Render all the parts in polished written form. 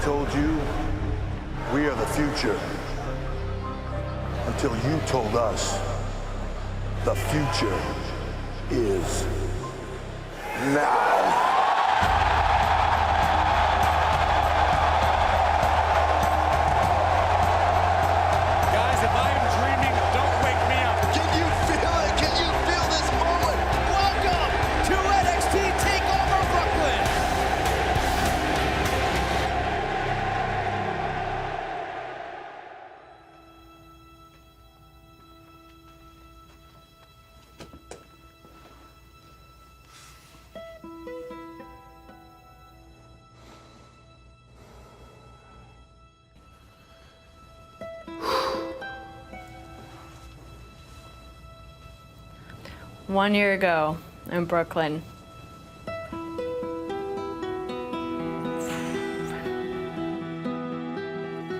told you we are the future until you told us the future is now. One year ago in Brooklyn.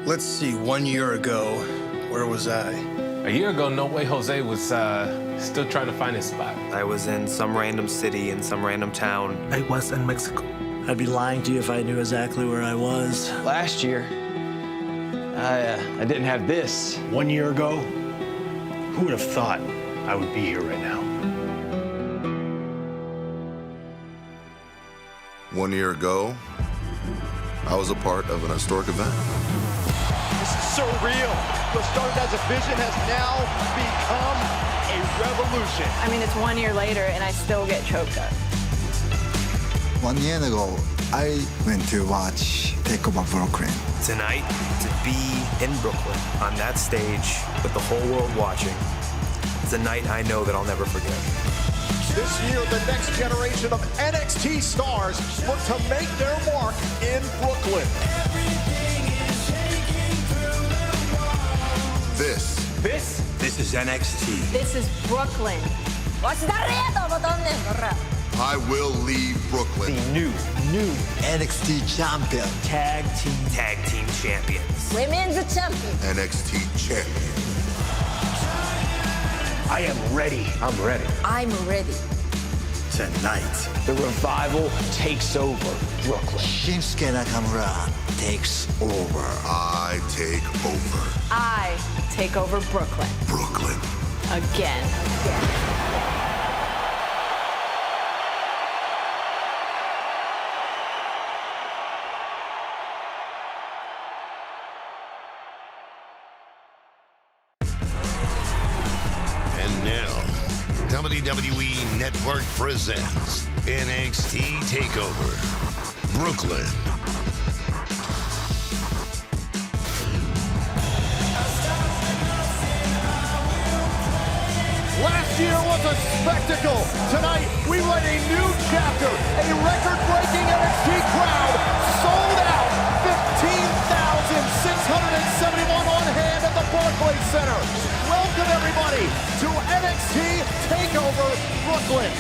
Let's see, 1 year ago, where was I? A year ago, No Way Jose was still trying to find his spot. I was in some random city in some random town. I was in Mexico. I'd be lying to you if I knew exactly where I was. Last year, I didn't have this. 1 year ago, who would have thought I would be here right now? 1 year ago, I was a part of an historic event. This is so real. What started as a vision has now become a revolution. I mean, it's 1 year later and I still get choked up. 1 year ago, I went to watch Takeover Brooklyn. Tonight, to be in Brooklyn on that stage with the whole world watching, it's a night I know that I'll never forget. This year, the next generation of NXT stars look to make their mark in Brooklyn. This is NXT. This is Brooklyn. I will leave Brooklyn. The new NXT champion. Tag team champions. Women's champion. NXT champion. I am ready. I'm ready. I'm ready. Tonight, The revival takes over Brooklyn. Shinsuke Nakamura takes over. I take over. I take over Brooklyn. Brooklyn. Again. And now, WWE Network presents NXT TakeOver Brooklyn. Last year was a spectacle. Tonight, we write a new chapter. A record-breaking NXT crowd sold out. 15,671 on hand at the Barclays Center. Welcome, everybody, to NXT TakeOver Brooklyn.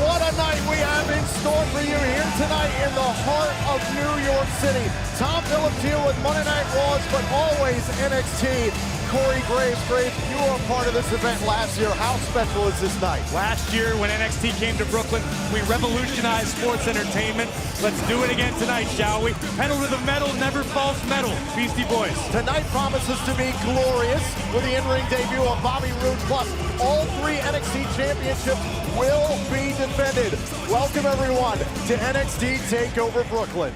What a night we have in store for you here tonight in the heart of New York City. Tom Phillips here with Monday Night Raws, but always NXT. Corey Graves, you were a part of this event last year. How special is this night? Last year when NXT came to Brooklyn, we revolutionized sports entertainment. Let's do it again tonight, shall we? Pedal to the metal, never false metal. Beastie Boys. Tonight promises to be glorious with the in-ring debut of Bobby Roode. Plus, all 3 NXT championships will be defended. Welcome, everyone, to NXT TakeOver Brooklyn.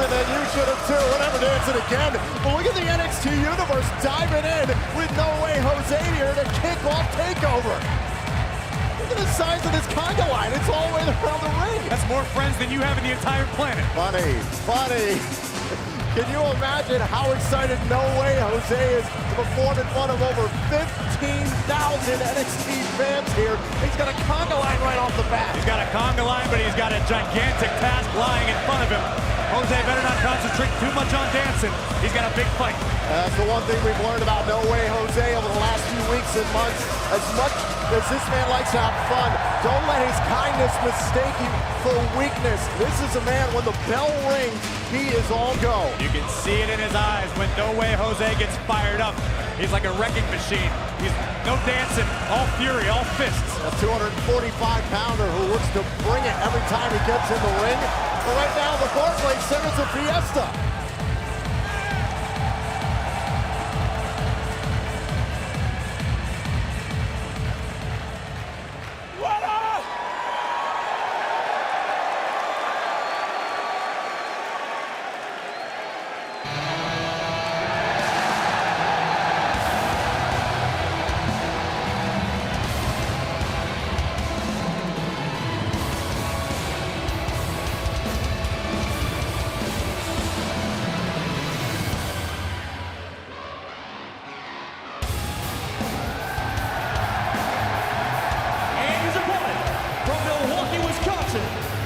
And you should have too. We'll never dance it again. But look at the NXT Universe diving in with No Way Jose here to kick off TakeOver. Look at the size of this conga line. It's all the way around the ring. That's more friends than you have in the entire planet. Funny, funny. Can you imagine how excited No Way Jose is to perform in front of over 15,000 NXT fans here? He's got a conga line right off the bat. He's got a conga line, but he's got a gigantic task lying in front of him. Jose better not concentrate too much on dancing. He's got a big fight. That's the one thing we've learned about No Way Jose over the last few weeks and months. As much as this man likes to have fun, don't let his kindness mistake him for weakness. This is a man, when the bell rings, he is all go. You can see it in his eyes when No Way Jose gets fired up. He's like a wrecking machine. He's no dancing, all fury, all fists. A 245-pounder who looks to bring it every time he gets in the ring. But right now, the Barclays Center's a fiesta.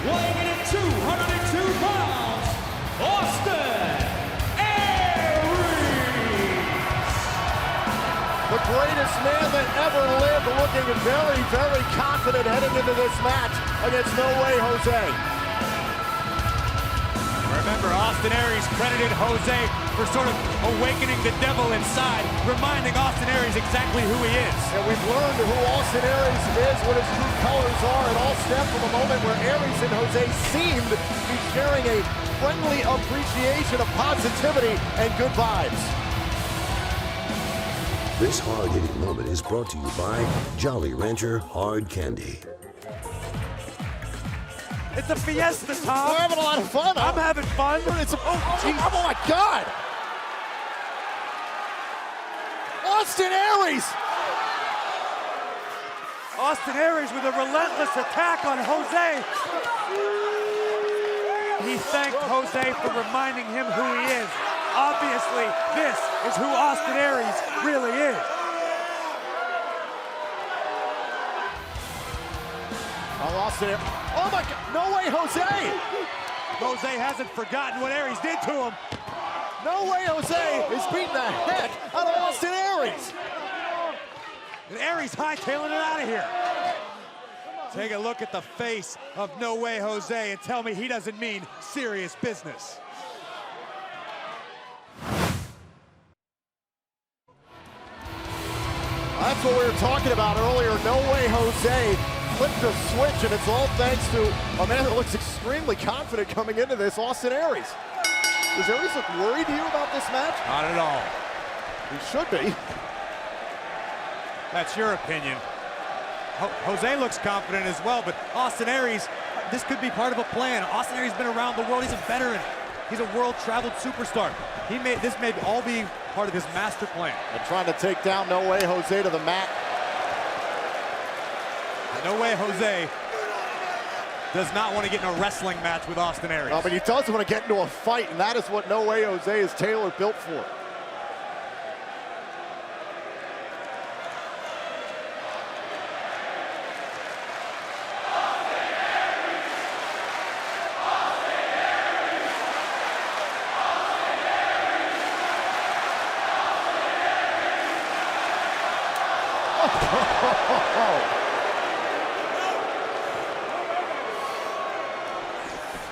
weighing in at 202 pounds, Austin Aries. The greatest man that ever lived, looking very, very confident heading into this match against No Way Jose. Remember, Austin Aries credited Jose for sort of awakening the devil inside, reminding Austin Aries exactly who he is. And we've learned who Austin Aries is, what his true colors are. It all stemmed from a moment where Aries and Jose seemed to be sharing a friendly appreciation of positivity and good vibes. This hard-hitting moment is brought to you by Jolly Rancher Hard Candy. It's a fiesta, Tom. We're having a lot of fun. I'm having fun. Oh my God! Austin Aries! Austin Aries with a relentless attack on Jose. He thanked Jose for reminding him who he is. Obviously, this is who Austin Aries really is. Oh, Austin Aries. Oh my God, No Way Jose! Jose hasn't forgotten what Aries did to him. No Way Jose is beating the heck out of Austin Aries. And Aries hightailing it out of here. Take a look at the face of No Way Jose and tell me he doesn't mean serious business. That's what we were talking about earlier. No Way Jose flipped the switch, and it's all thanks to a man that looks extremely confident coming into this, Austin Aries. Does Aries look worried to you about this match? Not at all. He should be. That's your opinion. Jose looks confident as well, but Austin Aries, this could be part of a plan. Austin Aries has been around the world. He's a veteran. He's a world-traveled superstar. This may all be part of his master plan. And trying to take down No Way Jose to the mat. No Way Jose does not want to get in a wrestling match with Austin Aries. No, but he does want to get into a fight, and that is what No Way Jose is tailor-built for.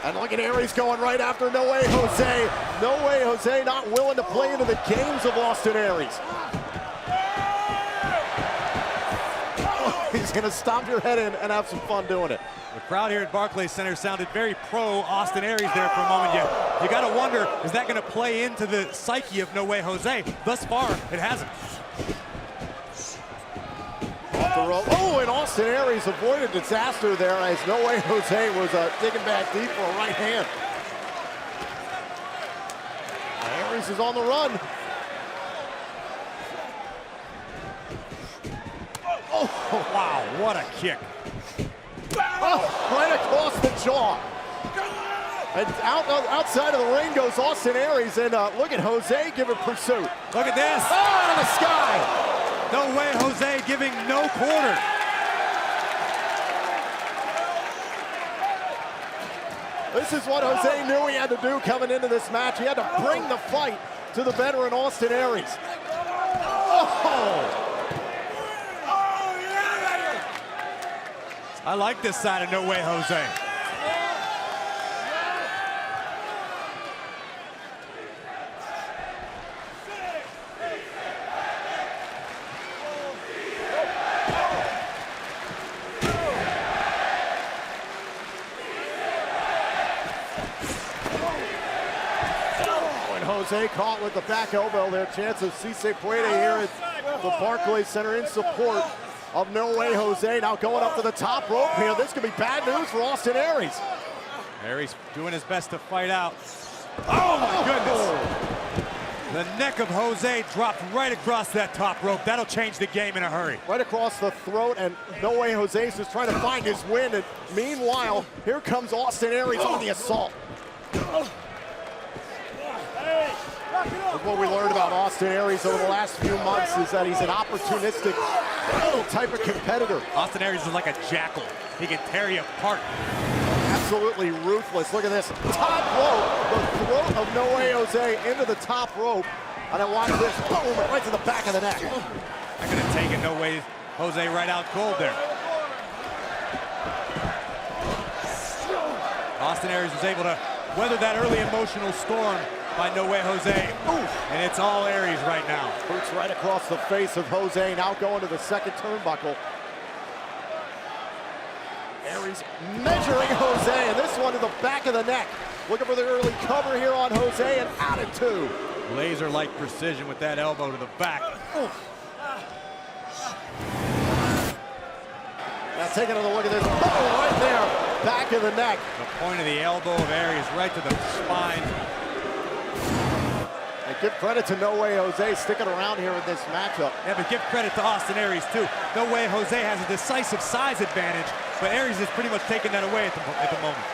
And look at Aries going right after No Way Jose. No Way Jose not willing to play into the games of Austin Aries. Oh, he's going to stomp your head in and have some fun doing it. The crowd here at Barclays Center sounded very pro Austin Aries there for a moment. You got to wonder, is that going to play into the psyche of No Way Jose? Thus far, it hasn't. Oh, and Austin Aries avoided disaster there as No Way Jose was digging back deep for a right hand. Aries is on the run. Oh, wow, what a kick. Oh, right across the jaw. And outside of the ring goes Austin Aries, and look at Jose giving pursuit. Look at this. Oh, out of the sky. No way, Jose giving no quarter. This is what Jose knew he had to do coming into this match. He had to bring the fight to the veteran Austin Aries. Oh! I like this side of No Way Jose. Jose caught with the back elbow there. Chance of Cisse Puede here at the Barclays Center in support of No Way Jose. Now going up to the top rope here. This could be bad news for Austin Aries. Aries doing his best to fight out. Oh my goodness! The neck of Jose dropped right across that top rope. That'll change the game in a hurry. Right across the throat, and No Way Jose is just trying to find his win. And meanwhile, here comes Austin Aries on the assault. What we learned about Austin Aries over the last few months is that he's an opportunistic type of competitor. Austin Aries is like a jackal. He can tear you apart. Absolutely ruthless. Look at this. Top rope. The throat of No Way Jose into the top rope. And then watch this. Boom, right to the back of the neck. I could have taken No Way Jose right out cold there. Austin Aries was able to weather that early emotional storm by No Way Jose. And it's all Aries right now. Boots right across the face of Jose, now going to the second turnbuckle. Aries measuring Jose, and this one to the back of the neck. Looking for the early cover here on Jose, and out at two. Laser-like precision with that elbow to the back. Now taking another look at this. Oh, right there, back of the neck. The point of the elbow of Aries right to the spine. And give credit to No Way Jose sticking around here in this matchup. Yeah, but give credit to Austin Aries too. No Way Jose has a decisive size advantage, but Aries is pretty much taking that away at the moment.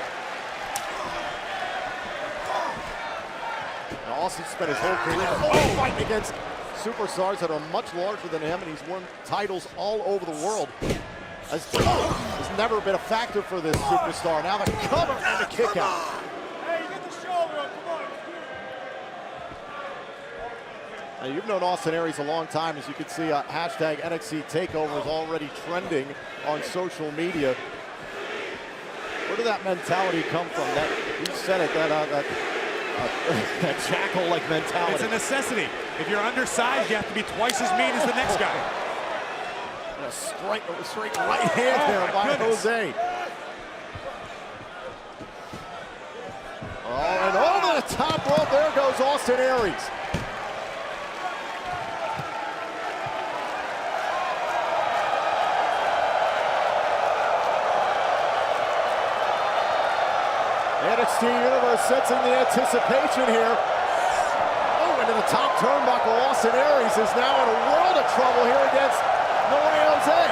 Now Austin spent his whole career fighting against superstars that are much larger than him, and he's won titles all over the world. Has never been a factor for this superstar. Now the cover and the kick out. Now, you've known Austin Aries a long time. As you can see, hashtag NXT TakeOver is already trending on social media. Where did that mentality come from? That you said it, that jackal-like mentality. It's a necessity. If you're undersized, you have to be twice as mean as the next guy. And a straight right hand there by Jose. Oh, and over the top rope, there goes Austin Aries. NXT Universe sensing the anticipation here. Oh, into the top turnbuckle. Austin Aries is now in a world of trouble here against No Way Jose.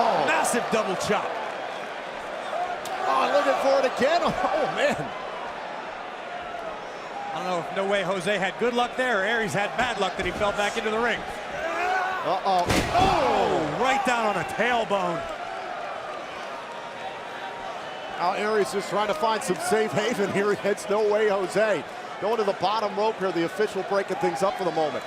Oh, massive double chop. Oh, looking for it again. Oh, man. I don't know if No Way Jose had good luck there or Aries had bad luck that he fell back into the ring. Uh-oh. Oh, right down on a tailbone. Now Aries just trying to find some safe haven here against No Way Jose. Going to the bottom rope here, the official breaking things up for the moment.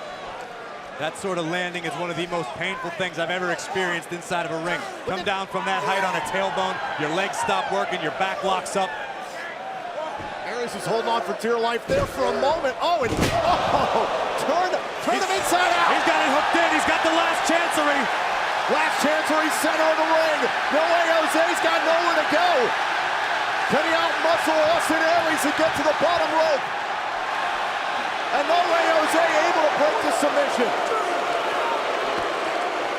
That sort of landing is one of the most painful things I've ever experienced inside of a ring. Come down from that height on a tailbone, your legs stop working, your back locks up. Aries is holding on for dear life there for a moment. Oh, and turn him inside out. He's got it hooked in. He's got the last chancery. Last chancery center of the ring. No Way Jose's got nowhere to go. Can he out-muscle Austin Aries and get to the bottom rope? And No Way Jose able to break the submission.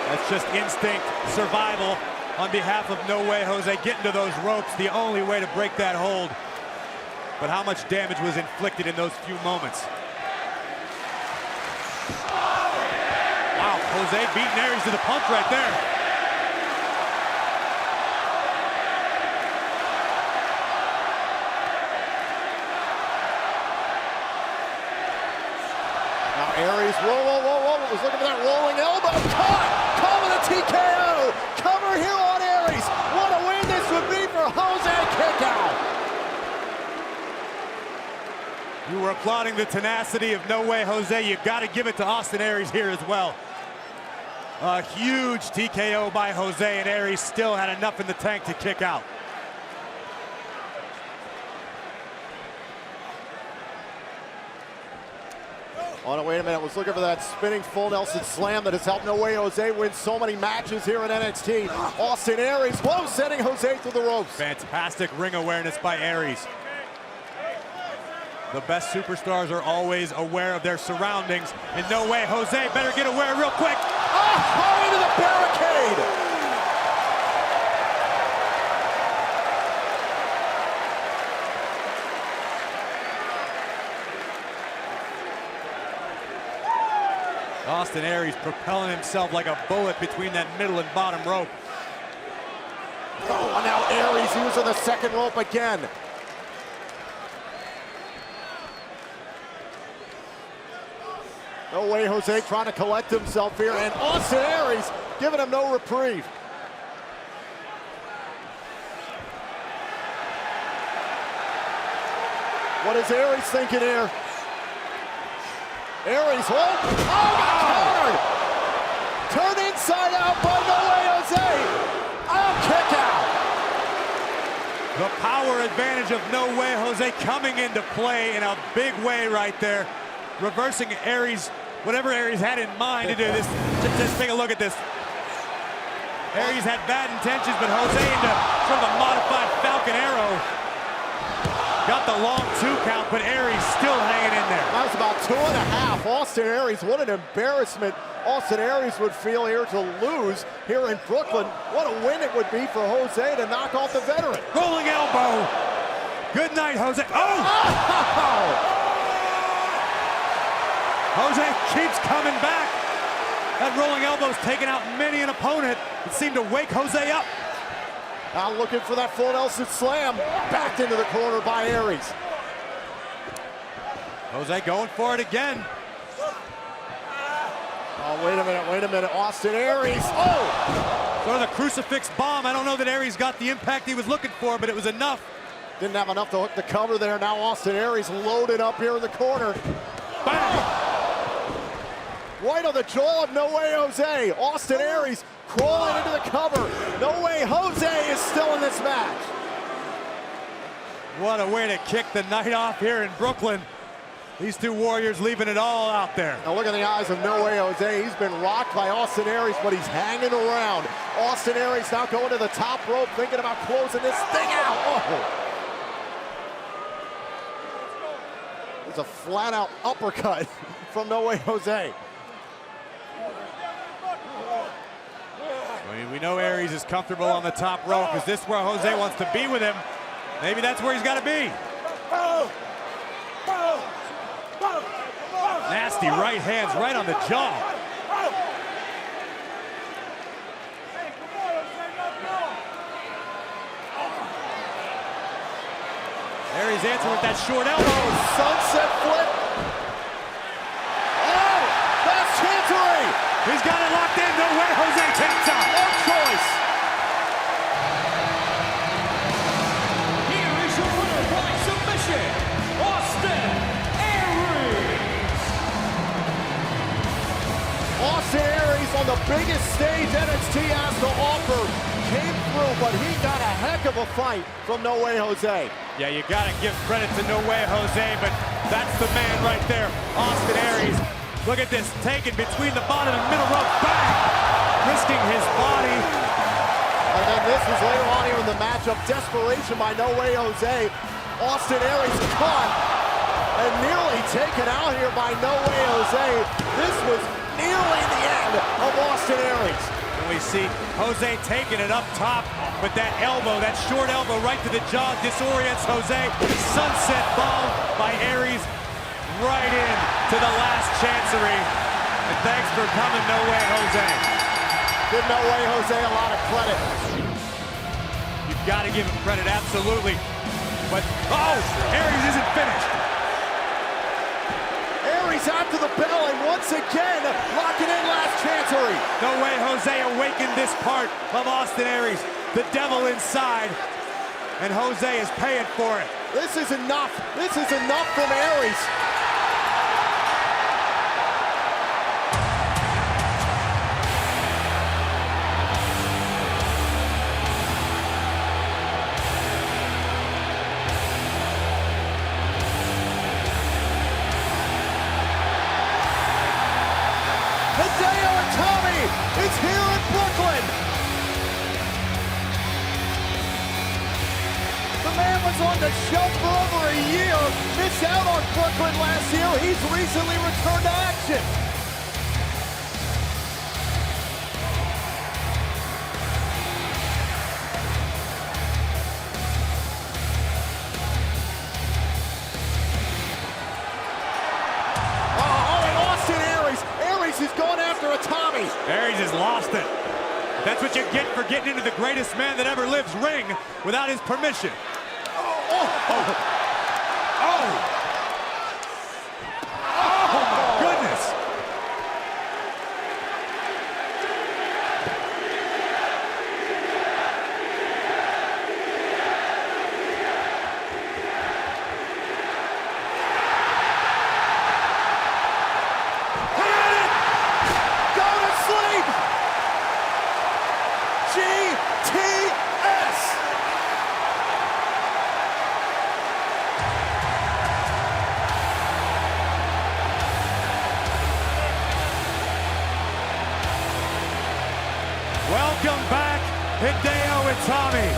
That's just instinct, survival on behalf of No Way Jose. Getting to those ropes, the only way to break that hold. But how much damage was inflicted in those few moments? Wow, Jose beating Aries to the punch right there. Now Aries, whoa, was looking for that rolling elbow. Caught! Call with a TKO! Cover here on Aries. What a win this would be for Jose. Kick out. You were applauding the tenacity of No Way Jose. You got to give it to Austin Aries here as well. A huge TKO by Jose, and Aries still had enough in the tank to kick out. Oh, no, wait a minute. Was looking for that spinning full Nelson slam that has helped No Way Jose win so many matches here in NXT. Austin Aries, whoa, sending Jose through the ropes. Fantastic ring awareness by Aries. The best superstars are always aware of their surroundings. And No Way Jose better get aware real quick. Oh, into the barricade. Austin Aries propelling himself like a bullet between that middle and bottom rope. Oh, now Aries using the second rope again. No Way Jose trying to collect himself here, and Austin Aries giving him no reprieve. What is Aries thinking here? Aries, hold. Oh, got countered! Turned inside out by No Way Jose. Oh, kick out! The power advantage of No Way Jose coming into play in a big way right there. Reversing Aries, whatever Aries had in mind to do this. Just take a look at this. Aries had bad intentions, but Jose into sort of a modified Falcon Arrow. Got the long 2 count, but Aries still hanging in there. That was about 2.5. Austin Aries, what an embarrassment Austin Aries would feel here to lose here in Brooklyn. What a win it would be for Jose to knock off the veteran. Rolling elbow. Good night, Jose. Oh! Jose keeps coming back. That rolling elbow's taken out many an opponent. It seemed to wake Jose up. Now looking for that full Nelson slam. Backed into the corner by Aries. Jose going for it again. Oh, wait a minute. Austin Aries. Oh! Sort of the crucifix bomb. I don't know that Aries got the impact he was looking for, but it was enough. Didn't have enough to hook the cover there. Now Austin Aries loaded up here in the corner. Bang! Right on the jaw of No Way Jose. Austin Aries crawling into the cover. No Way Jose is still in this match. What a way to kick the night off here in Brooklyn. These two warriors leaving it all out there. Now look at the eyes of No Way Jose. He's been rocked by Austin Aries, but he's hanging around. Austin Aries now going to the top rope, thinking about closing this thing out. Oh. It's a flat-out uppercut from No Way Jose. We know Aries is comfortable on the top rope. Is this where Jose wants to be with him? Maybe that's where he's got to be. Nasty right hands right on the jaw. Aries answering with that short elbow. Sunset flip. Oh, that's Chancery. He's got it locked in. No way Jose taps out. No choice. Here is your winner by submission, Austin Aries. Austin Aries on the biggest stage NXT has to offer. Came through, but he got a heck of a fight from No Way Jose. Yeah, you got to give credit to No Way Jose, but that's the man right there, Austin Aries. Look at this, taken between the bottom and middle rope, bang! Risking his body. And then this was later on here in the matchup. Desperation by No Way Jose. Austin Aries caught and nearly taken out here by No Way Jose. This was nearly the end of Austin Aries. And we see Jose taking it up top, but that elbow, that short elbow right to the jaw disorients Jose. Sunset bomb by Aries right in to the last Chancery. And thanks for coming, No Way Jose. Give No Way Jose a lot of credit. You've got to give him credit, absolutely. But, oh, Aries isn't finished. Aries after the bell, and once again, locking in last chancery. No Way Jose awakened this part of Austin Aries. The devil inside, and Jose is paying for it. This is enough. This is enough from Aries. Hideo Itami is here in Brooklyn. The man was on the shelf for over a year, missed out on Brooklyn last year. He's recently returned to action. He's going after Itami. Aries has lost it. That's what you get for getting into the greatest man that ever lives ring without his permission. Oh my goodness. Welcome back, Hideo Itami.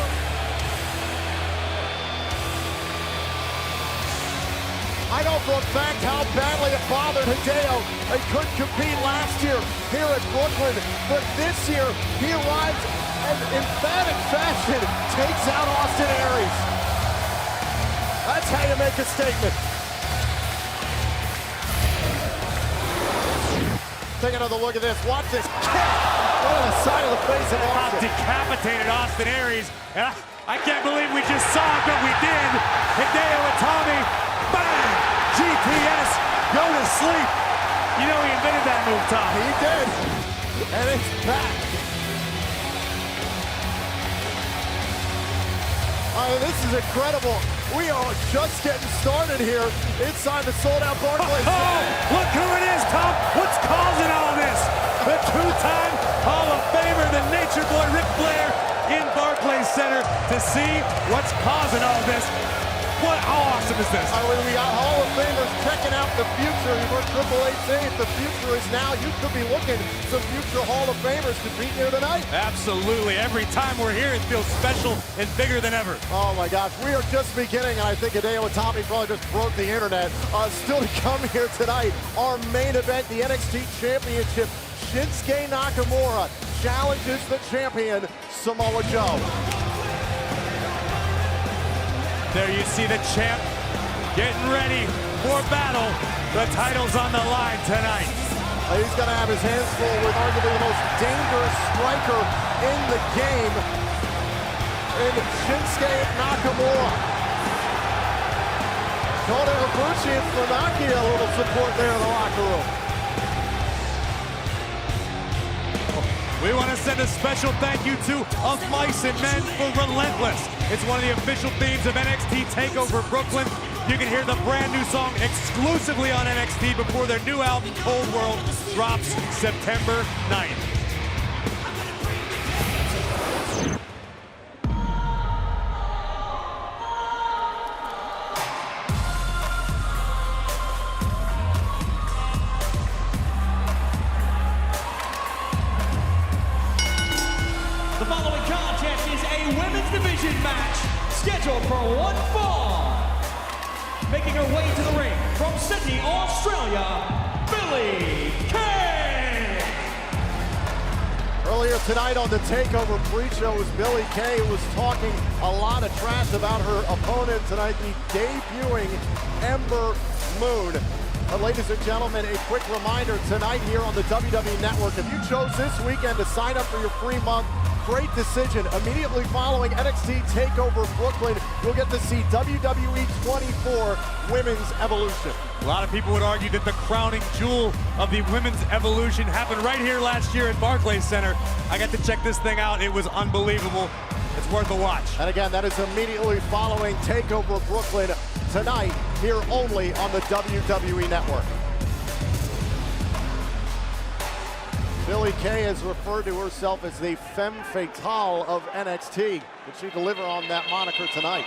I know for a fact how badly it bothered Hideo. They couldn't compete last year here at Brooklyn, but this year he arrives and in emphatic fashion takes out Austin Aries. That's how you make a statement. Take another look at this. Watch this kick. Right on the side of the face of Austin. Decapitated Austin Aries. I can't believe we just saw it, but we did. Hideo Itami, bang! GTS, go to sleep. You know he invented that move, Tom. He did. And it's back. This is incredible. We are just getting started here inside the sold-out Barclays. Oh, look who it is, Tom. What's causing all this? The two-time Hall of Famer, the Nature Boy Ric Flair, in Barclays Center to see what's causing all this. How awesome is this? We got Hall of Famers checking out the future. You heard Triple H saying the future is now. You could be looking some future Hall of Famers to beat here tonight. Absolutely. Every time we're here, it feels special and bigger than ever. Oh my gosh, we are just beginning, and I think Hideo Itami probably just broke the internet. Still to come here tonight, our main event, the NXT Championship. Shinsuke Nakamura challenges the champion, Samoa Joe. There you see the champ getting ready for battle. The title's on the line tonight. He's going to have his hands full with arguably the most dangerous striker in the game in Shinsuke Nakamura. Kota Ibushi and Funaki a little support there in the locker room. We want to send a special thank you to Of Mice and Men for Relentless. It's one of the official themes of NXT TakeOver Brooklyn. You can hear the brand new song exclusively on NXT before their new album, Cold World, drops September 9th. The following contest is a women's division match scheduled for one fall. Making her way to the ring from Sydney, Australia, Billie Kay. Earlier tonight on the TakeOver pre-show was Billie Kay, who was talking a lot of trash about her opponent tonight, the debuting Ember Moon. Ladies and gentlemen, a quick reminder tonight here on the WWE Network. If you chose this weekend to sign up for your free month, great decision. Immediately following NXT TakeOver Brooklyn, you'll get to see WWE 24 Women's Evolution. A lot of people would argue that the crowning jewel of the Women's Evolution happened right here last year at Barclays Center. I got to check this thing out. It was unbelievable. It's worth a watch. And again, that is immediately following TakeOver Brooklyn tonight, here only on the WWE Network. Billie Kay has referred to herself as the femme fatale of NXT. Did she deliver on that moniker tonight?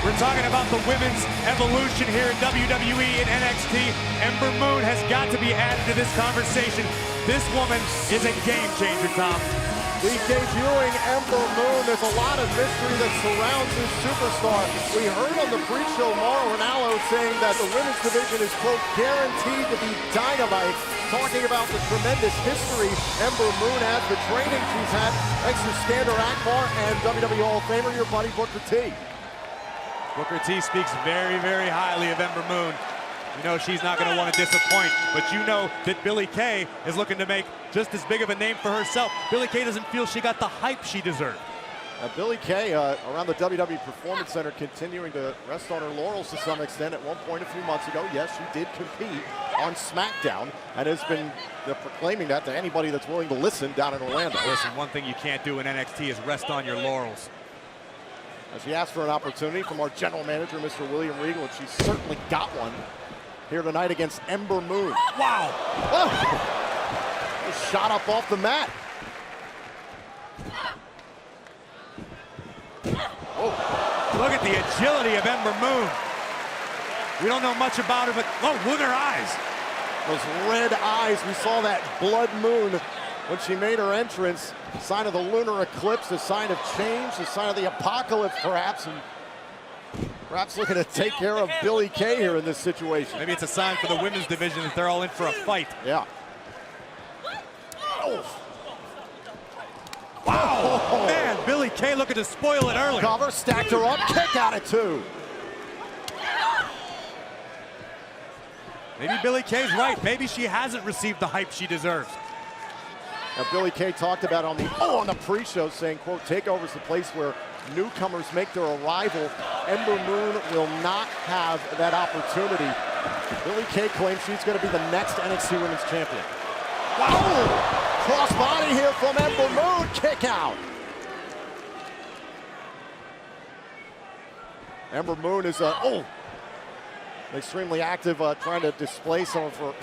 We're talking about the women's evolution here in WWE and NXT. Ember Moon has got to be added to this conversation. This woman is a game changer, Tom. The debuting Ember Moon, there's a lot of mystery that surrounds this superstar. We heard on the pre-show Mauro Ranallo saying that the women's division is, quote, guaranteed to be dynamite, talking about the tremendous history Ember Moon has, the training she's had, thanks to Skander Akbar and WWE Hall of Famer, your buddy Booker T. Booker T speaks very, very highly of Ember Moon. You know she's not going to want to disappoint, but you know that Billie Kay is looking to make just as big of a name for herself. Billie Kay doesn't feel she got the hype she deserved. Billie Kay around the WWE Performance Center continuing to rest on her laurels to some extent. At one point a few months ago, yes, she did compete on SmackDown and has been proclaiming that to anybody that's willing to listen down in Orlando. Listen, one thing you can't do in NXT is rest on your laurels. As she asked for an opportunity from our general manager, Mr. William Regal, and she certainly got one here tonight against Ember Moon. Wow! Oh. Just shot up off the mat. Oh. Look at the agility of Ember Moon. We don't know much about her, but oh, look at her eyes. Those red eyes, we saw that blood moon when she made her entrance. A sign of the lunar eclipse, a sign of change, a sign of the apocalypse perhaps, and perhaps looking to take care of Billie Kay here in this situation. Maybe it's a sign for the women's division that they're all in for a fight. Yeah. Oh. Wow, oh. Man, Billie Kay looking to spoil it early. Cover, stacked her up, kick out at two. Maybe Billie Kay's right. Maybe she hasn't received the hype she deserves. Now, Billie Kay talked about on the pre-show saying, quote, TakeOver is the place where newcomers make their arrival. Ember Moon will not have that opportunity. Billie Kay claims she's going to be the next NXT Women's Champion. Wow! Crossbody here from Ember Moon, kick out. Ember Moon is extremely active, trying to display some of her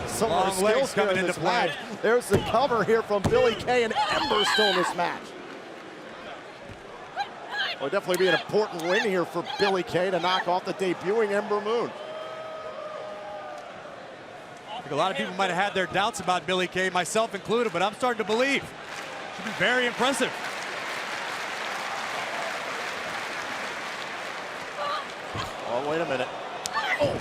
some of her skills coming into play. There's the cover here from Billie Kay, and Ember still in this match. Will definitely be an important win here for Billie Kay to knock off the debuting Ember Moon. I think a lot of people might have had their doubts about Billie Kay, myself included, but I'm starting to believe. She's been very impressive. Oh, wait a minute. Oh,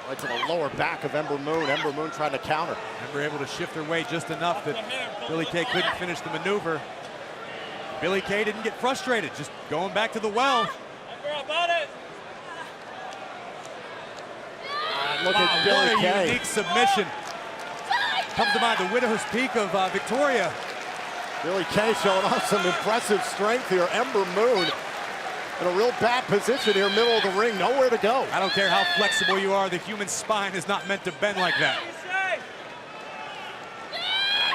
right to the lower back of Ember Moon. Ember Moon trying to counter. Ember able to shift her weight just enough that Billie Kay couldn't finish the maneuver. Billie Kay didn't get frustrated, just going back to the well. Look at Billie Kay. What a unique submission. Comes to mind the widow's peak of Victoria. Billie Kay showing off some impressive strength here. Ember Moon in a real bad position here, middle of the ring, nowhere to go. I don't care how flexible you are, the human spine is not meant to bend like that.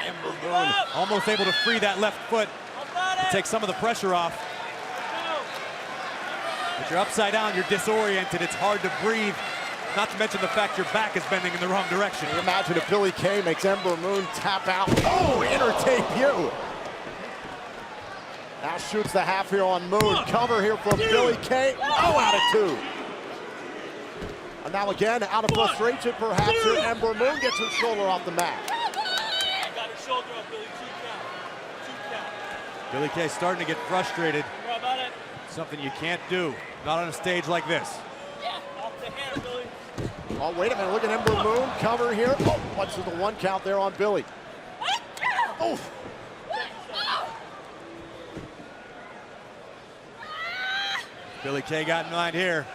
Ember Moon almost able to free that left foot, take some of the pressure off. But you're upside down, you're disoriented, it's hard to breathe. Not to mention the fact your back is bending in the wrong direction. Can you imagine if Billie Kay makes Ember Moon tap out? Oh, in her debut. shoots the half here on Moon. Cover here from Billy Kay. No attitude. And now again, out of frustration perhaps here, Ember Moon gets her shoulder off the mat. Got her shoulder up, Billy. 2 count. 2 count. Billy Kay starting to get frustrated. How about it? Something you can't do, not on a stage like this. Yeah, off the hand, Billy. Oh, wait a minute, look at Ember Moon, cover here. Oh, punches the 1 count there on Billy. Oh. Billy Kay got in line here.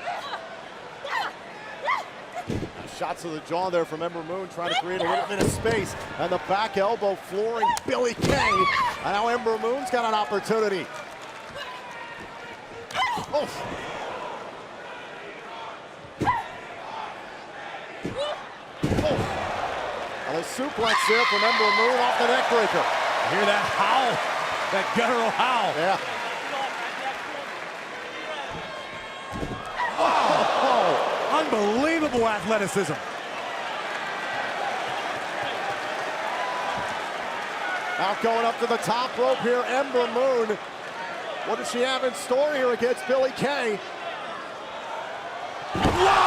Shots to the jaw there from Ember Moon, trying to create a little bit of space. And the back elbow flooring Billy Kay. And now Ember Moon's got an opportunity. Oh. Oh. And a suplex there from Ember Moon off the neck breaker. Hear that howl, that guttural howl. Yeah. Oh, unbelievable athleticism. Now going up to the top rope here, Ember Moon. What does she have in store here against Billy Kay? Whoa!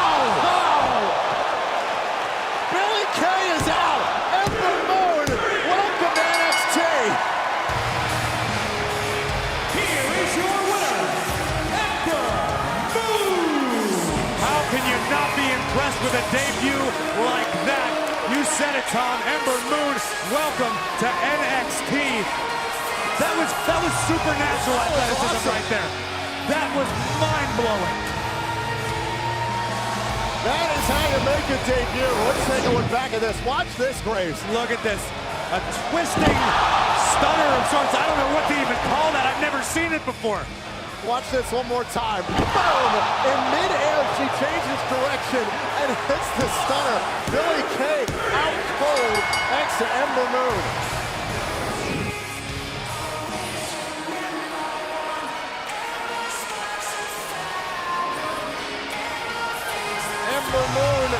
Billy Kay is out. Ember Moon, welcome to NXT. Here is your winner, Ember Moon. How can you not be impressed with a debut like that? You said it, Tom. Ember Moon, welcome to NXT. That was supernatural athleticism right there. That was mind-blowing. That is how you make a debut. Let's take a look back at this. Watch this, Graves. Look at this. A twisting stunner of sorts. I don't know what to even call that. I've never seen it before. Watch this one more time. Boom! In midair, she changes direction and hits the stunner. Billy Kay out cold thanks to Ember Moon. Ember Moon,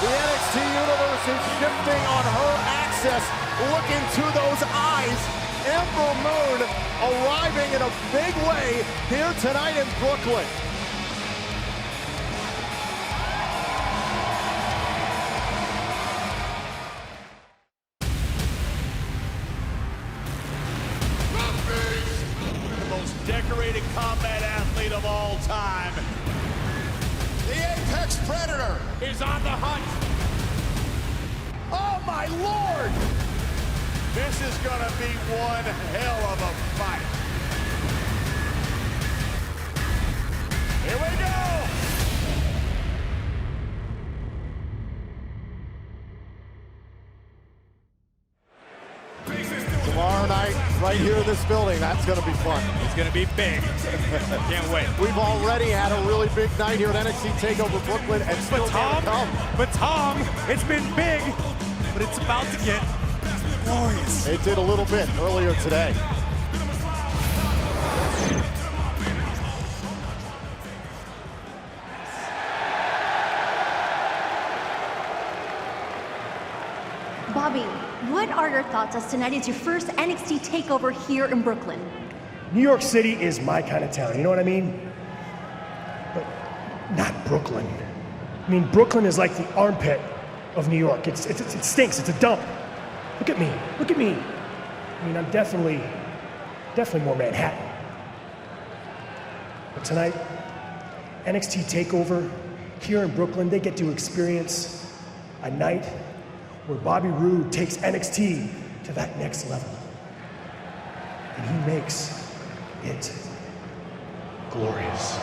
the NXT universe is shifting on her axis. Look into those eyes. Ember Moon arriving in a big way here tonight in Brooklyn. The most decorated combat athlete of all time. The Apex Predator Is on the hunt. Oh my Lord! This is gonna be one hell of a fight. Here we go. Tomorrow night, right here in this building, that's going to be fun. It's going to be big. Can't wait. We've already had a really big night here at NXT TakeOver Brooklyn, and still more to come. But Tom, it's been big, but it's about to get glorious. It did a little bit earlier today. Bobby, what are your thoughts as tonight is your first NXT TakeOver here in Brooklyn? New York City is my kind of town, you know what I mean? But not Brooklyn. I mean, Brooklyn is like the armpit of New York. It stinks, it's a dump. Look at me, look at me. I mean, I'm definitely more Manhattan. But tonight, NXT TakeOver here in Brooklyn, they get to experience a night where Bobby Roode takes NXT to that next level. And he makes it glorious.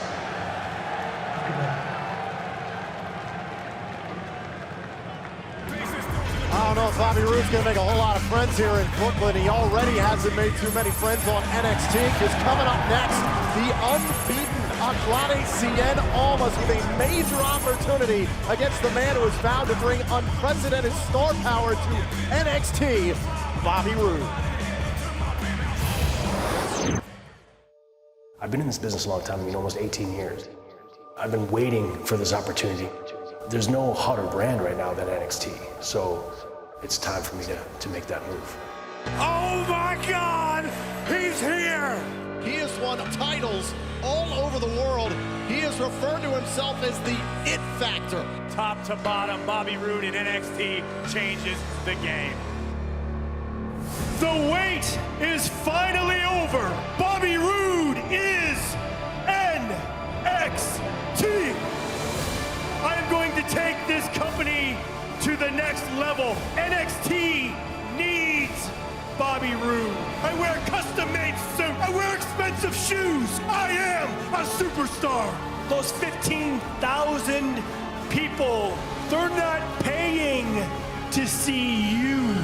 I don't know if Bobby Roode's going to make a whole lot of friends here in Brooklyn. He already hasn't made too many friends on NXT, because coming up next, the unbeaten Andrade Cien Almas with a major opportunity against the man who is vowed to bring unprecedented star power to NXT, Bobby Roode. I've been in this business a long time, I mean, almost 18 years. I've been waiting for this opportunity. There's no hotter brand right now than NXT, so it's time for me to make that move. Oh my God! He's here! He has won titles all over the world. He has referred to himself as the It Factor. Top to bottom, Bobby Roode in NXT changes the game. The wait is finally over. Bobby Roode is NXT. I am going to take this company to the next level. NXT needs Bobby Roode. I wear custom-made suit. I wear expensive shoes. I am a superstar. Those 15,000 people, they're not paying to see you.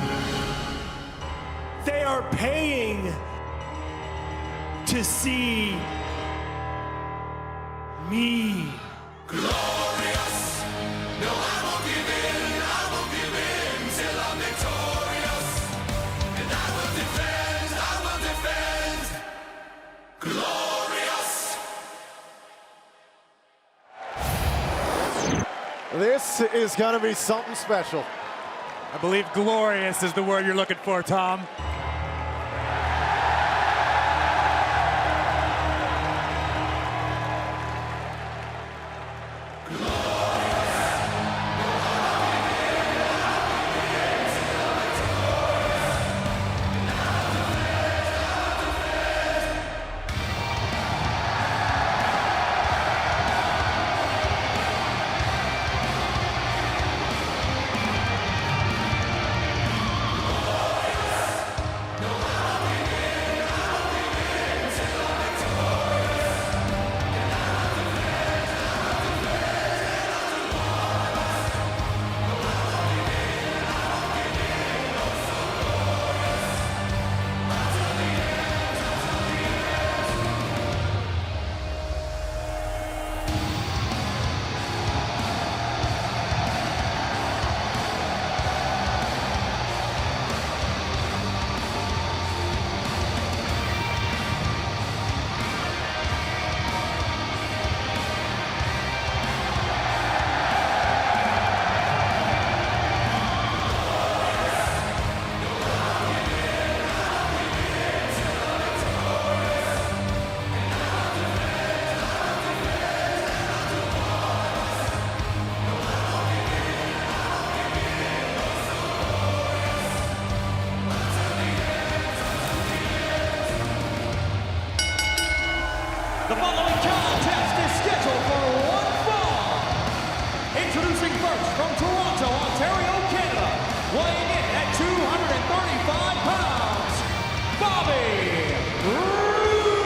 They are paying to see me. Glorious. No, I won't give in. I won't give in till I'm victorious. And I will defend. Glorious. This is going to be something special. I believe glorious is the word you're looking for, Tom. The following contest is scheduled for one fall. Introducing first from Toronto, Ontario, Canada, weighing in at 235 pounds, Bobby Roode.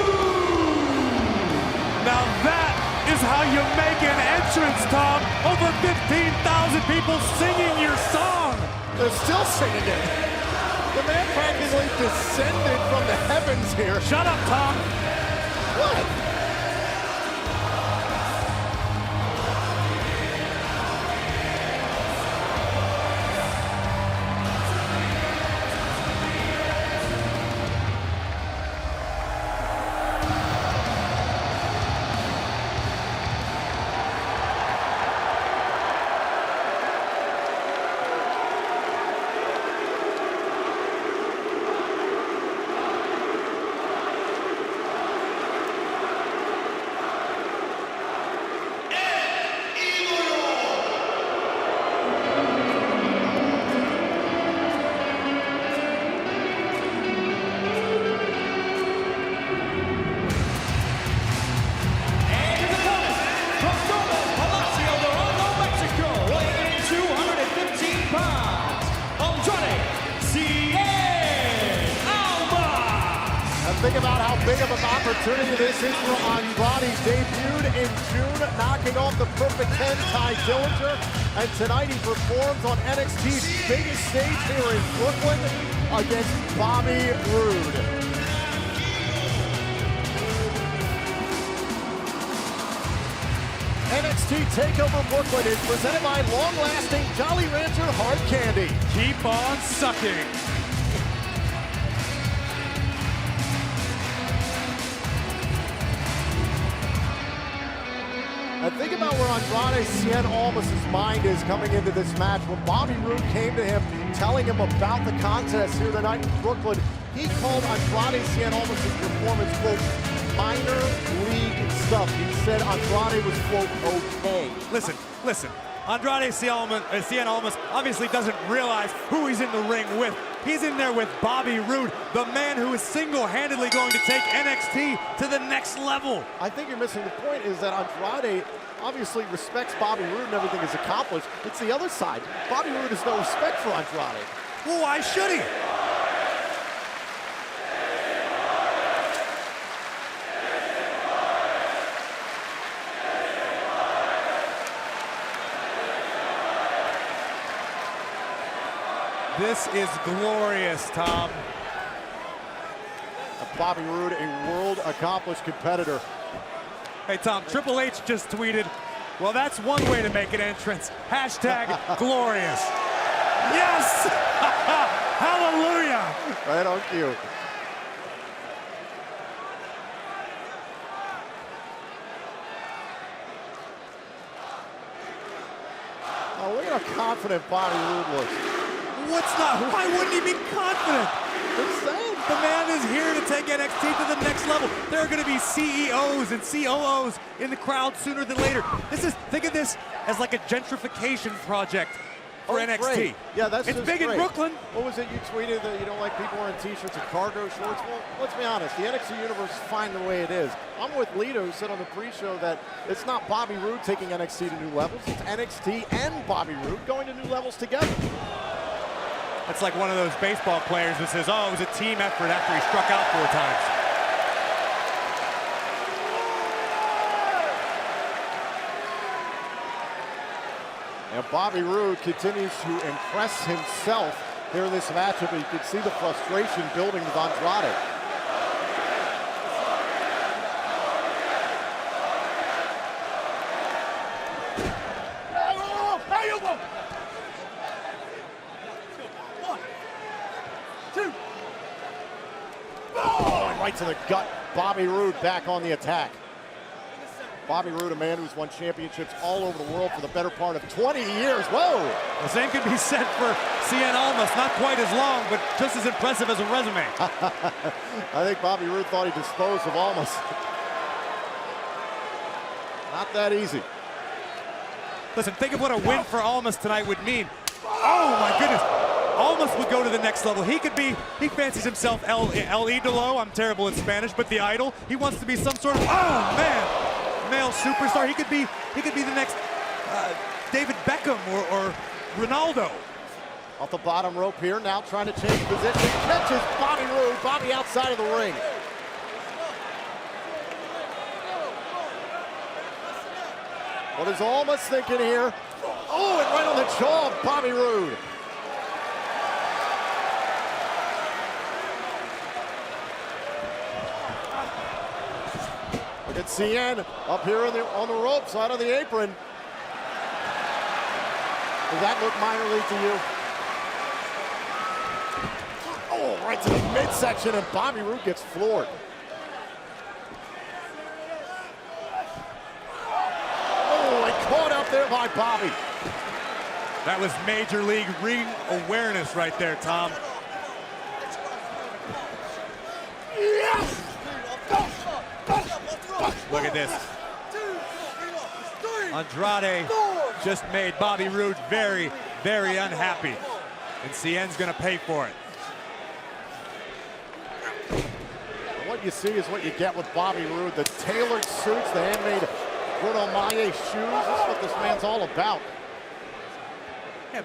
Now that is how you make an entrance, Tom. Over 15,000 people singing your song. They're still singing it. The man practically descended from the heavens here. Shut up, Tom. What? Think about how big of an opportunity this is for Andrade. Debuted in June, knocking off the Perfect 10, Ty Dillinger. And tonight he performs on NXT's biggest stage here in Brooklyn against Bobby Roode. NXT TakeOver Brooklyn is presented by long-lasting Jolly Rancher Hard Candy. Keep on sucking. And think about where Andrade Cien Almas's mind is coming into this match. When Bobby Roode came to him, telling him about the contest here tonight in Brooklyn, He called Andrade Cien Almas's performance, quote, minor league stuff. He said Andrade was, quote, okay. Listen. Andrade Cien Almas obviously doesn't realize who he's in the ring with. He's in there with Bobby Roode, the man who is single-handedly going to take NXT to the next level. I think you're missing the point is that Andrade obviously respects Bobby Roode and everything he's accomplished. It's the other side. Bobby Roode has no respect for Andrade. Well, why should he? This is glorious, Tom. Bobby Roode, a world-accomplished competitor. Hey, Tom, Triple H just tweeted, well, that's one way to make an entrance. Hashtag glorious. Yes! Hallelujah! Right on cue. Oh, look at how confident Bobby Roode looks. What's not? Why wouldn't he be confident? Insane. The man is here to take NXT to the next level. There are going to be CEOs and COOs in the crowd sooner than later. Think of this as like a gentrification project for NXT. Great. Yeah, that's it's big great. in Brooklyn. What was it you tweeted that you don't like people wearing t-shirts and cargo shorts? Well, let's be honest. The NXT universe is fine the way it is. I'm with Lito, who said on the pre-show that it's not Bobby Roode taking NXT to new levels. It's NXT and Bobby Roode going to new levels together. That's like one of those baseball players that says, oh, it was a team effort after he struck out 4 times. And Bobby Roode continues to impress himself here in this matchup. You can see the frustration building with Andrade. Right to the gut. Bobby Roode back on the attack. Bobby Roode, a man who's won championships all over the world for the better part of 20 years. Whoa! The same could be said for Cien Almas. Not quite as long, but just as impressive as a resume. I think Bobby Roode thought he disposed of Almas. Not that easy. Listen, think of what a win for Almas tonight would mean. Oh, my goodness. Almas would go to the next level. He fancies himself El Idolo. I'm terrible in Spanish, but the idol. He wants to be some sort of, oh man, male superstar. He could be the next David Beckham or Ronaldo. Off the bottom rope here, now trying to change position. Catches Bobby Roode. Bobby outside of the ring. What is Almas thinking here? Oh, and right on the jaw of Bobby Roode. Look at Cien up here on the ropes, out of the apron. Does that look minor league to you? Oh, right to the midsection, and Bobby Roode gets floored. Oh, and caught out there by Bobby. That was major league ring awareness right there, Tom. Yes! Look at this. Andrade just made Bobby Roode very, very unhappy. And Cien's gonna pay for it. What you see is what you get with Bobby Roode. The tailored suits, the handmade Bruno Malle shoes. This is what this man's all about. Yeah,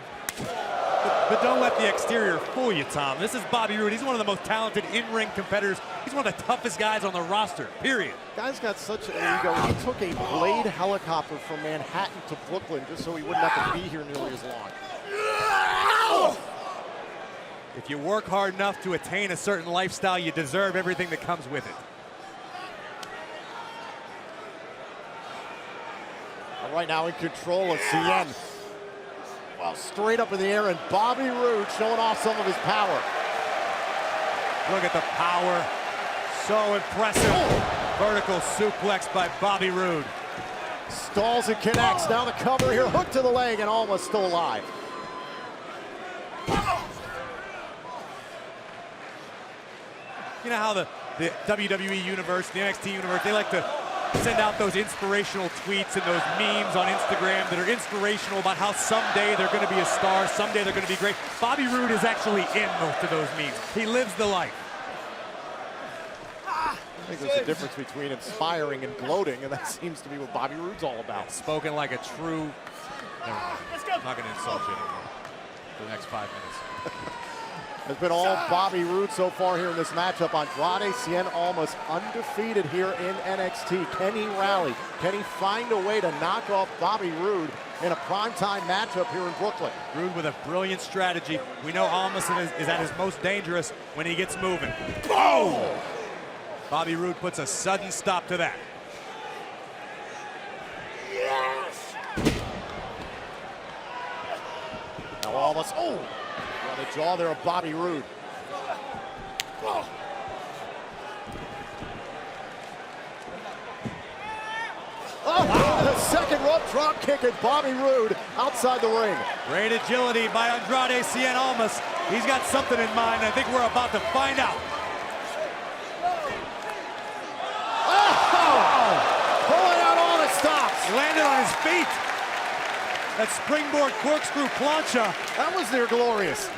but don't let the exterior fool you, Tom. This is Bobby Roode. He's one of the most talented in-ring competitors. He's one of the toughest guys on the roster, period. Guy's got such an ego. He took a Blade helicopter from Manhattan to Brooklyn just so he wouldn't have to be here nearly as long. If you work hard enough to attain a certain lifestyle, you deserve everything that comes with it. Right now in control of Cien. Well, straight up in the air, and Bobby Roode showing off some of his power. Look at the power. So impressive. Oh. Vertical suplex by Bobby Roode. Stalls and connects. Now the cover here. Hook to the leg, and Almas still alive. know how the WWE universe, the NXT universe, they like to send out those inspirational tweets and those memes on Instagram that are inspirational about how someday they're going to be a star, someday they're going to be great. Bobby Roode is actually in most of those memes. He lives the life. I think there's a difference between inspiring and gloating, and that seems to be what Bobby Roode's all about. Spoken like a true... I'm not going to insult you anymore for the next 5 minutes. Has been all Bobby Roode so far here in this matchup. Andrade Cien Almas undefeated here in NXT. Can he rally? Can he find a way to knock off Bobby Roode in a primetime matchup here in Brooklyn? Roode with a brilliant strategy. We know Almas is at his most dangerous when he gets moving. Boom! Bobby Roode puts a sudden stop to that. Yes! Now Almas, on the jaw there of Bobby Roode. The second rope drop kick at Bobby Roode outside the ring. Great agility by Andrade Cien Almas. He's got something in mind. I think we're about to find out. Pulling out all the stops. Landed on his feet. That springboard corkscrew plancha. That was near glorious.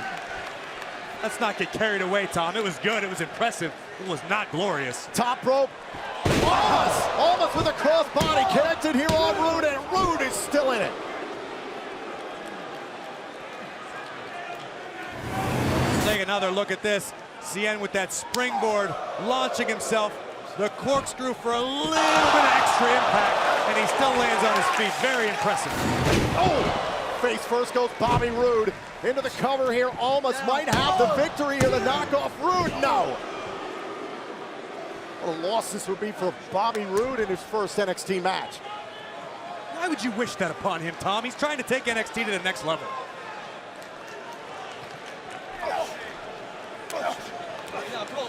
Let's not get carried away, Tom. It was good. It was impressive. It was not glorious. Top rope. Almas with a crossbody connected here on Roode, and Roode is still in it. Take another look at this. Cien with that springboard, launching himself. The corkscrew for a little bit of extra impact, and he still lands on his feet. Very impressive. Oh! Face first goes Bobby Roode. Into the cover here. Almas might have the victory here. The knockoff Roode. No! What a loss this would be for Bobby Roode in his first NXT match. Why would you wish that upon him, Tom? He's trying to take NXT to the next level.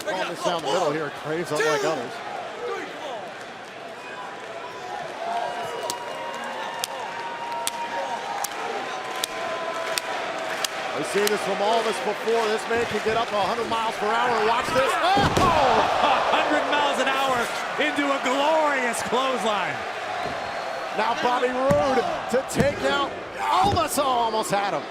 Almas down the middle here. Craves unlike others. We've seen this from Almas before. This man can get up 100 miles per hour. Watch this. Oh! 100 miles an hour into a glorious clothesline. Now Bobby Roode to take out Almas. Oh, almost had him.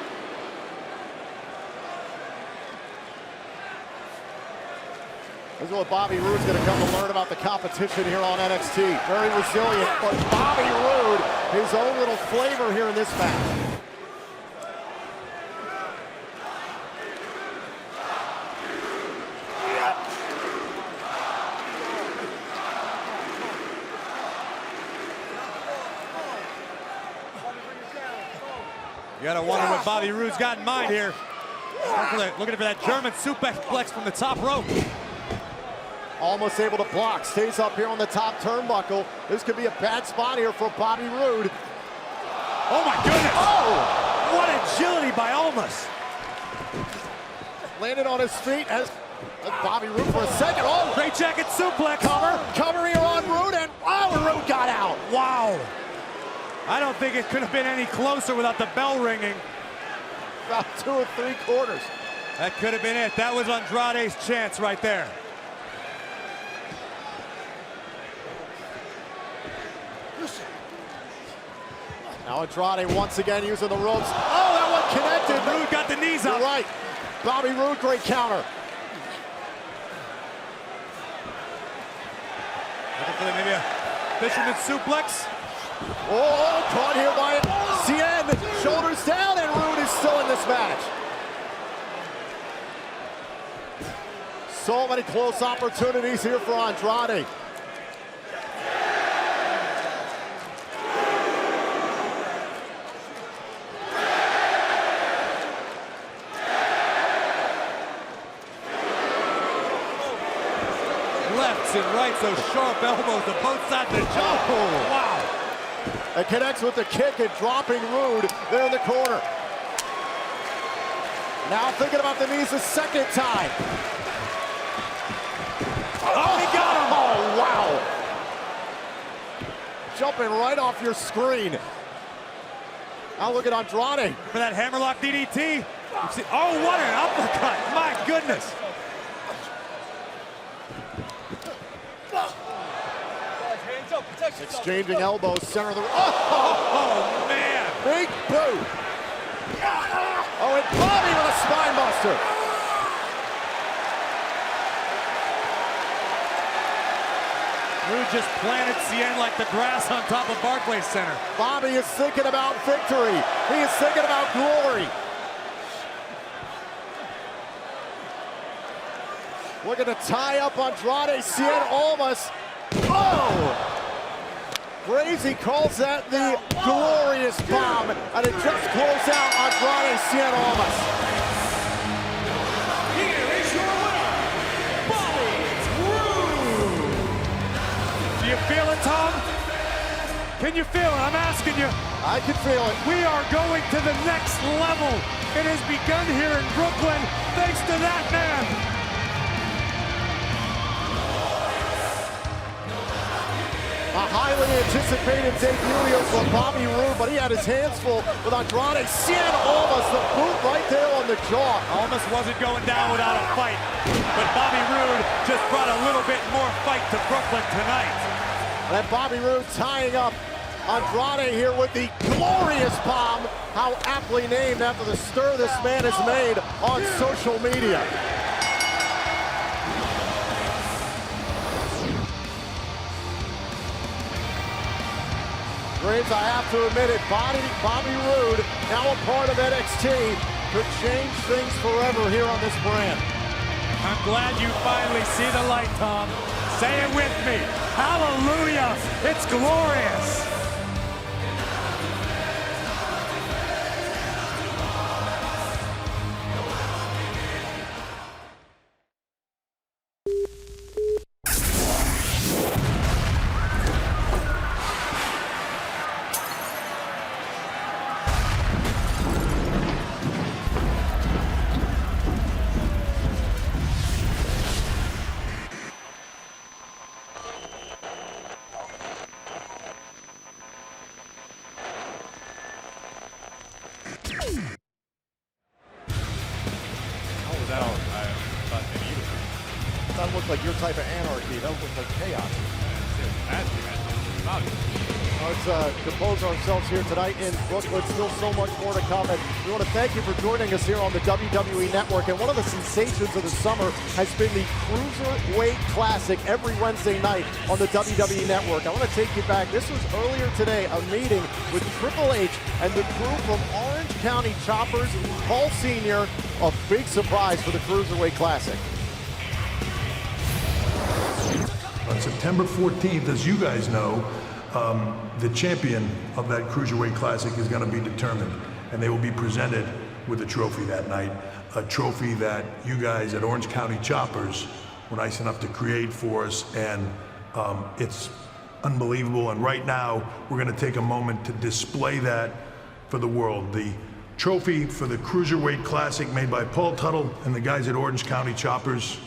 This is what Bobby Roode's going to come to learn about the competition here on NXT. Very resilient, but Bobby Roode, his own little flavor here in this match. You gotta wonder what Bobby Roode's got in mind here. Looking for that German suplex from the top rope. Almost able to block, stays up here on the top turnbuckle. This could be a bad spot here for Bobby Roode. Oh my goodness! Oh! What agility by Almas! Landed on his feet as Bobby Roode for a second. Oh! Great jacket suplex! Cover here on Roode, and Roode got out. Wow! I don't think it could have been any closer without the bell ringing. About 2 3/4. That could have been it. That was Andrade's chance right there. Now Andrade once again using the ropes. Oh, that one connected. Roode got the knees up. You're right. Bobby Roode, great counter. Looking for maybe a fisherman suplex. Oh, caught here by Cien. Shoulders down, and Roode is still in this match. So many close opportunities here for Andrade. Lefts and rights, those sharp elbows to both sides of the jaw. Oh, wow. It connects with the kick and dropping Roode there in the corner. Now thinking about the knees a second time. Oh, he got him! Oh, wow. Jumping right off your screen. Now look at Andrade. For that hammerlock DDT. Oh, what an uppercut. My goodness. Exchanging elbows, center of the... Oh, man! Big boot! Oh, and Bobby with a spine buster. Rude just planted Cien like the grass on top of Barclays Center. Bobby is thinking about victory. He is thinking about glory. Looking to tie up Andrade Cien Almas. Oh! Crazy calls that the glorious bomb, and it just closed out Andrade Cien Almas. Here is your winner, Bobby Roode. Do you feel it, Tom? Can you feel it? I'm asking you. I can feel it. We are going to the next level. It has begun here in Brooklyn, thanks to that man. A highly anticipated debut here for Bobby Roode, but he had his hands full with Andrade Cien Almas, the boot right there on the jaw. Almas wasn't going down without a fight, but Bobby Roode just brought a little bit more fight to Brooklyn tonight. And Bobby Roode tying up Andrade here with the glorious bomb, how aptly named after the stir this man has made on social media. Graves, I have to admit it, Bobby Roode, now a part of NXT, could change things forever here on this brand. I'm glad you finally see the light, Tom. Say it with me. Hallelujah! It's glorious! That looked like your type of anarchy. That looked like chaos. Let's compose ourselves here tonight in Brooklyn. Still so much more to come. And we want to thank you for joining us here on the WWE Network. And one of the sensations of the summer has been the Cruiserweight Classic every Wednesday night on the WWE Network. I want to take you back. This was earlier today, a meeting with Triple H and the crew from Orange County Choppers. Paul Sr., a big surprise for the Cruiserweight Classic. On September 14th, as you guys know, the champion of that Cruiserweight Classic is going to be determined, and they will be presented with a trophy that night, a trophy that you guys at Orange County Choppers were nice enough to create for us, and it's unbelievable. And right now, we're going to take a moment to display that for the world. The trophy for the Cruiserweight Classic made by Paul Tuttle and the guys at Orange County Choppers.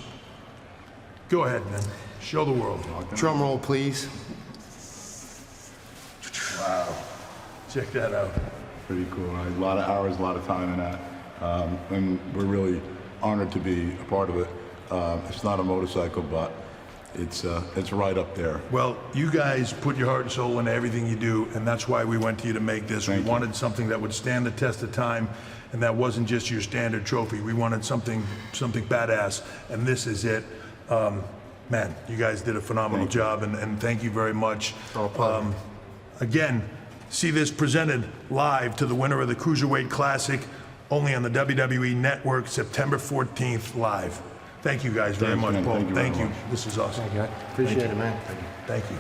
Go ahead, man. Show the world. Drum roll, please. Wow. Check that out. Pretty cool, right? A lot of hours, a lot of time in that. And we're really honored to be a part of it. It's not a motorcycle, but it's right up there. Well, you guys put your heart and soul into everything you do, and that's why we went to you to make this. We wanted something that would stand the test of time, and that wasn't just your standard trophy. We wanted something badass, and this is it. Man, you guys did a phenomenal job, and thank you very much. Again, see this presented live to the winner of the Cruiserweight Classic, only on the WWE Network, September 14th, live. Thank you guys very much, Paul. Thank you. This is awesome. Thank you. Appreciate it, man. Thank you.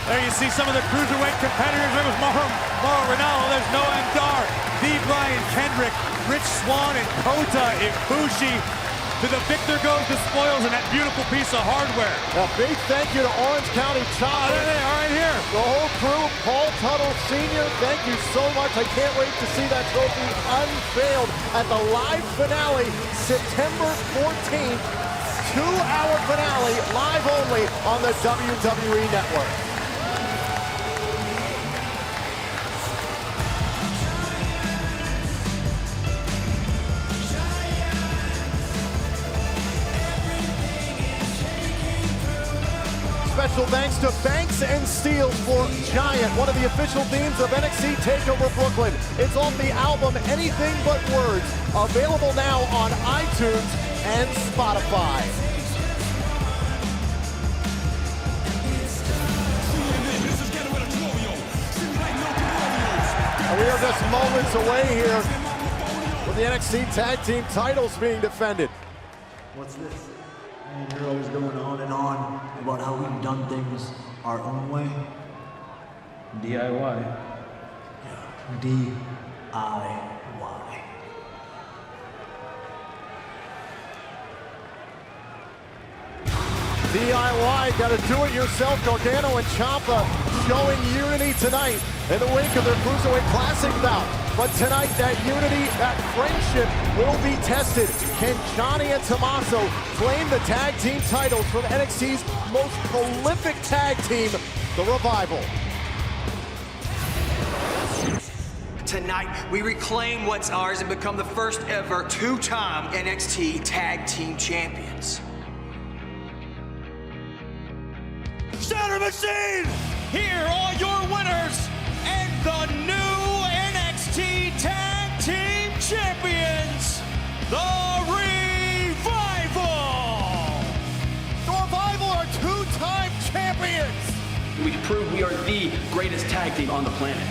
There you see some of the Cruiserweight competitors. There was Mauro Ranallo. There's Noam Dar, the Brian Kendrick, Rich Swann, and Kota Ibushi. To the victor goes the spoils and that beautiful piece of hardware. A big thank you to Orange County Choppers. There they are right here. The whole crew, Paul Tuttle Sr., thank you so much. I can't wait to see that trophy unveiled at the live finale, September 14th. 2-hour finale, live only on the WWE Network. special thanks to Banks and Steele for Giant, one of the official themes of NXT TakeOver Brooklyn. It's off the album Anything But Words, available now on iTunes and Spotify. And we are just moments away here with the NXT Tag Team titles being defended. What's this? And you're always going on and on about how we've done things our own way. DIY. Yeah. DIY. DIY, gotta do it yourself. Gargano and Ciampa showing unity tonight in the wake of their Cruiserweight Classic bout. But tonight, that unity, that friendship will be tested. Can Johnny and Tommaso claim the tag team titles from NXT's most prolific tag team, The Revival? Tonight, we reclaim what's ours and become the first ever two-time NXT Tag Team Champions. Shatter Machine! Here are your winners and the new NXT Tag Team Champions, The Revival! The Revival are two-time champions! We proved we are the greatest tag team on the planet.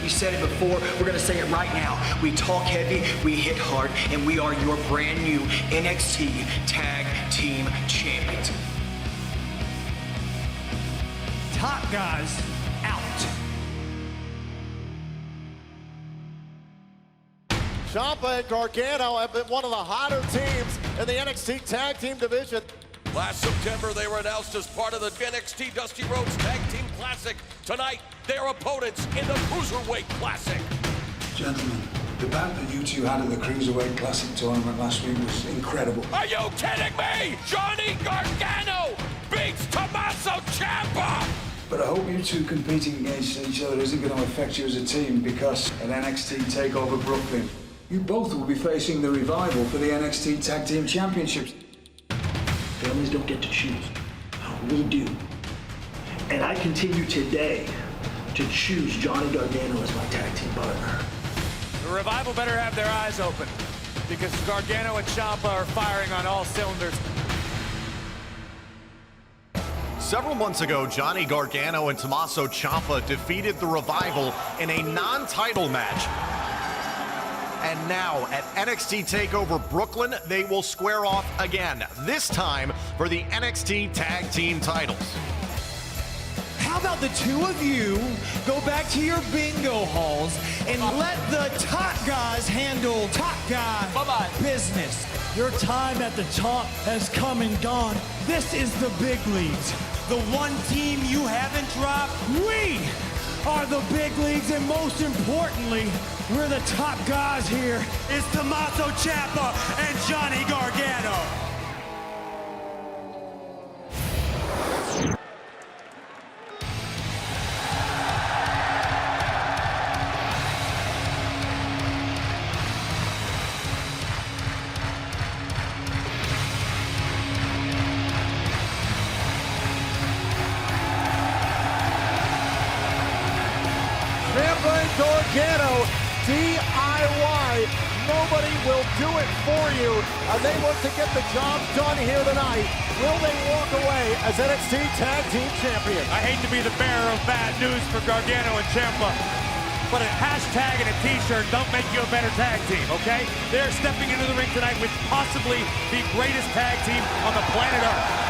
We said it before, we're gonna say it right now. We talk heavy, we hit hard, and we are your brand new NXT Tag Team Champions. Top guys out. Ciampa and Gargano have been one of the hotter teams in the NXT Tag Team division. Last September, they were announced as part of the NXT Dusty Rhodes Tag Team Classic. Tonight, their opponents in the Cruiserweight Classic. Gentlemen, the bout that you two had in the Cruiserweight Classic tournament last week was incredible. Are you kidding me? Johnny Gargano beats Tommaso Ciampa! But I hope you two competing against each other isn't going to affect you as a team, because at NXT TakeOver Brooklyn, you both will be facing the Revival for the NXT Tag Team Championships. Families don't get to choose. We do. And I continue today to choose Johnny Gargano as my tag team partner. The Revival better have their eyes open, because Gargano and Ciampa are firing on all cylinders. Several months ago, Johnny Gargano and Tommaso Ciampa defeated the Revival in a non-title match. And now at NXT TakeOver Brooklyn, they will square off again, this time for the NXT Tag Team titles. How about the two of you go back to your bingo halls and let the top guys handle top guy business? Your time at the top has come and gone. This is the big leagues. The one team you haven't dropped, we are the big leagues, and most importantly, we're the top guys here. It's Tommaso Ciampa and Johnny Gargano. Gargano, DIY, nobody will do it for you, and they look to get the job done here tonight. Will they walk away as NXT Tag Team Champions? I hate to be the bearer of bad news for Gargano and Ciampa, but a hashtag and a t-shirt don't make you a better tag team, okay? They're stepping into the ring tonight with possibly the greatest tag team on the planet Earth.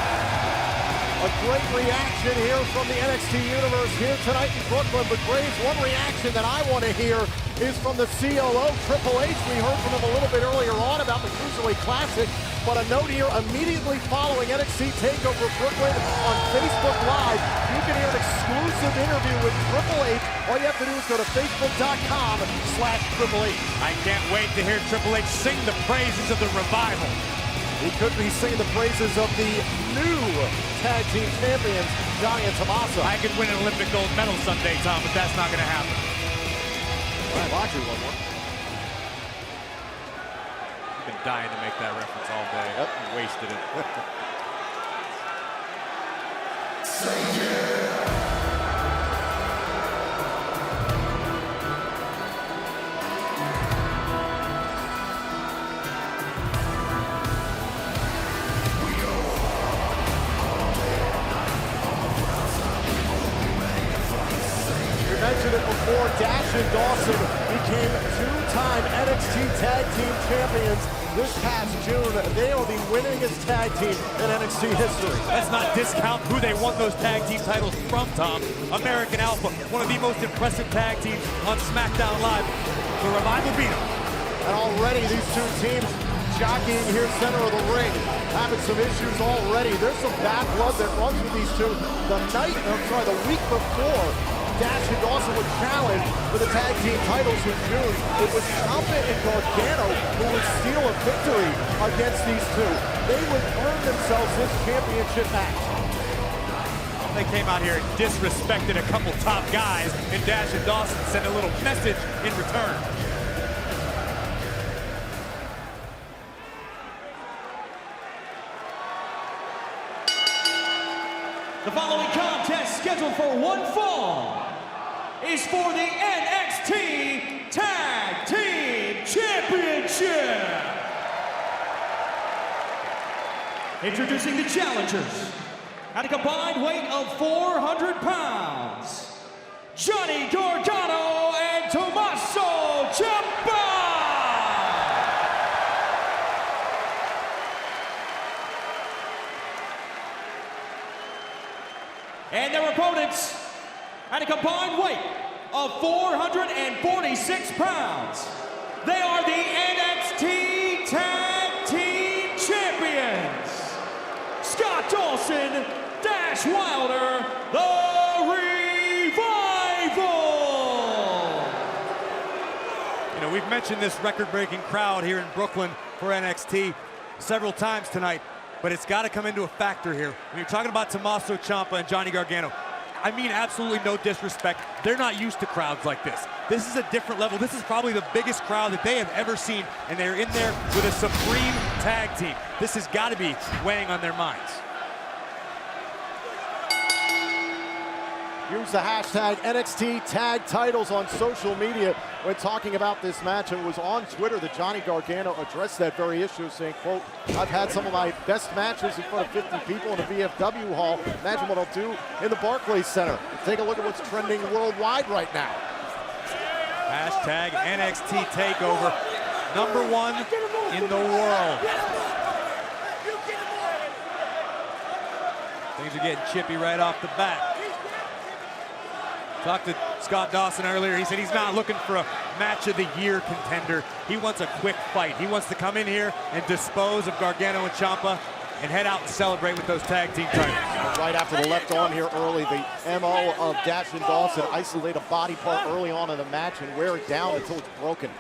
A great reaction here from the NXT Universe here tonight in Brooklyn. But Graves, one reaction that I want to hear is from the COO, Triple H. We heard from him a little bit earlier on about the Cruiserweight Classic. But a note here, immediately following NXT TakeOver Brooklyn on Facebook Live, you can hear an exclusive interview with Triple H. All you have to do is go to facebook.com/Triple H. I can't wait to hear Triple H sing the praises of the Revival. He could be singing the praises of the new tag team champions, Johnny and Tommaso. I could win an Olympic gold medal someday, Tom, but that's not going to happen. All right, Latry one more. I've been dying to make that reference all day. Yep. Wasted it. Mentioned it before, Dash and Dawson became two-time NXT Tag Team Champions this past June. They are the winningest tag team in NXT history. Let's not discount who they won those tag team titles from, Tom. American Alpha, one of the most impressive tag teams on SmackDown Live. The Revival beat them. And already these two teams jockeying here center of the ring, having some issues already. There's some bad blood that runs with these two. The week before, Dash and Dawson would challenge for the tag team titles in June. It was Ciampa and Gargano who would steal a victory against these two. They would earn themselves this championship match. They came out here and disrespected a couple top guys, and Dash and Dawson sent a little message in return. The following contest, scheduled for one fall, is for the NXT Tag Team Championship. Introducing the challengers, at a combined weight of 400 pounds, Johnny Gargano and Tommaso Ciampa. And their opponents, at a combined weight of 446 pounds, they are the NXT Tag Team Champions, Scott Dawson, Dash Wilder, The Revival. You know, we've mentioned this record-breaking crowd here in Brooklyn for NXT several times tonight, but it's got to come into a factor here. When you're talking about Tommaso Ciampa and Johnny Gargano, I mean absolutely no disrespect. They're not used to crowds like this. This is a different level. This is probably the biggest crowd that they have ever seen, and they're in there with a supreme tag team. This has got to be weighing on their minds. Use the hashtag NXT Tag Titles on social media when talking about this match. It was on Twitter that Johnny Gargano addressed that very issue, saying, quote, "I've had some of my best matches in front of 50 people in a VFW hall. Imagine what I'll do in the Barclays Center." Take a look at what's trending worldwide right now. Hashtag NXT TakeOver, #1 in the world. Things are getting chippy right off the bat. Talked to Scott Dawson earlier. He said he's not looking for a match of the year contender. He wants a quick fight. He wants to come in here and dispose of Gargano and Ciampa and head out and celebrate with those tag team titles. Right after the left arm here early, the MO of Dash and Dawson, isolate a body part early on in the match and wear it down until it's broken.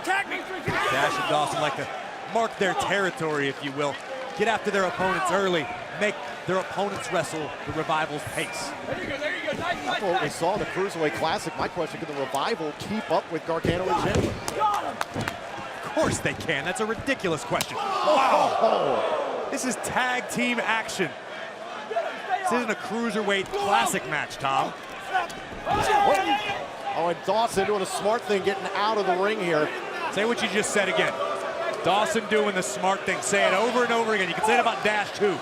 Dash and Dawson like to mark their territory, if you will. Get after their opponents early. Make their opponents wrestle the Revival's pace. That's what we saw in the Cruiserweight Classic. My question, can the Revival keep up with Gargano and Ciampa? Of course they can. That's a ridiculous question. Wow. This is tag team action. This isn't a Cruiserweight Classic match, Tom. Oh, and Dawson doing a smart thing, getting out of the ring here. Say what you just said again. Dawson doing the smart thing. Say it over and over again. You can say it about Dash, too.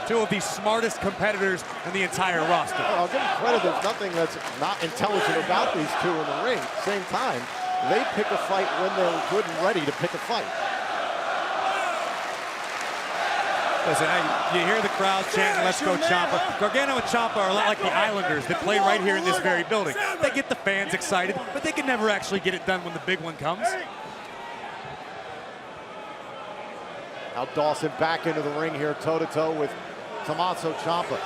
Two of the smartest competitors in the entire roster. Well, I'll give them credit. There's nothing that's not intelligent about these two in the ring. At the same time, they pick a fight when they're good and ready to pick a fight. Listen, you hear the crowd chanting, "Let's go Ciampa." Gargano and Ciampa are a lot like the Islanders that play right here in this very building. They get the fans excited, but they can never actually get it done when the big one comes. Now Dawson back into the ring here, toe-to-toe with Tommaso Ciampa.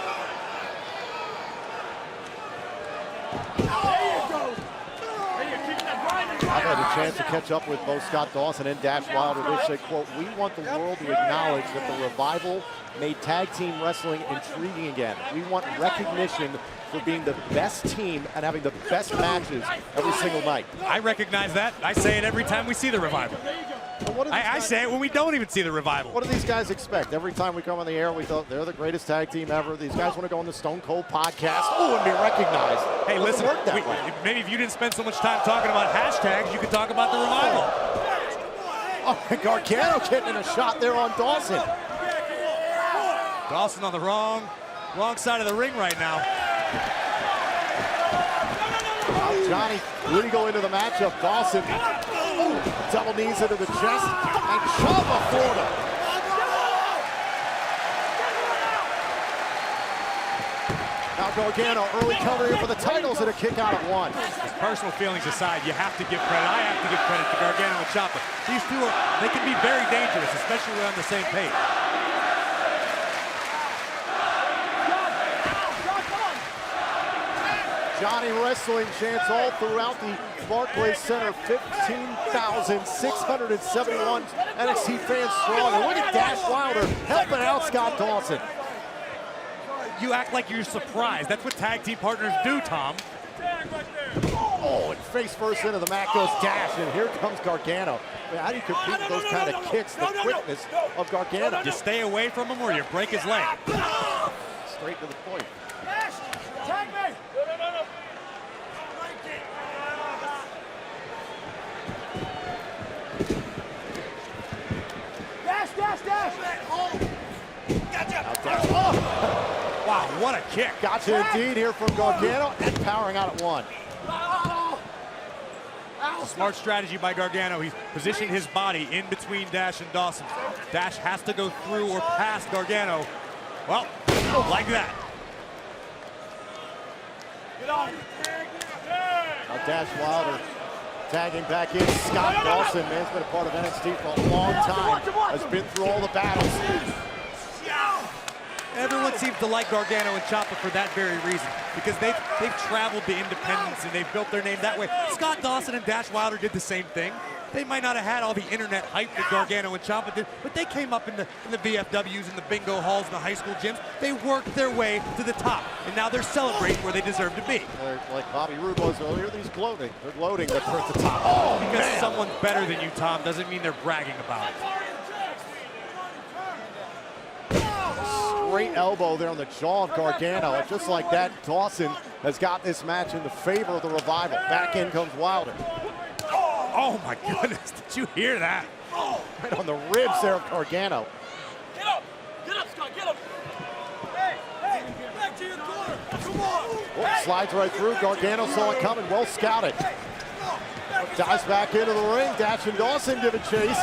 I've had a chance to catch up with both Scott Dawson and Dash Wilder. They said, quote, "We want the world to acknowledge that the Revival made tag team wrestling intriguing again. We want recognition for being the best team and having the best matches every single night." I recognize that. I say it every time we see the Revival. I say it when we don't even see the Revival. What do these guys expect? Every time we come on the air, we thought they're the greatest tag team ever. These guys want to go on the Stone Cold podcast. Oh, and be recognized. Hey, listen, maybe if you didn't spend so much time talking about hashtags, you could talk about the Revival. Oh, and Gargano getting in a shot there on Dawson. Dawson on the wrong side of the ring right now. Johnny legal into the matchup. Dawson, double knees into the chest, and Ciampa Florida. Now Gargano, early cover here for the titles and a kick out at 1. His personal feelings aside, you have to give credit. I have to give credit to Gargano and Ciampa. These two they can be very dangerous, especially when they're on the same page. Johnny Wrestling chants all throughout the Barclays Center. 15,671 NXT fans strong. And look at Dash Wilder helping out Scott Dawson. You act like you're surprised. That's what tag team partners do, Tom. Oh, and face first into the mat goes Dash, and here comes Gargano. How do you compete with those kind of kicks, the quickness of Gargano? You stay away from him or you break his leg. Straight to the point. Tag me! Dash! Wow, what a kick. Gotcha indeed here from Gargano, and powering out at 1. Smart strategy by Gargano. He's positioned his body in between Dash and Dawson. Dash has to go through or past Gargano. Well, like that. Now Dash Wilder tagging back in. Scott Dawson, man's been a part of NXT for a long time. Has been through all the battles. Everyone seems to like Gargano and Ciampa for that very reason, because they've traveled to independence and they've built their name that way. Scott Dawson and Dash Wilder did the same thing. They might not have had all the internet hype that Gargano and Ciampa did, but they came up in the VFWs and the bingo halls and the high school gyms. They worked their way to the top, and now they're celebrating where they deserve to be. Like Bobby Roode was earlier, he's gloating. They're gloating that they're at the top. Oh, because man. someone's better than you, Tom, doesn't mean they're bragging about it. Great elbow there on the jaw of Gargano. And just like that, Dawson has got this match in the favor of the Revival. Back in comes Wilder. Oh my goodness, did you hear that? Right on the ribs there of Gargano. Get up, Scott, get up! Hey, back to your corner, come on! Slides right through, Gargano saw it coming, well scouted. Dives back into the ring, Dash and Dawson give it chase.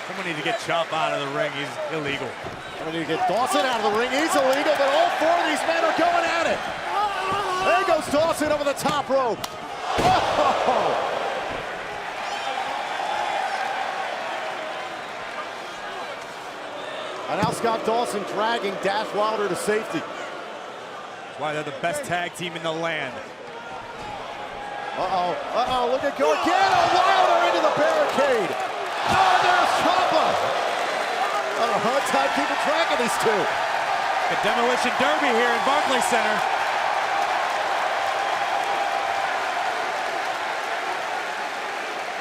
Someone need to get Ciampa out of the ring, he's illegal. We need to get Dawson out of the ring, he's illegal, but all 4 of these men are going at it. There goes Dawson over the top rope. Oh! And now Scott Dawson dragging Dash Wilder to safety. That's why they're the best tag team in the land. Look at Gargano, Wilder into the barricade. Oh, there's Ciampa. I don't know how time keeping track of these two. The Demolition Derby here in Barclays Center.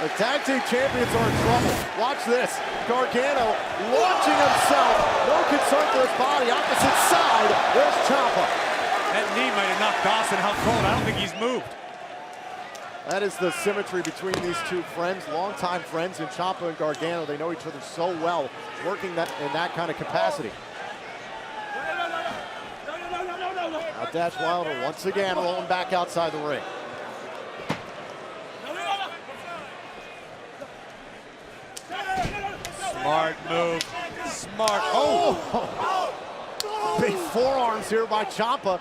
The tag team champions are in trouble. Watch this. Gargano launching himself. No concern for his body. Opposite side. There's Ciampa. That knee might have knocked Dawson out cold. I don't think he's moved. That is the symmetry between these two friends, longtime friends in Ciampa and Gargano. They know each other so well, working that in that kind of capacity. Now Dash Wilder once again rolling back outside the ring. Smart move. Smart. Oh! Big forearms here by Ciampa.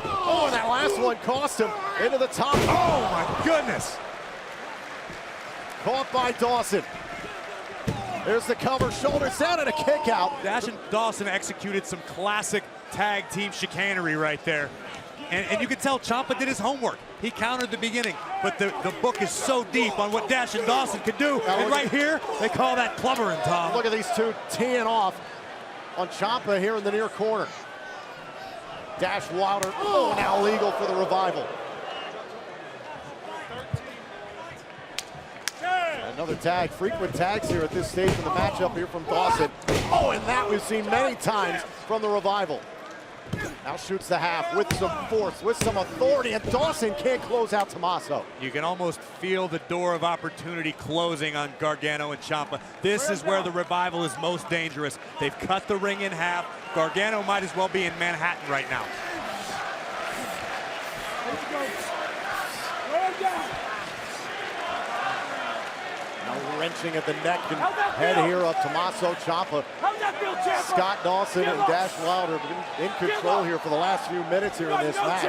Oh, and that last one cost him into the top. Oh, my goodness. Caught by Dawson. There's the cover, shoulders down, and a kick out. Dash and Dawson executed some classic tag team chicanery right there. And you can tell Ciampa did his homework. He countered the beginning, but the book is so deep on what Dash and Dawson could do. And right here, they call that clubbering, Tom. Look at these two teeing off on Ciampa here in the near corner. Dash Wilder, oh, now legal for the Revival. Another tag, frequent tags here at this stage in the matchup here from Dawson. Oh, and that we've seen many times from the Revival. Now shoots the half with some force, with some authority, and Dawson can't close out Tommaso. You can almost feel the door of opportunity closing on Gargano and Ciampa. This is where the Revival is most dangerous. They've cut the ring in half. Gargano might as well be in Manhattan right now. Now wrenching at the neck and head here of Tommaso Ciampa. Scott Dawson and Dash Wilder in control here for the last few minutes here in this match.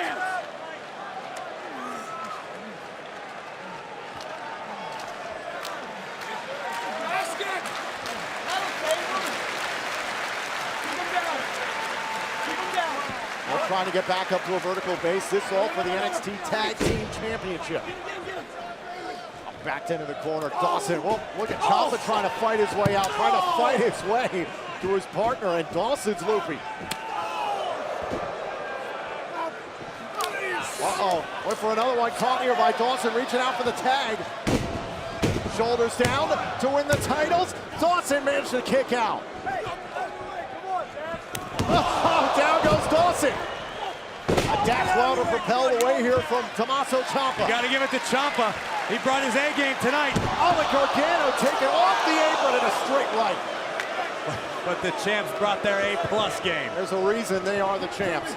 They're trying to get back up to a vertical base. This all for the NXT Tag Team Championship. Backed into the corner, Dawson. Well, look at Ciampa trying to fight his way out, trying to fight his way to his partner, and Dawson's loopy. Uh-oh, went for another one, caught here by Dawson, reaching out for the tag. Shoulders down to win the titles. Dawson managed to kick out. Oh, down goes Dawson. A Dash Wilder propelled away here from Tommaso Ciampa. You gotta give it to Ciampa. He brought his A game tonight. Oh, and Gargano taken off the apron in a straight right. But the champs brought their A+ game. There's a reason they are the champs.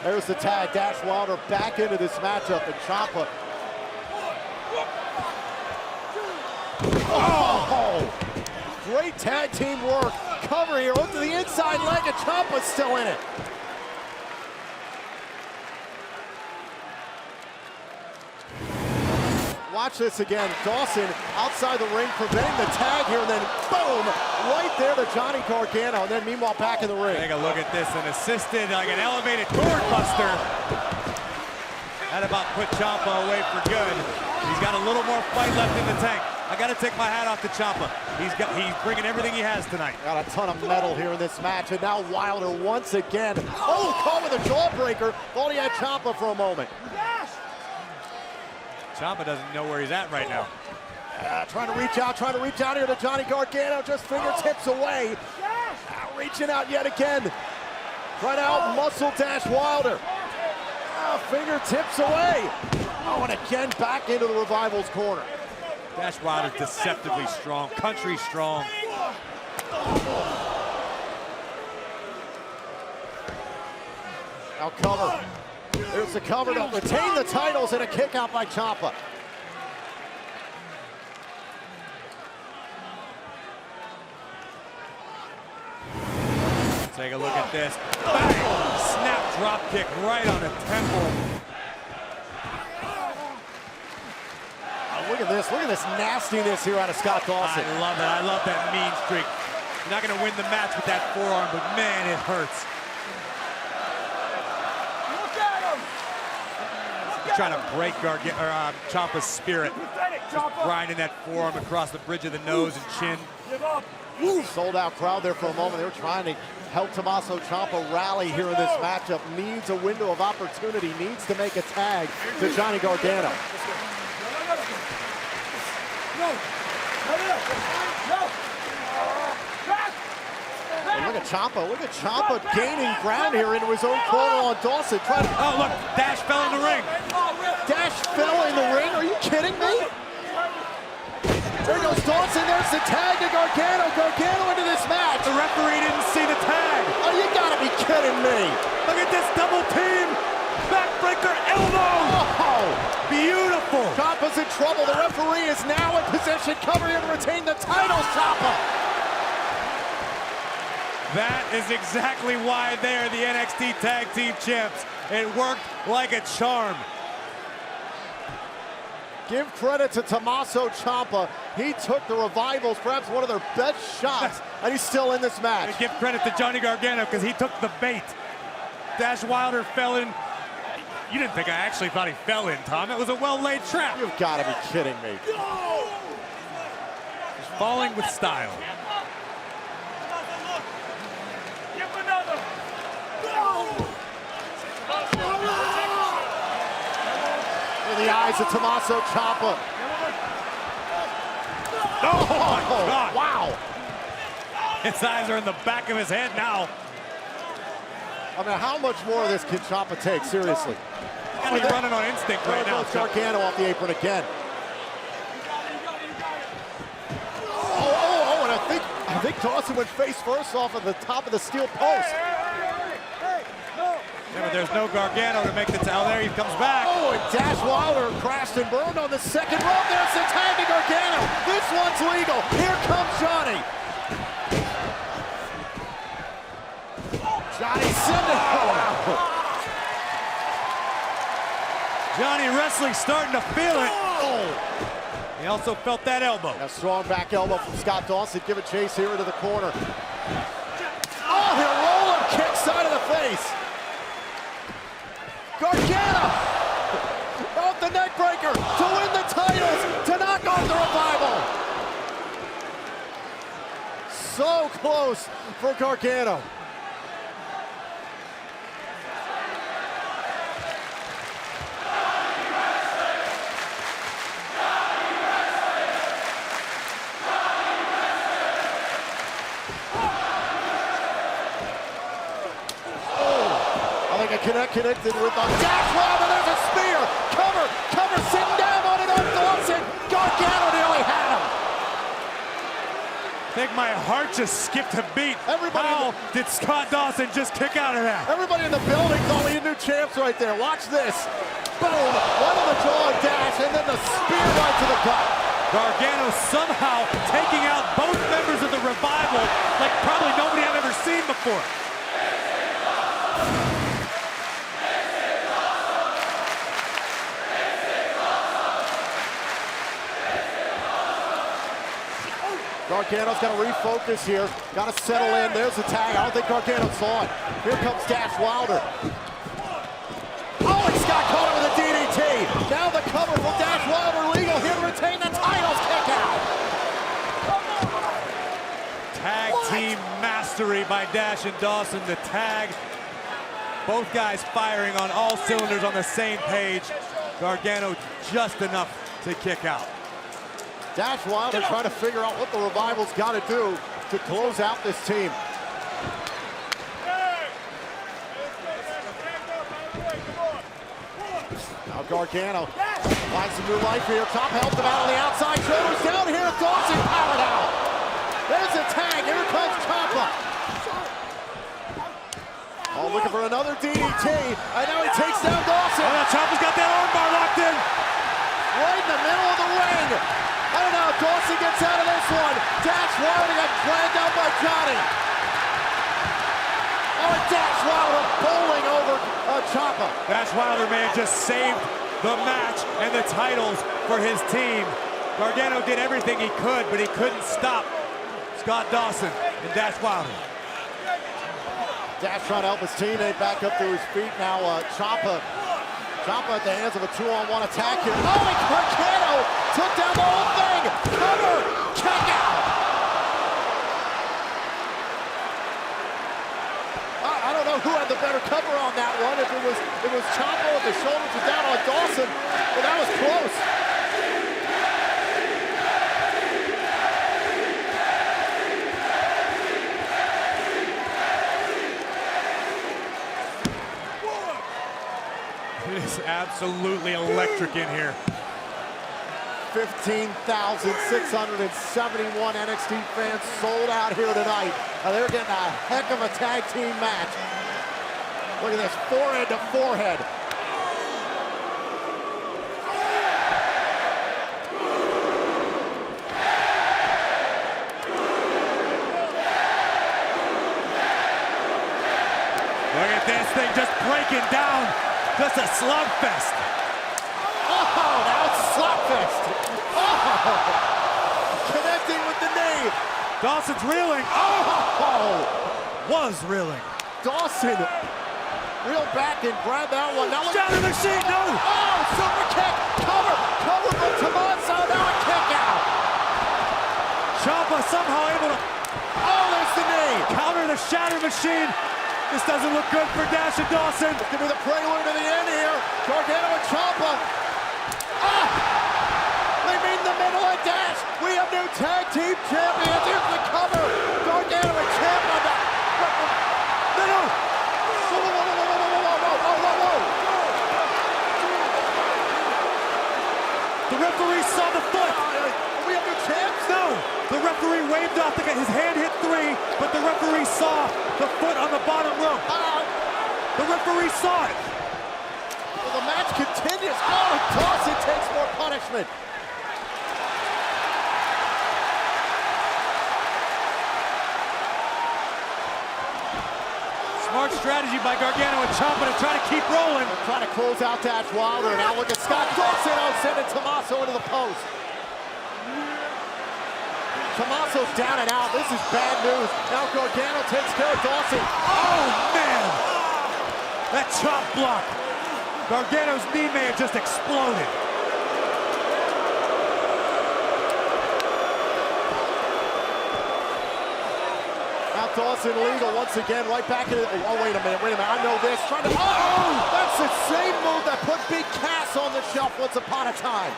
There's the tag. Dash Wilder back into this matchup, and Ciampa. Oh! Great tag team work. Cover here, look to the inside leg, and Ciampa's still in it. Watch this again. Dawson outside the ring, preventing the tag here, and then boom, right there to Johnny Gargano, and then meanwhile back in the ring. Take a look at this, an assisted, like an elevated gourd buster. That about put Ciampa away for good. He's got a little more fight left in the tank. I got to take my hat off to Ciampa. He's bringing everything he has tonight. Got a ton of metal here in this match, and now Wilder once again. Oh, caught with a jawbreaker. Thought he had Ciampa for a moment. Ciampa doesn't know where he's at right now. Trying to reach out here to Johnny Gargano, just fingertips away. Reaching out yet again. Trying to out-muscle Dash Wilder. Fingertips away. Oh, and again back into the Revival's corner. Dash Wilder's deceptively strong, country strong. Now cover. There's the cover to retain the titles and a kick out by Ciampa. Take a look at this. Bang! Snap drop kick right on the temple. Oh, look at this nastiness here out of Scott Dawson. I love it. I love that mean streak. You're not going to win the match with that forearm, but man, it hurts. He's trying to break Ciampa's spirit. Just grinding that forearm across the bridge of the nose and chin. Sold out crowd there for a moment. They were trying to help Tommaso Ciampa rally here in this matchup. Needs a window of opportunity. Needs to make a tag to Johnny Gargano. And look at Ciampa gaining ground here into his own corner on Dawson. Oh, look, Dash fell in the ring. Dash fell in the ring? Are you kidding me? There goes Dawson, there's the tag to Gargano. Gargano into this match. The referee didn't see the tag. Oh, you gotta be kidding me. Look at this double team. Backbreaker elbow. Oh, beautiful. Ciampa's in trouble. The referee is now in position, covering and retain the title, Ciampa. That is exactly why they're the NXT Tag Team Champs. It worked like a charm. Give credit to Tommaso Ciampa. He took the Revival's perhaps one of their best shots, and he's still in this match. And give credit to Johnny Gargano because he took the bait. Dash Wilder fell in. You didn't think I actually thought he fell in, Tom. It was a well-laid trap. You've got to be kidding me. He's falling with style. the eyes of Tommaso Ciampa. Oh my God. Wow. His eyes are in the back of his head now. I mean, how much more of this can Ciampa take? Seriously. He's running on instinct right now. Gargano off the apron again. Oh, and I think Dawson went face first off of the top of the steel post. Yeah, but there's no Gargano to make the towel. There he comes back. Oh, and Dash Wilder crashed and burned on the second rope. There's the tag to Gargano. This one's legal. Here comes Johnny. Johnny sending. Johnny Wrestling starting to feel it. He also felt that elbow. A strong back elbow from Scott Dawson. Give a chase here into the corner. Oh, he'll roll him. Kick side of the face. Gargano off the neck breaker to win the titles, to knock off the Revival. So close for Gargano. Connected with the Dash Wilder. There's a spear. Cover, sitting down on it on Dawson. Gargano nearly had him. I think my heart just skipped a beat. How did Scott Dawson just kick out of that? Everybody in the building thought we had new champs right there. Watch this. Boom. One on the jaw and Dash, and then the spear right to the gut. Gargano somehow taking out both members of the Revival like probably nobody I've ever seen before. Gargano's got to refocus here. Got to settle in. There's the tag. I don't think Gargano saw it. Here comes Dash Wilder. Oh, and Scott caught him with a DDT. Now the cover from Dash Wilder legal here to retain the titles. Kick out. Tag team mastery by Dash and Dawson. The tag. Both guys firing on all cylinders on the same page. Gargano just enough to kick out. Dash Wilder trying to figure out what the Revival's got to do to close out this team. Now Gargano finds some new life here. Top helped him out on the outside. Shoulders down here. Dawson powered out. There's a tag. Here comes Ciampa. Oh, looking for another DDT. And now he takes down Dawson. Oh, Ciampa's got that armbar locked in. Right in the middle of the ring. I don't know, Dawson gets out of this one. Dash Wilder got dragged out by Johnny. Oh, and Dash Wilder bowling over Ciampa. Dash Wilder may have just saved the match and the titles for his team. Gargano did everything he could, but he couldn't stop Scott Dawson and Dash Wilder. Dash trying to help his teammate back up to his feet now. Ciampa at the hands of a 2-on-1 attack here. Oh, and Gargano took down the whole thing. Cover, kick out. I don't know who had the better cover on that one. If it was Ciampa with the shoulders were down on Dawson, but that was close. It is absolutely electric in here. 15,671 NXT fans sold out here tonight. Now they're getting a heck of a tag team match. Look at this, forehead to forehead. Look at this thing just breaking down. Just a slugfest. Oh, now it's a slugfest. Oh, connecting with the knee. Dawson's reeling. Oh, was reeling. Dawson reeled back and grabbed that one. Now Shatter Machine, no. Oh, super kick. Cover from Tommaso. Now a kick out. Ciampa somehow able to. Oh, there's the knee. Counter the Shatter Machine. This doesn't look good for Dash and Dawson. It's gonna be the prelude to the end here. Gargano and Ciampa. Tag Team Champions. Here's the cover. Gargano and Ciampa. No. Whoa. The referee saw the foot. Are we have a chance? No. The referee waved off. His hand hit 3, but the referee saw the foot on the bottom rope. The referee saw it. Well, the match continues. Oh, Dawson takes more punishment. Smart strategy by Gargano and Ciampa to try to keep rolling. They're trying to close out Dash Wilder. Now look at Scott Dawson sending Tommaso into the post. Tommaso's down and out. This is bad news. Now Gargano takes care of Dawson. Oh, man! That chop block. Gargano's knee may have just exploded. Now Dawson legal once again, right back in it. Oh, wait a minute. I know this. Trying to, oh! That's the same move that put Big Cass on the shelf once upon a time.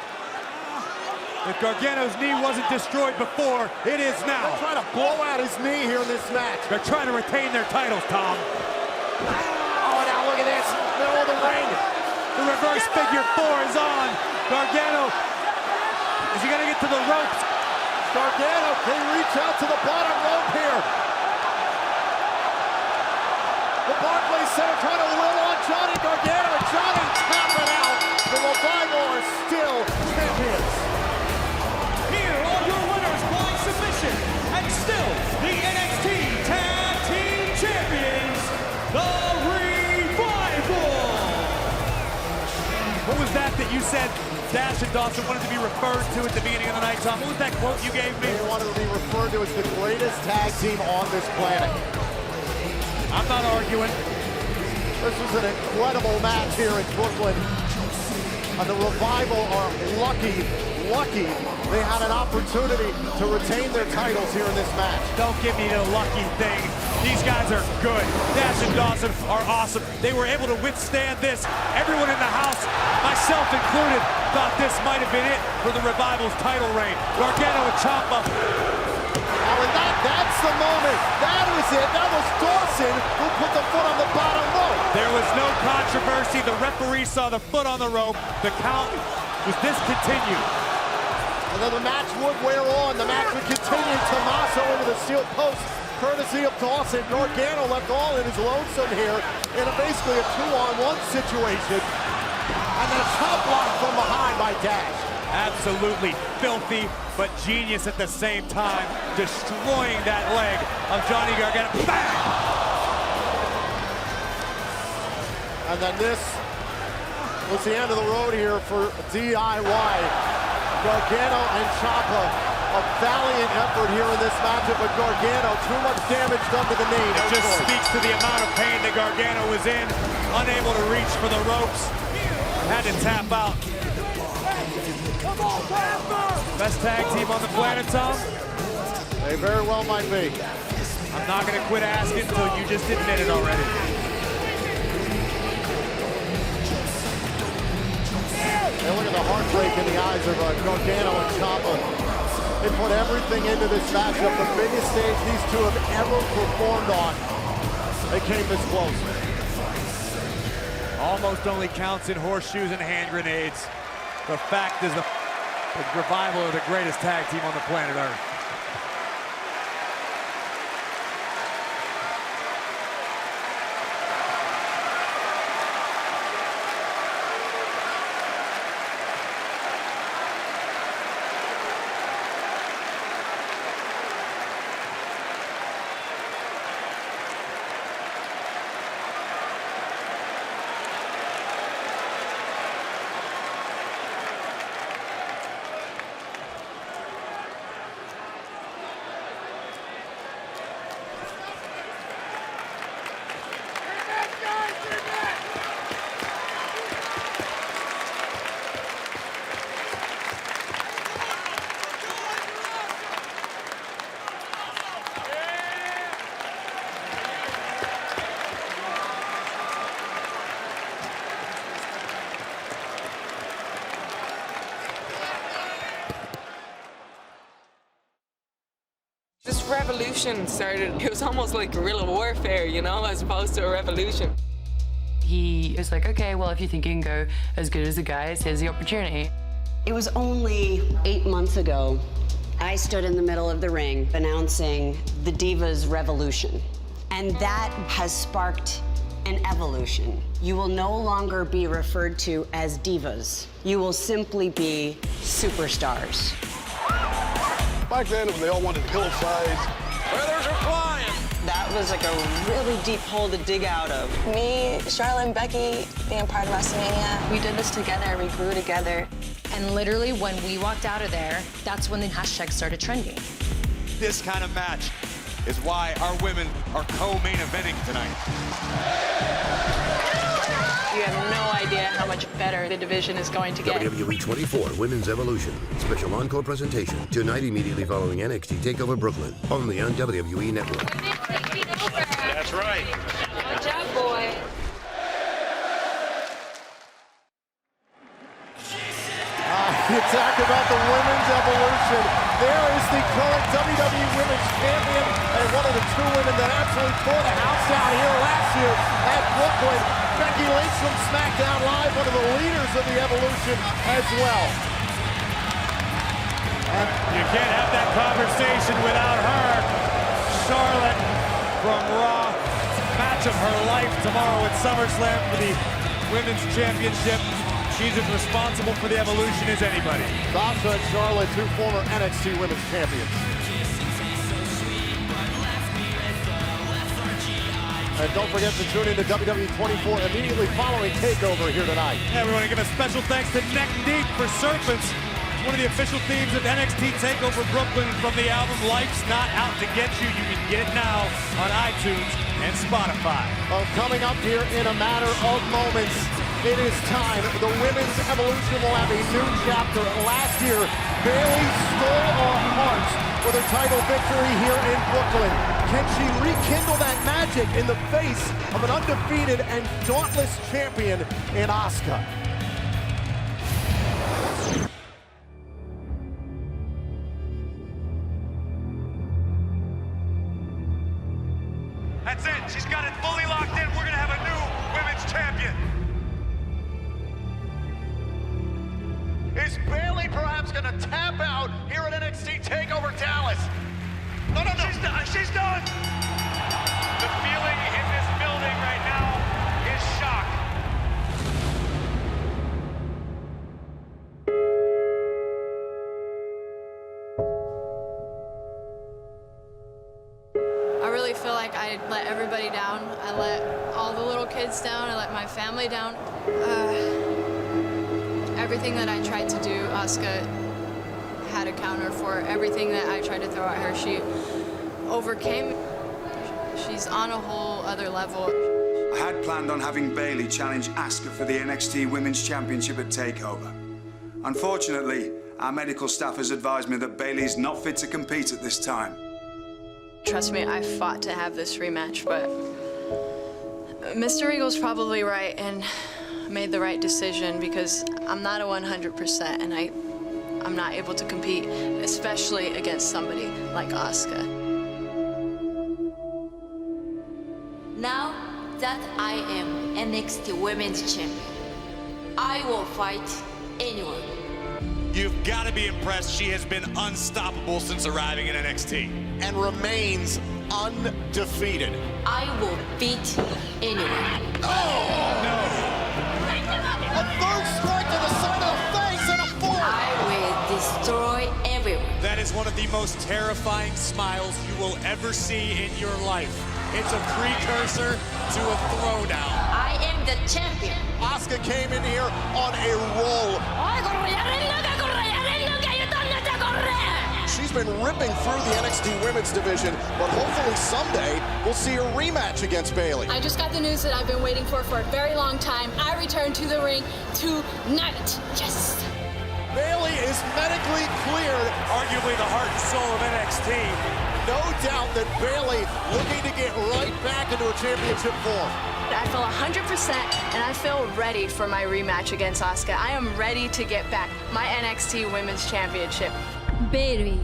If Gargano's knee wasn't destroyed before, it is now. They're trying to blow out his knee here in this match. They're trying to retain their titles, Tom. Oh, now look at this. Middle of the ring. The reverse figure 4 is on. Gargano, is he gonna get to the ropes? Gargano can reach out to the bottom rope here. The Barclays Center trying to will on Johnny Gargano, and Johnny tapping out. The Revival are still champions. Here are your winners by submission, and still the NXT Tag Team Champions, The Revival. What was that you said Dash and Dawson wanted to be referred to at the beginning of the night, Tom? What was that quote you gave me? They wanted to be referred to as the greatest tag team on this planet. I'm not arguing. This was an incredible match here in Brooklyn. And the Revival are lucky they had an opportunity to retain their titles here in this match. Don't give me the lucky thing. These guys are good. Dash and Dawson are awesome. They were able to withstand this. Everyone in the house, myself included, thought this might have been it for the Revival's title reign. Gargano and Ciampa. And that's the moment. That was it. That was Dawson who put the foot on the bottom rope. There was no controversy. The referee saw the foot on the rope. The count was discontinued. And then the match would wear on. The match would continue. Tommaso into the steel post, courtesy of Dawson. Gargano left all in his lonesome here in basically a 2-on-1 situation. And then a top block from behind by Dash. Absolutely filthy, but genius at the same time, destroying that leg of Johnny Gargano. Bang! And then this was the end of the road here for DIY. Gargano and Ciampa, a valiant effort here in this matchup, but Gargano, too much damage done to the knee. It just speaks to the amount of pain that Gargano was in, unable to reach for the ropes, had to tap out. Best tag team on the planet, Tom? They very well might be. I'm not going to quit asking until you just admit it already. And look at the heartbreak in the eyes of Gargano and Ciampa. They put everything into this matchup, the biggest stage these two have ever performed on. They came this close. Almost only counts in horseshoes and hand grenades. The fact is the Revival are the greatest tag team on the planet Earth. revolution started, it was almost like guerrilla warfare, you know, as opposed to a revolution. He was like, okay, well, if you think you can go as good as the guys, here's the opportunity. It was only 8 months ago, I stood in the middle of the ring announcing the Divas Revolution. And that has sparked an evolution. You will no longer be referred to as divas. You will simply be superstars. Back then, when they all wanted hillsides. Feathers are flying. That was like a really deep hole to dig out of. Me, Charlotte, and Becky being part of WrestleMania, we did this together, we grew together. And literally, when we walked out of there, that's when the hashtag started trending. This kind of match is why our women are co-main eventing tonight. You have no idea how much better the division is going to get. WWE 24 Women's Evolution. Special encore presentation tonight immediately following NXT TakeOver Brooklyn. Only on WWE Network. That's right. Good job, boy. You talk about the women's evolution. There is the current WWE Women's Champion and one of the two women that absolutely tore the house down here last year at Brooklyn. Becky Lynch from SmackDown Live, one of the leaders of the evolution as well. You can't have that conversation without her. Charlotte from Raw. Match of her life tomorrow at SummerSlam for the Women's Championship. She's as responsible for the evolution as anybody. Sasha and Charlotte, two former NXT Women's Champions. And don't forget to tune in to WWE 24 immediately following TakeOver here tonight. Yeah, we want to give a special thanks to Neck Deep for Serpents. It's one of the official themes of NXT TakeOver Brooklyn from the album Life's Not Out to Get You. You can get it now on iTunes and Spotify. Well, coming up here in a matter of moments, it is time. The women's evolution will have a new chapter. Last year, Bayley stole our hearts with her title victory here in Brooklyn. Can she rekindle that magic in the face of an undefeated and dauntless champion in Asuka? That's it. She's got it fully locked in. We're going to have a new women's champion. Is Bayley perhaps going to tap out here at NXT TakeOver Dallas? No. She's done. The feeling in this building right now is shock. I really feel like I let everybody down. I let all the little kids down. I let my family down. Everything that I tried to do, Asuka had a counter for. Everything that I tried to throw at her, she overcame. She's on a whole other level. I had planned on having Bayley challenge Asuka for the NXT Women's Championship at TakeOver. Unfortunately, our medical staff has advised me that Bayley's not fit to compete at this time. Trust me, I fought to have this rematch, but Mr. Regal's probably right and made the right decision because I'm not a 100% and I'm not able to compete, especially against somebody like Asuka. Now that I am NXT Women's Champion, I will fight anyone. You've got to be impressed. She has been unstoppable since arriving in NXT. And remains undefeated. I will beat anyone. Oh! No! A third strike to the side of the face and a fourth! I will destroy everyone. That is one of the most terrifying smiles you will ever see in your life. It's a precursor to a throwdown. I am the champion. Asuka came in here on a roll. She's been ripping through the NXT Women's division, but hopefully someday we'll see a rematch against Bayley. I just got the news that I've been waiting for a very long time. I return to the ring tonight. Yes! Bayley is medically cleared. Arguably the heart and soul of NXT. No doubt that Bayley looking to get right back into a championship form. I feel 100% and I feel ready for my rematch against Asuka. I am ready to get back my NXT Women's Championship. Bayley,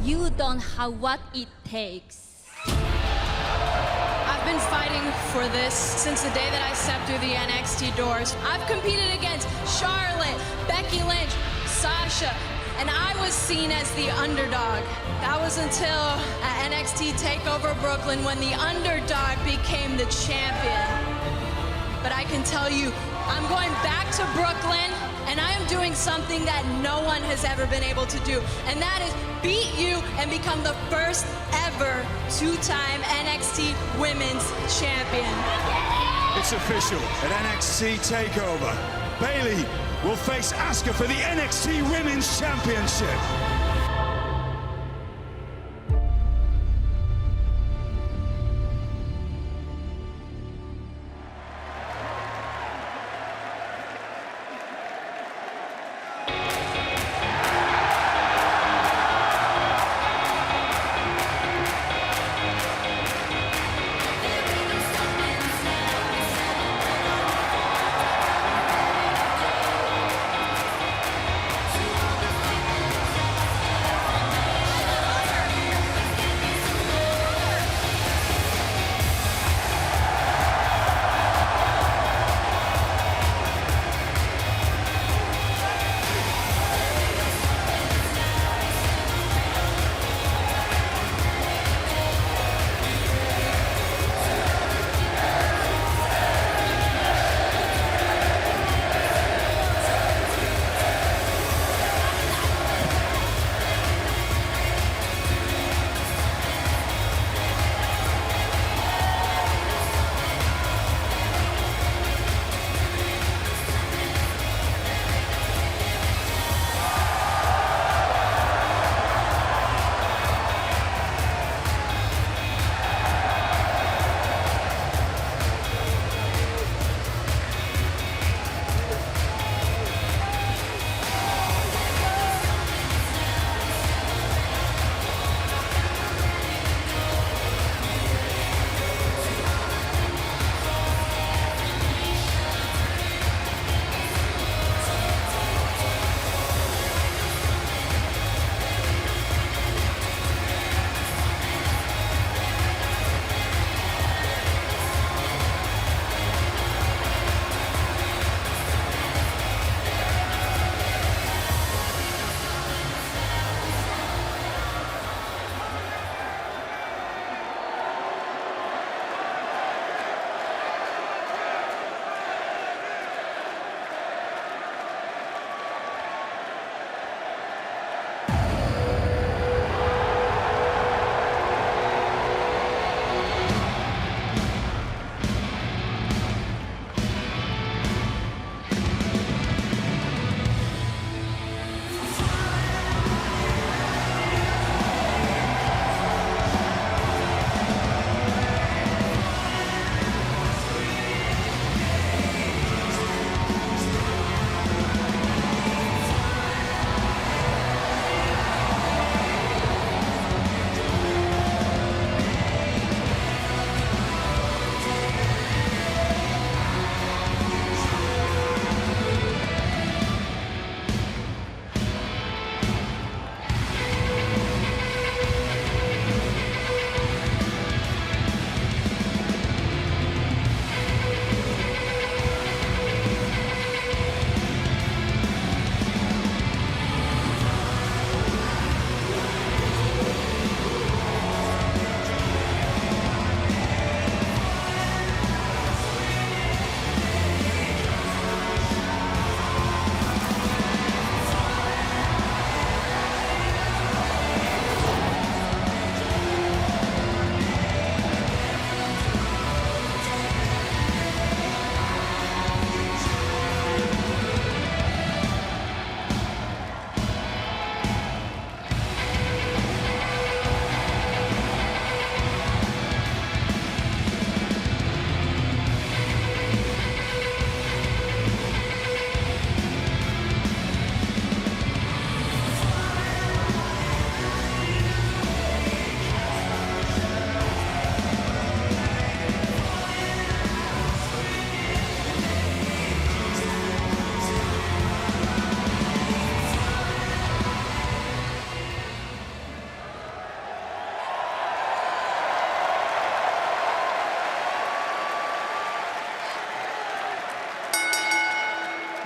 You don't have what it takes. I've been fighting for this since the day that I stepped through the NXT doors. I've competed against Charlotte, Becky Lynch, Sasha, and I was seen as the underdog. That was until at NXT TakeOver Brooklyn when the underdog became the champion. But I can tell you, I'm going back to Brooklyn, and I am doing something that no one has ever been able to do, and that is beat you and become the first ever two-time NXT Women's Champion. It's official. At NXT TakeOver, Bayley will face Asuka for the NXT Women's Championship.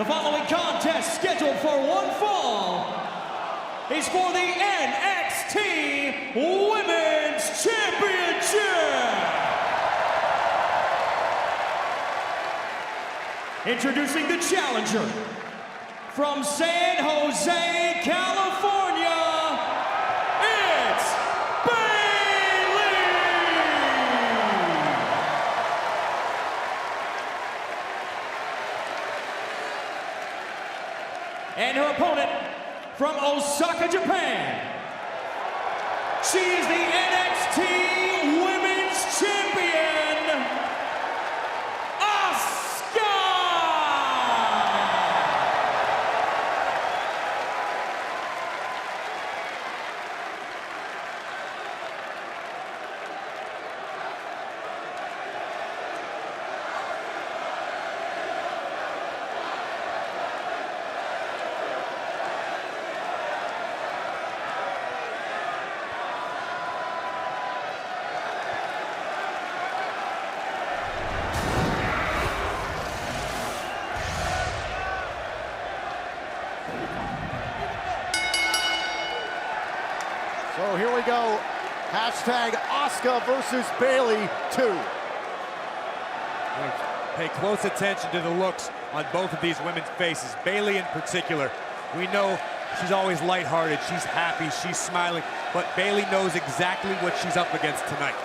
The following contest, scheduled for one fall, is for the NXT Women's Championship. Introducing the challenger from San Jose, California, it's Bayley! And her opponent from Osaka, Japan, she is the NXT Women's Champion, Asuka! So here we go. Hashtag Asuka versus Bayley 2. Pay close attention to the looks on both of these women's faces. Bayley in particular. We know she's always lighthearted, she's happy, she's smiling, but Bayley knows exactly what she's up against tonight.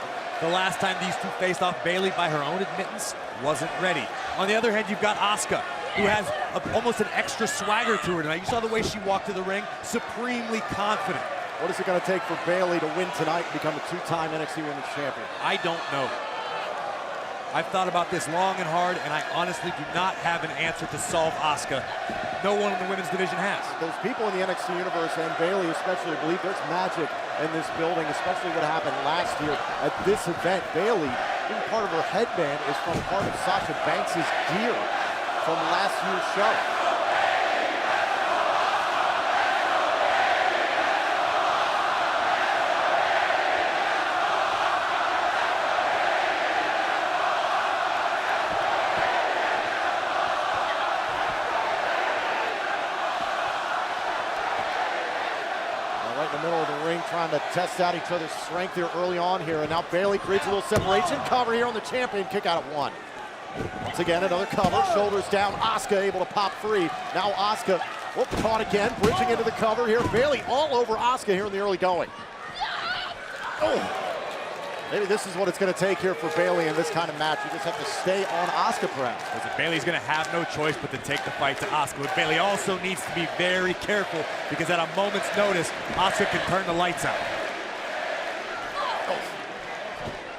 The last time these two faced off, Bayley, by her own admittance, wasn't ready. On the other hand, you've got Asuka, who has almost an extra swagger to her tonight. You saw the way she walked to the ring, supremely confident. What is it going to take for Bayley to win tonight and become a two-time NXT Women's Champion? I don't know. I've thought about this long and hard, and I honestly do not have an answer to solve Asuka. No one in the women's division has. Those people in the NXT universe, and Bayley especially, believe there's magic in this building, especially what happened last year at this event. Bayley, even part of her headband is from part of Sasha Banks' gear from last year's show. Right in the middle of the ring, trying to test out each other's strength here early on here. And now Bayley creates a little separation. Cover here on the champion. Kick out at 1. Once again, another cover. Shoulders down. Asuka able to pop free. Now Asuka, caught again. Bridging into the cover here. Bayley all over Asuka here in the early going. Oh. Maybe this is what it's going to take here for Bayley in this kind of match. You just have to stay on Asuka, perhaps. Listen, Bayley's going to have no choice but to take the fight to Asuka. But Bayley also needs to be very careful because at a moment's notice, Asuka can turn the lights out. Oh.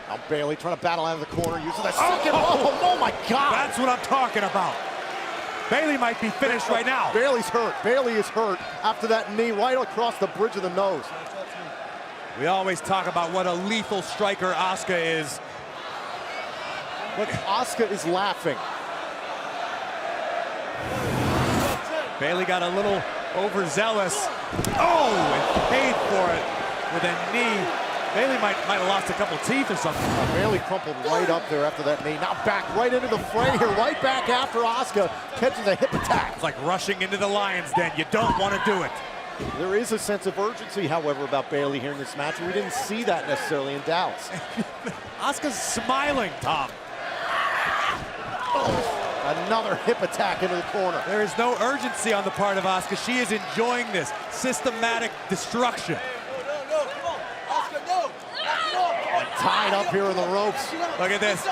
Now Bayley trying to battle out of the corner, using the second. Oh my God! That's what I'm talking about. Bayley might be finished right now. Bayley's hurt. Bayley is hurt after that knee right across the bridge of the nose. We always talk about what a lethal striker Asuka is. But Asuka is laughing. Bayley got a little overzealous. Oh, and paid for it with a knee. Bayley might have lost a couple teeth or something. Bayley crumpled right up there after that knee. Now back right into the fray here, right back after Asuka catches a hip attack. It's like rushing into the lion's den. You don't want to do it. There is a sense of urgency, however, about Bayley here in this match. We didn't see that necessarily in Dallas. Asuka's smiling, Tom. Oh, another hip attack into the corner. There is no urgency on the part of Asuka. She is enjoying this systematic destruction. Tied up here in the ropes. Look at this.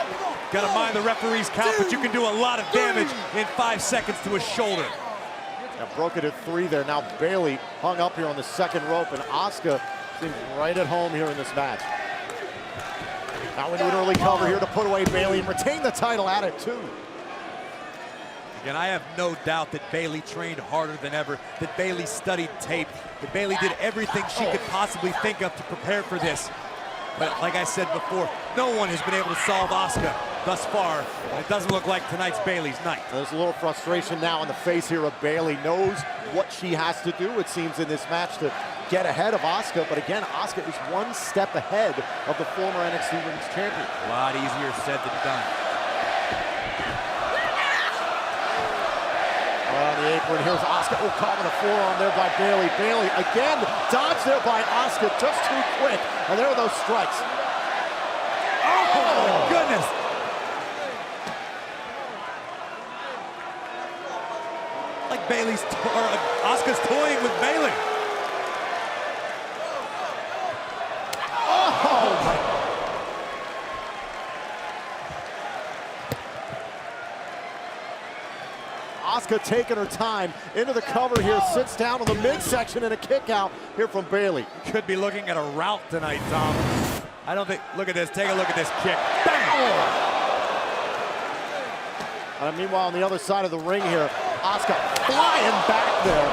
Gotta mind the referee's count, but you can do a lot of damage in 5 seconds to a shoulder. Now broke it at 3 there. Now Bayley hung up here on the second rope, and Asuka seems right at home here in this match. Now into an early cover here to put away Bayley and retain the title at it too. Again, I have no doubt that Bayley trained harder than ever, that Bayley studied tape, that Bayley did everything she could possibly think of to prepare for this. But like I said before, no one has been able to solve Asuka thus far. And it doesn't look like tonight's Bayley's night. There's a little frustration now on the face here of Bayley. Knows what she has to do, it seems, in this match to get ahead of Asuka. But again, Asuka is one step ahead of the former NXT Women's Champion. A lot easier said than done. the apron. Here's Asuka. Oh, caught with a forearm there by Bayley. Bayley again dodged there by Asuka, just too quick. And there are those strikes. Oh, my goodness. Like Asuka's toying with Bayley. Oh, my. Asuka taking her time into the cover here, sits down on the midsection and a kick out here from Bayley. Could be looking at a rout tonight, Tom. I don't think, look at this, take a look at this kick. Bang! And meanwhile, on the other side of the ring here, Asuka flying back there.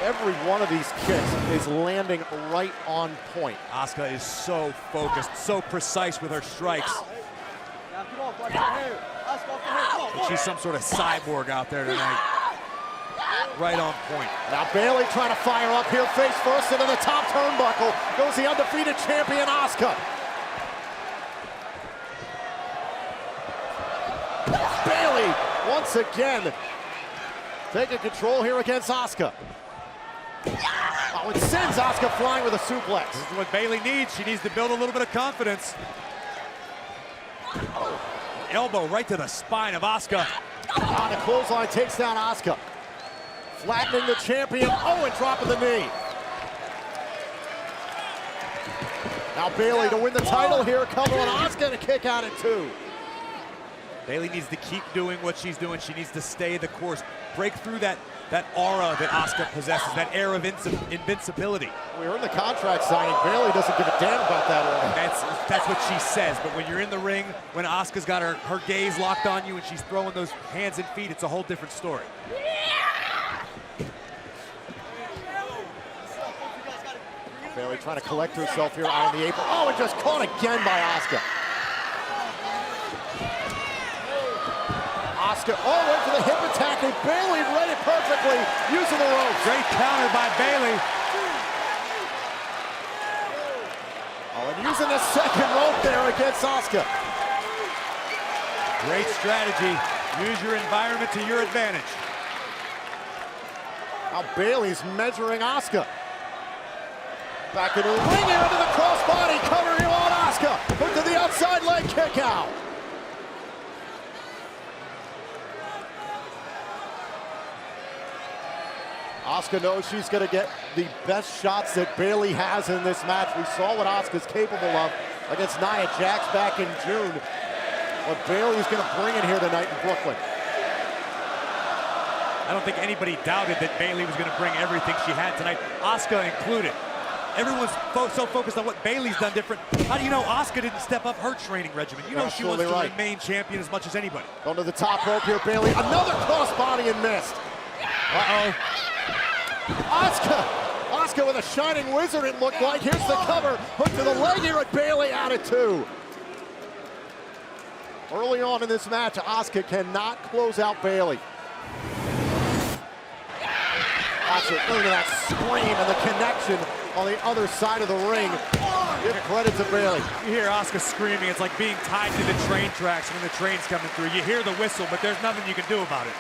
Every one of these kicks is landing right on point. Asuka is so focused, so precise with her strikes. She's some sort of cyborg out there tonight. Right on point. Now Bayley trying to fire up here, face first into the top turnbuckle. Goes the undefeated champion, Asuka. Bayley, once again, taking control here against Asuka. Oh, it sends Asuka flying with a suplex. This is what Bayley needs. She needs to build a little bit of confidence. Elbow right to the spine of Asuka. On the clothesline, takes down Asuka. Flattening the champion. Oh, and dropping the knee. Now Bayley to win the title here. Cover on Asuka and a kick out at 2. Bayley needs to keep doing what she's doing. She needs to stay the course. Break through that aura that Asuka possesses, that air of invincibility. We heard the contract signing. Bayley doesn't give a damn about that aura. That's what she says, but when you're in the ring, when Asuka's got her gaze locked on you and she's throwing those hands and feet, it's a whole different story. Bayley trying to collect herself here on the apron. Oh, and just caught again by Asuka. Asuka all the way to the hip attack, and Bayley read it perfectly, using the ropes. Great counter by Bayley. Oh, and using the second rope there against Asuka. Great strategy. Use your environment to your advantage. Now Bayley's measuring Asuka. Back into the ring here into the crossbody, cover here on Asuka. Hook to the outside leg kick out. Asuka knows she's going to get the best shots that Bayley has in this match. We saw what Asuka's capable of against Nia Jax back in June. What Bayley's going to bring in here tonight in Brooklyn. I don't think anybody doubted that Bayley was going to bring everything she had tonight, Asuka included. Everyone's so focused on what Bayley's done different. How do you know Asuka didn't step up her training regimen? You know she wants to remain champion as much as anybody. Going to the top rope here, Bayley. Another crossbody and missed. Uh-oh. Asuka with a shining wizard, it looked like. Here's the cover. Hook to the leg here at Bayley, out at 2. Early on in this match, Asuka cannot close out Bayley. Watch it, look at that scream and the connection on the other side of the ring. Give credit to Bayley. You hear Asuka screaming, it's like being tied to the train tracks when the train's coming through. You hear the whistle, but there's nothing you can do about it.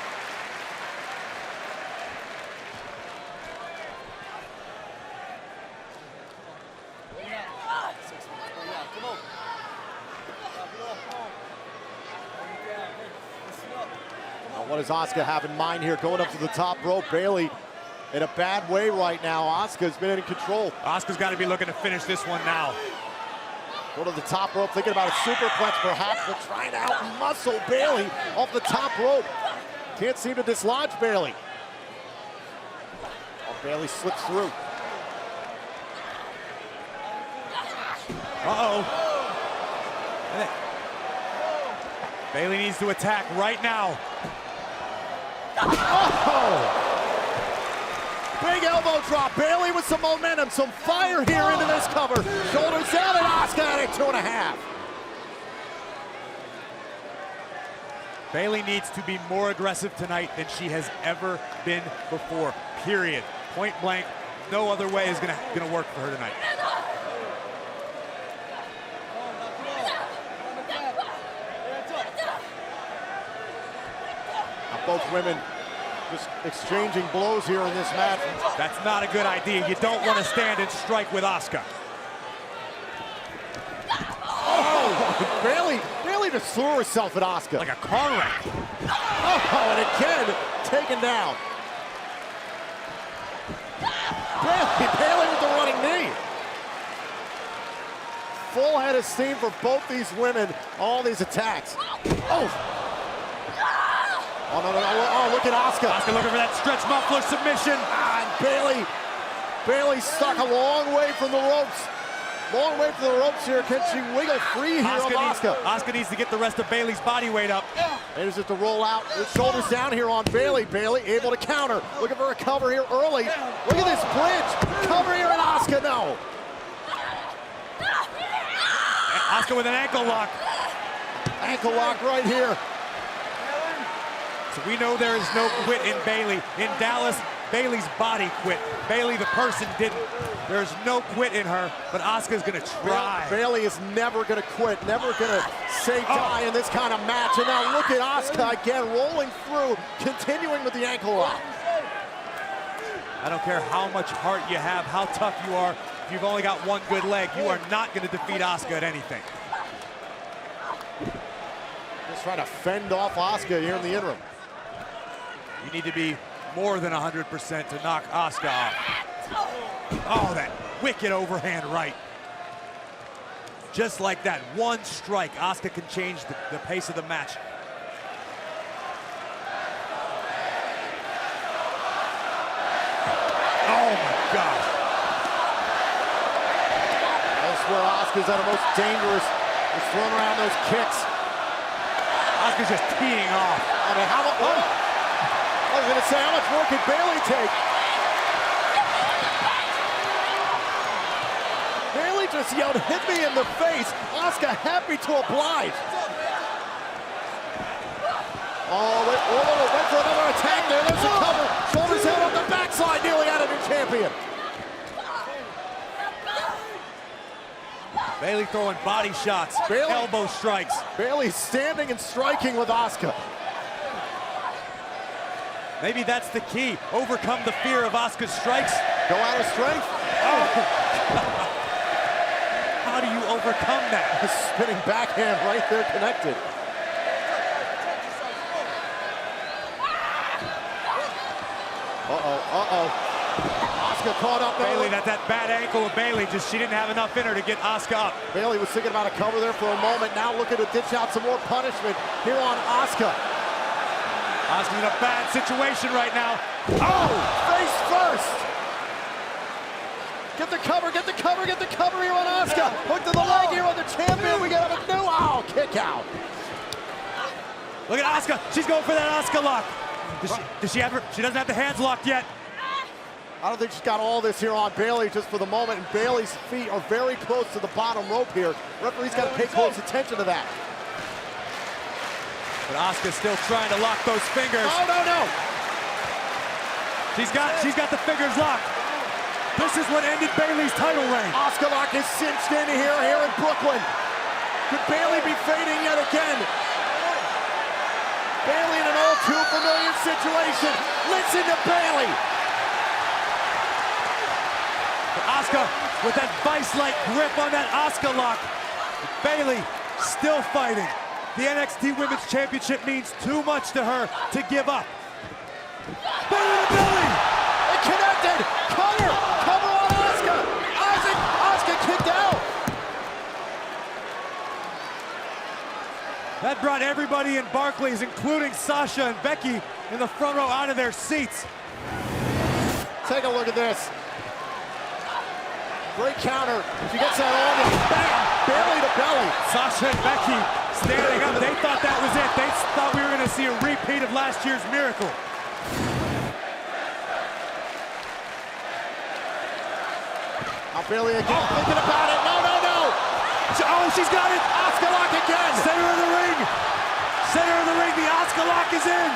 What does Asuka have in mind here? Going up to the top rope. Bayley in a bad way right now. Asuka's been in control. Asuka's got to be looking to finish this one now. Go to the top rope, thinking about a superplex perhaps, but trying to out-muscle Bayley off the top rope. Can't seem to dislodge Bayley. Oh, Bayley slips through. Uh-oh. Bayley needs to attack right now. Oh! Big elbow drop. Bayley with some momentum, some fire here into this cover. Shoulders down and Asuka at 2.5. Bayley needs to be more aggressive tonight than she has ever been before. Period. Point blank. No other way is gonna work for her tonight. Both women Just exchanging blows here in this match. That's not a good idea. You don't want to stand and strike with Asuka. Oh, Bayley just threw herself at Asuka. Like a car wreck. Oh, and again, taken down. Bayley with the running knee. Full head of steam for both these women, all these attacks. Oh! Oh, no. Oh, look at Asuka. Asuka looking for that stretch muffler submission. And Bayley stuck a long way from the ropes. Long way from the ropes here. Can she wiggle free here of Asuka? Asuka needs to get the rest of Bayley's body weight up. And just to roll out with shoulders down here on Bayley. Bayley able to counter. Looking for a cover here early. Look at this bridge. Cover here, and Asuka, no. Asuka with an ankle lock. Ankle lock right here. So we know there is no quit in Bayley. In Dallas, Bayley's body quit. Bayley, the person, didn't. There's no quit in her, but Asuka's gonna try. Bayley is never gonna quit, never gonna say die in this kind of match. And now look at Asuka again, rolling through, continuing with the ankle lock. I don't care how much heart you have, how tough you are. If you've only got one good leg, you are not gonna defeat Asuka at anything. Just trying to fend off Asuka here in the interim. You need to be more than 100% to knock Asuka off. Oh, that wicked overhand right. Just like that, one strike, Asuka can change the pace of the match. Oh my God. That's where Asuka's at her most dangerous. Just throwing around those kicks. Asuka's just teeing off. I mean, how much? I was gonna say, how much more could Bayley take? Bayley just yelled, "Hit me in the face." Asuka happy to oblige. Oh, wait for another attack there. There's a cover. Shoulders out on the backside, nearly out of the champion. Bayley throwing body shots, elbow strikes. Bayley standing and striking with Asuka. Maybe that's the key. Overcome the fear of Asuka's strikes. Go out of strength. Oh. How do you overcome that? A spinning backhand right there connected. Asuka caught up. Bayley, that's that bad ankle of Bayley. Just she didn't have enough in her to get Asuka up. Bayley was thinking about a cover there for a moment. Now looking to ditch out some more punishment here on Asuka. Asuka's in a bad situation right now. Oh, face first. Get the cover, get the cover, get the cover here on Asuka. Hook to the leg here on the champion. We got a new kick out. Look at Asuka. She's going for that Asuka lock. Does she have her? She doesn't have the hands locked yet. I don't think she's got all this here on Bayley just for the moment, and Bayley's feet are very close to the bottom rope here. Referee's got to pay close attention to that. But Asuka's still trying to lock those fingers. Oh, no. She's got the fingers locked. This is what ended Bayley's title reign. Asuka lock is cinched in here in Brooklyn. Could Bayley be fading yet again? Bayley in an all too familiar situation. Listen to Bayley. Asuka with that vice-like grip on that Asuka lock. Bayley still fighting. The NXT Women's Championship means too much to her to give up. Bayley to Bayley! It connected! Cover on Asuka! Asuka kicked out! That brought everybody in Barclays, including Sasha and Becky, in the front row out of their seats. Take a look at this. Great counter. She gets that on and bam! Bayley to belly. Sasha and Becky standing up. They thought that was it. They thought we were going to see a repeat of last year's Miracle. Now Bayley again thinking about it. No. Oh, she's got it. Asuka lock again. Center of the ring. Center of the ring. The Asuka lock is in.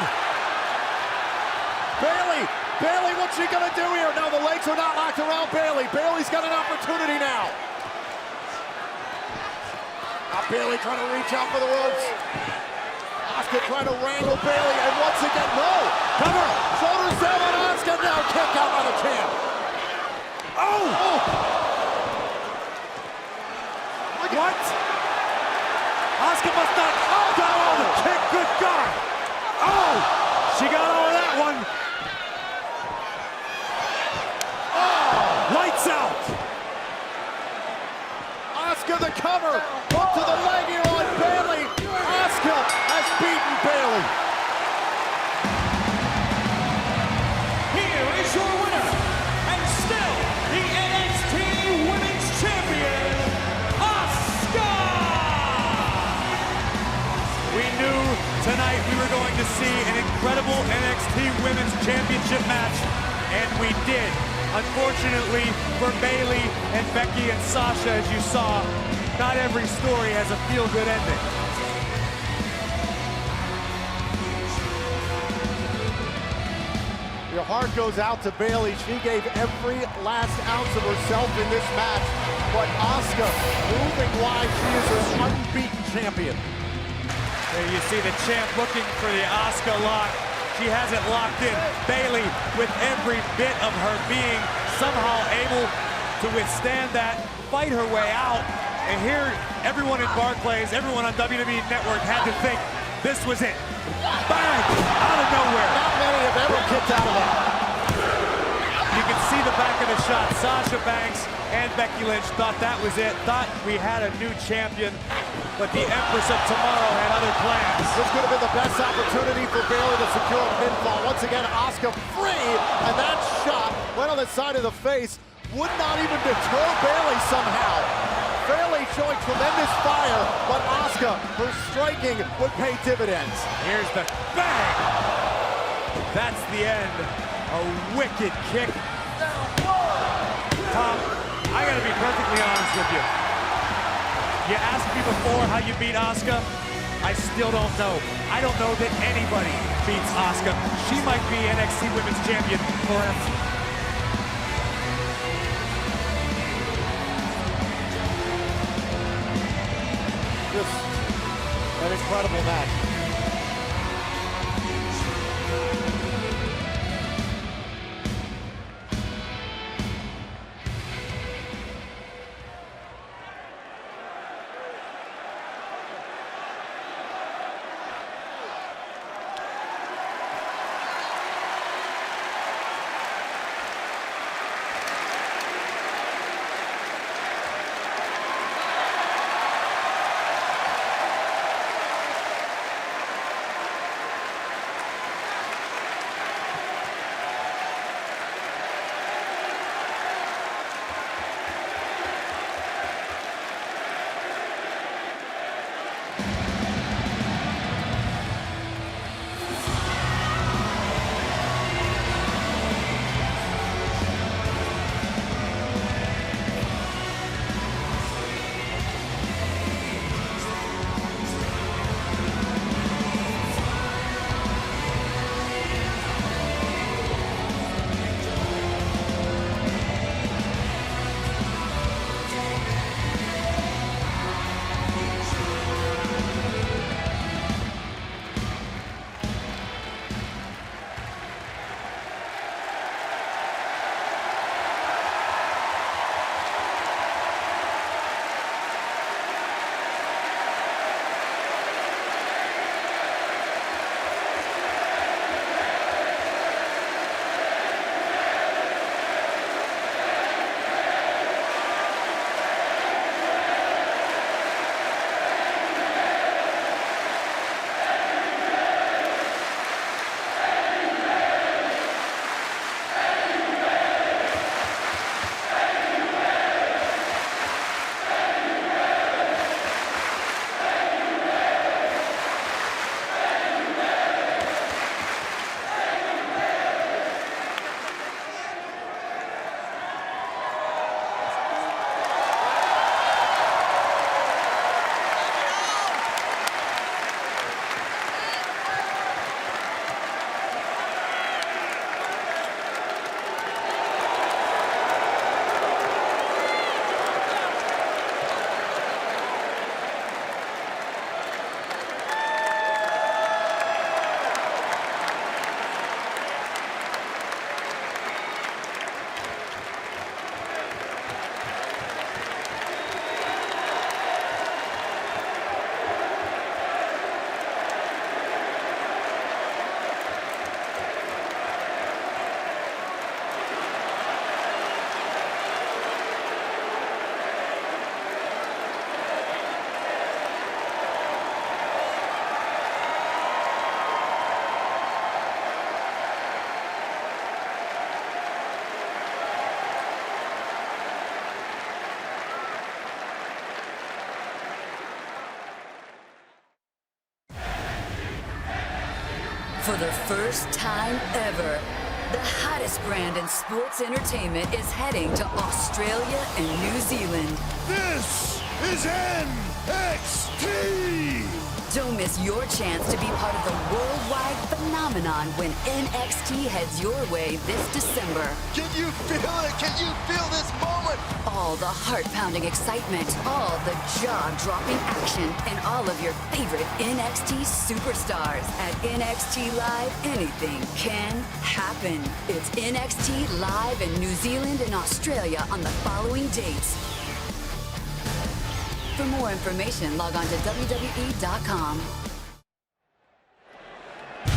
Bayley, what's she gonna do here? No, the legs are not locked around Bayley. Bayley's got an opportunity now. Now Bayley trying to reach out for the ropes. Asuka trying to wrangle Bayley, and once again, no! Cover! Shoulders down on Asuka, now kick out by the champ. Oh! What? Asuka must not. Oh, got all the kick. Good God. Oh, she got all of that one. Oh, lights out. Asuka the cover. Up to the leg here on Bayley. Asuka has beaten Bayley. Here is your winner, and still the NXT Women's Champion, Asuka! We knew tonight we were going to see an incredible NXT Women's Championship match, and we did. Unfortunately for Bayley and Becky and Sasha, as you saw, not every story has a feel-good ending. Your heart goes out to Bayley. She gave every last ounce of herself in this match, but Asuka proving why she is an unbeaten champion. There you see the champ looking for the Asuka lock. She has it locked in. Bayley, with every bit of her being, somehow able to withstand that, fight her way out. And here, everyone in Barclays, everyone on WWE Network had to think this was it. Bang! Out of nowhere. Not many have ever kicked out of that. You can see the back of the shot. Sasha Banks and Becky Lynch thought that was it, thought we had a new champion, but the Empress of Tomorrow had other plans. This could have been the best opportunity for Bayley to secure a pinfall. Once again, Asuka free, and that shot went on the side of the face. Would not even deter Bayley somehow. Bayley showing tremendous fire, but Asuka, her striking would pay dividends. Here's the bang! That's the end. A wicked kick. Tom, I gotta be perfectly honest with you. You asked me before how you beat Asuka. I still don't know. I don't know that anybody beats Asuka. She might be NXT Women's Champion forever. Just an incredible match. For the first time ever, the hottest brand in sports entertainment is heading to Australia and New Zealand. This is NXT! Don't miss your chance to be part of the worldwide phenomenon when NXT heads your way this December. Can you feel it? Can you feel this moment? All the heart-pounding excitement, all the jaw-dropping action, and all of your favorite NXT superstars. At NXT Live, anything can happen. It's NXT Live in New Zealand and Australia on the following dates. For more information, log on to WWE.com.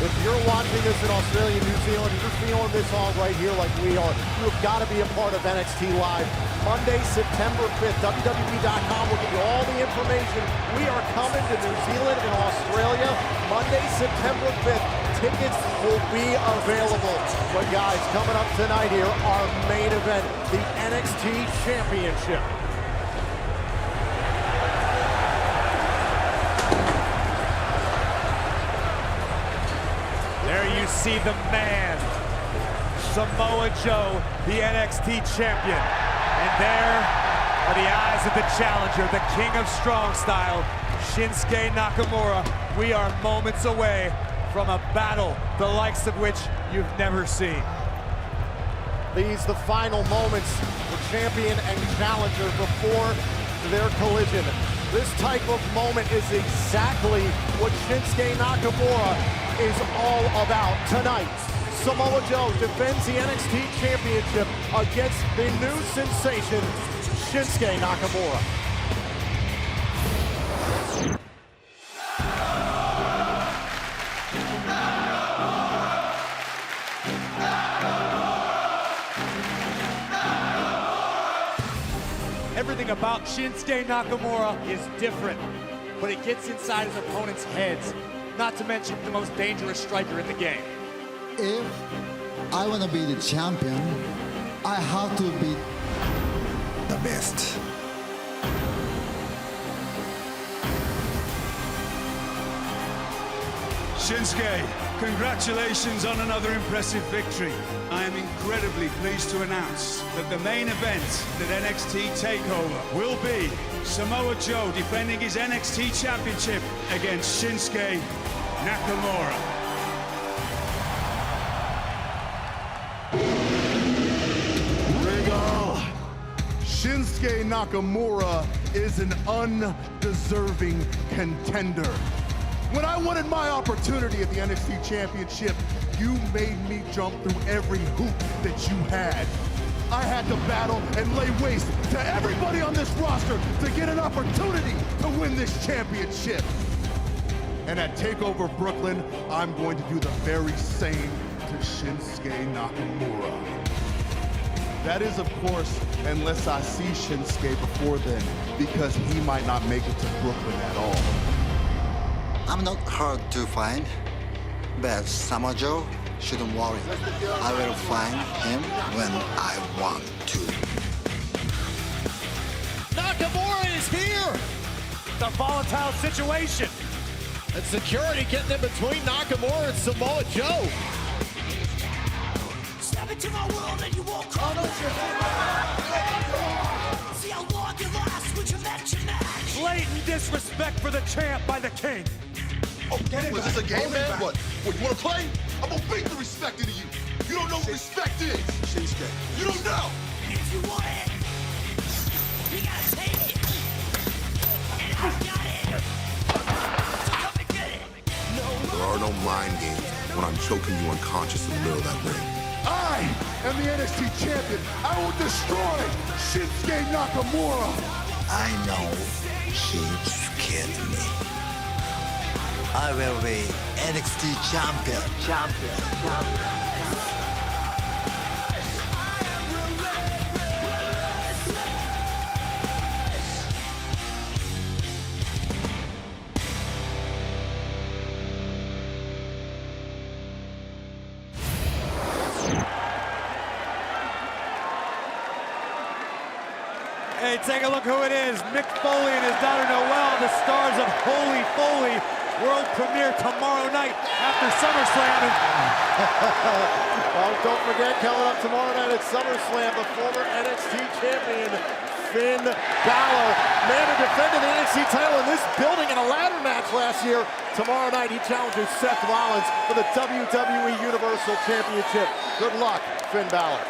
If you're watching this in Australia, New Zealand, and you're feeling this all right here like we are, you've got to be a part of NXT Live. Monday, September 5th, WWE.com will give you all the information. We are coming to New Zealand and Australia Monday, September 5th. Tickets will be available. But guys, coming up tonight here, our main event, the NXT Championship. There you see the man, Samoa Joe, the NXT champion. And there are the eyes of the challenger, the king of strong style, Shinsuke Nakamura. We are moments away from a battle, the likes of which you've never seen. These the final moments for champion and challenger before their collision. This type of moment is exactly what Shinsuke Nakamura is all about tonight. Samoa Joe defends the NXT Championship against the new sensation, Shinsuke Nakamura. Everything about Shinsuke Nakamura is different, but it gets inside his opponent's heads, not to mention the most dangerous striker in the game. If I want to be the champion, I have to be the best. Shinsuke, congratulations on another impressive victory. I am incredibly pleased to announce that the main event at NXT TakeOver will be Samoa Joe defending his NXT Championship against Shinsuke Nakamura. Regal! Shinsuke Nakamura is an undeserving contender. When I wanted my opportunity at the NXT Championship, you made me jump through every hoop that you had. I had to battle and lay waste to everybody on this roster to get an opportunity to win this championship. And at TakeOver Brooklyn, I'm going to do the very same to Shinsuke Nakamura. That is, of course, unless I see Shinsuke before then, because he might not make it to Brooklyn at all. I'm not hard to find, but Samoa Joe shouldn't worry. I will find him when I want to. Nakamura is here! The volatile situation. And security getting in between Nakamura and Samoa Joe. Step into my world and you won't come. See how long you last with your match. Blatant disrespect for the champ by the king. Oh, was this a game, man? What, you want to play? I'm going to beat the respect into you. You don't know what respect is. Shinsuke. You don't know. If you want it, you got to take it. And I got it. So come and get it. There are no mind games when I'm choking you unconscious in the middle of that ring. I am the NXT champion. I will destroy Shinsuke Nakamura. I know she's scared of me. I will be NXT champion. Hey, take a look who it is. Mick Foley and his daughter Noelle, the stars of Holy Foley, world premiere tomorrow night after SummerSlam. Well, don't forget, coming up tomorrow night at SummerSlam, the former NXT champion, Finn Balor. Man who defended the NXT title in this building in a ladder match last year. Tomorrow night, he challenges Seth Rollins for the WWE Universal Championship. Good luck, Finn Balor.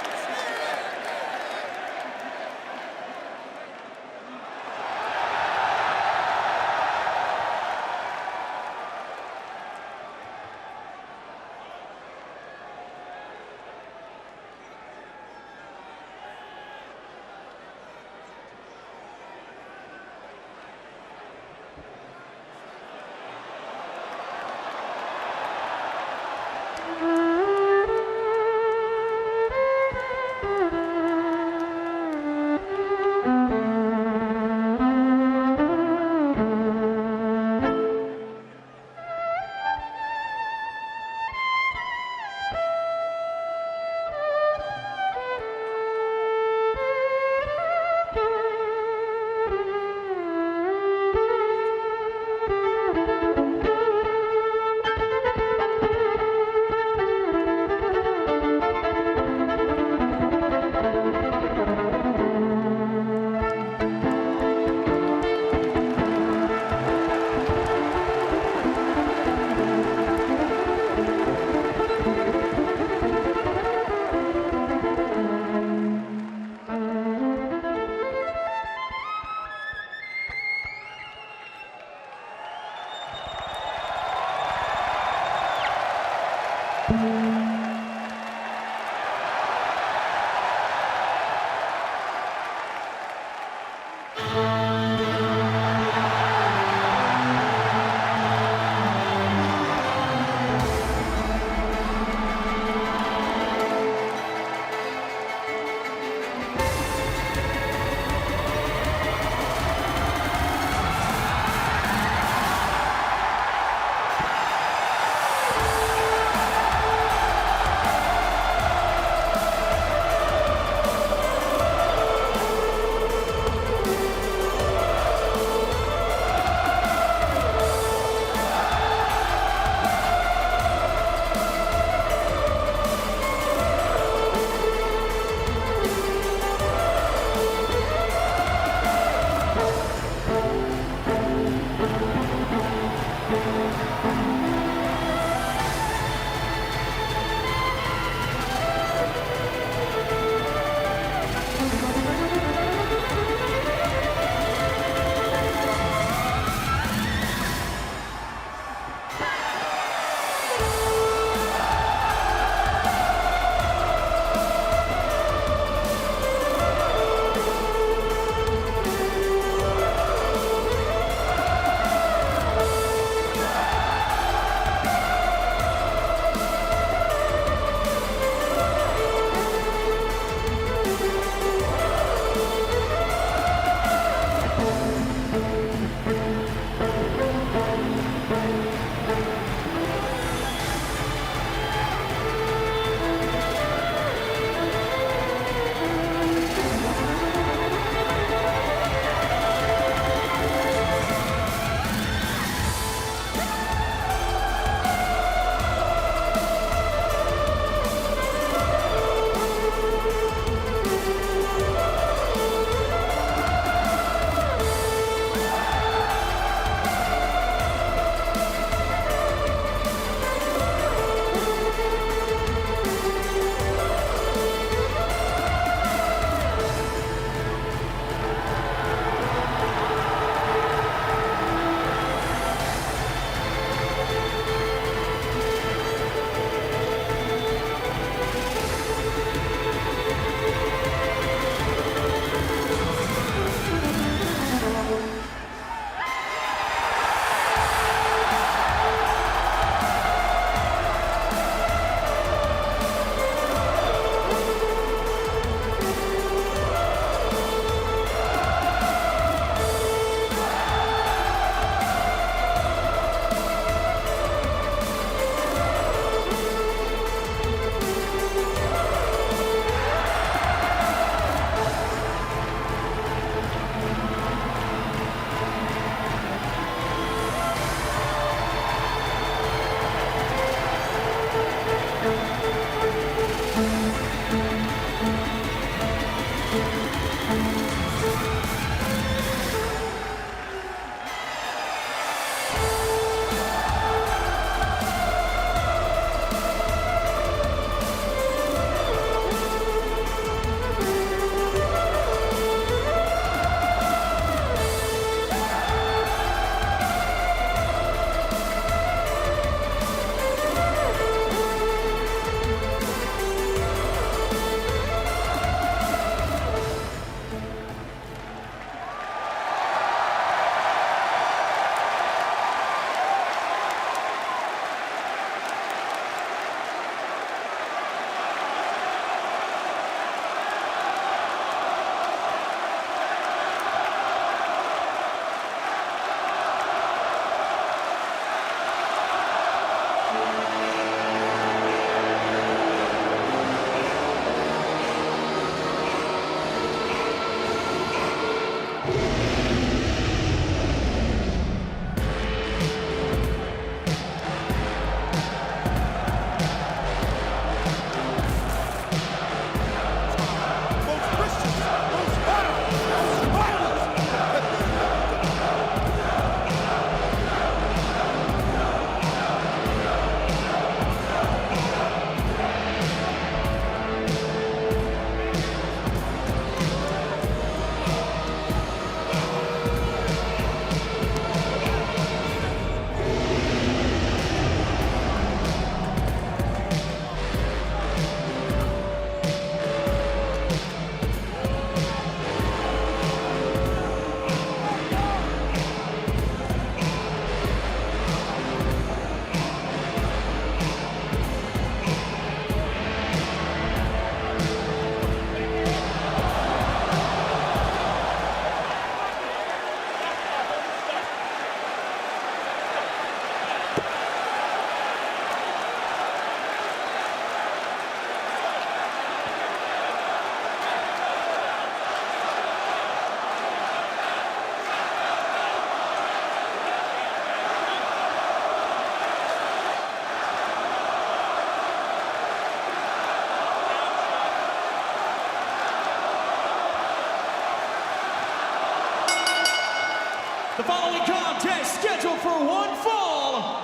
The following contest, scheduled for one fall,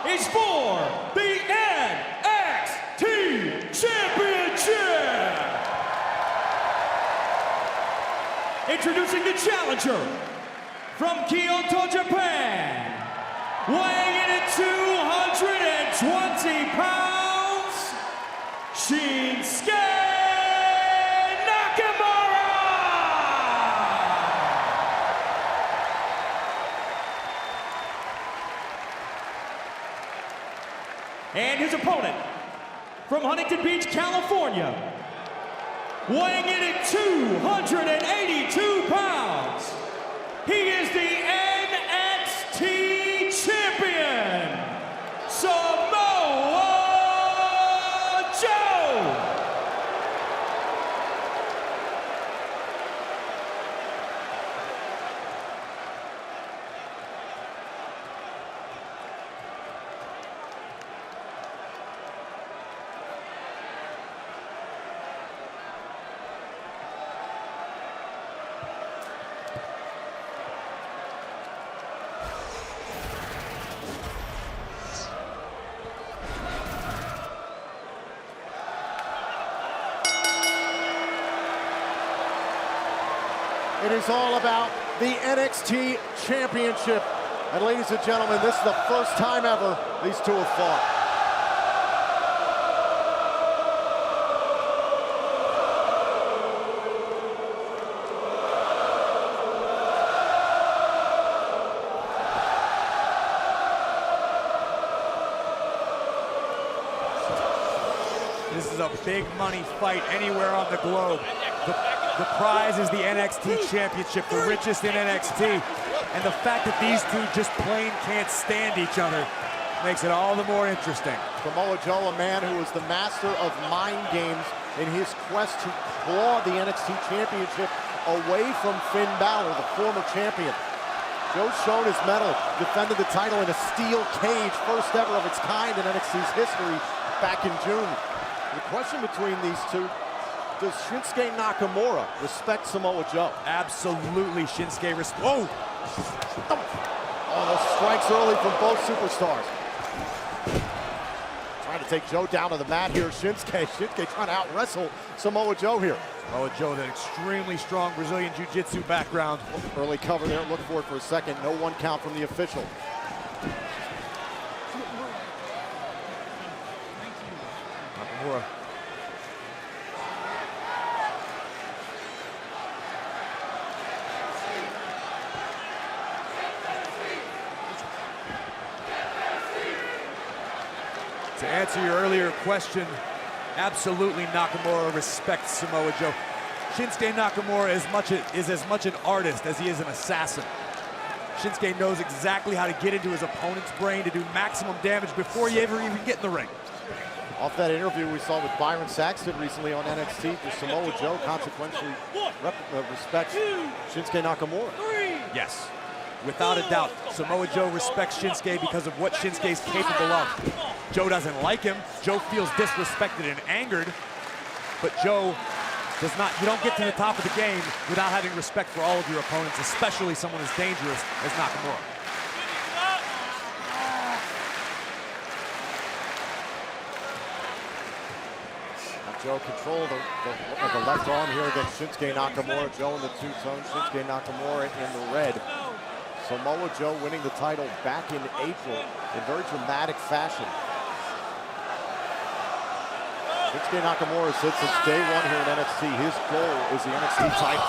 is for the NXT Championship. Introducing the challenger from Kyoto, Japan, weighing in at 220 pounds, Shinsuke Nakamura! And his opponent from Huntington Beach, California, weighing in at 282 pounds, he is the NXT Champion, Samoa Joe! It is all about the NXT Championship. And ladies and gentlemen, this is the first time ever these two have fought. This is a big money fight anywhere on the globe. The prize is the NXT Championship, the richest in NXT. And the fact that these two just plain can't stand each other makes it all the more interesting. Samoa Joe, a man who was the master of mind games in his quest to claw the NXT Championship away from Finn Balor, the former champion. Joe's shown his mettle, defended the title in a steel cage, first ever of its kind in NXT's history back in June. The question between these two, Does Shinsuke Nakamura respect Samoa Joe? Absolutely, Shinsuke Oh! Oh, those strikes early from both superstars. Trying to take Joe down to the mat here. Shinsuke trying to out-wrestle Samoa Joe here. Samoa Joe with an extremely strong Brazilian Jiu-Jitsu background. Early cover there, look for it for a second. No one count from the official. Nakamura. To answer your earlier question, absolutely Nakamura respects Samoa Joe. Shinsuke Nakamura is as much an artist as he is an assassin. Shinsuke knows exactly how to get into his opponent's brain to do maximum damage before you ever even get in the ring. Off that interview we saw with Byron Saxton recently on NXT, Samoa Joe consequently respects Shinsuke Nakamura. Yes, without a doubt, Samoa Joe respects Shinsuke because of what Shinsuke's capable of. Joe doesn't like him. Joe feels disrespected and angered, but Joe does not. You don't get to the top of the game without having respect for all of your opponents, especially someone as dangerous as Nakamura. Joe control the left arm here against Shinsuke Nakamura. Joe in the two-tone, Shinsuke Nakamura in the red. Samoa Joe winning the title back in April in very dramatic fashion. Shinsuke Nakamura said since day one here in NXT, his goal is the NXT title.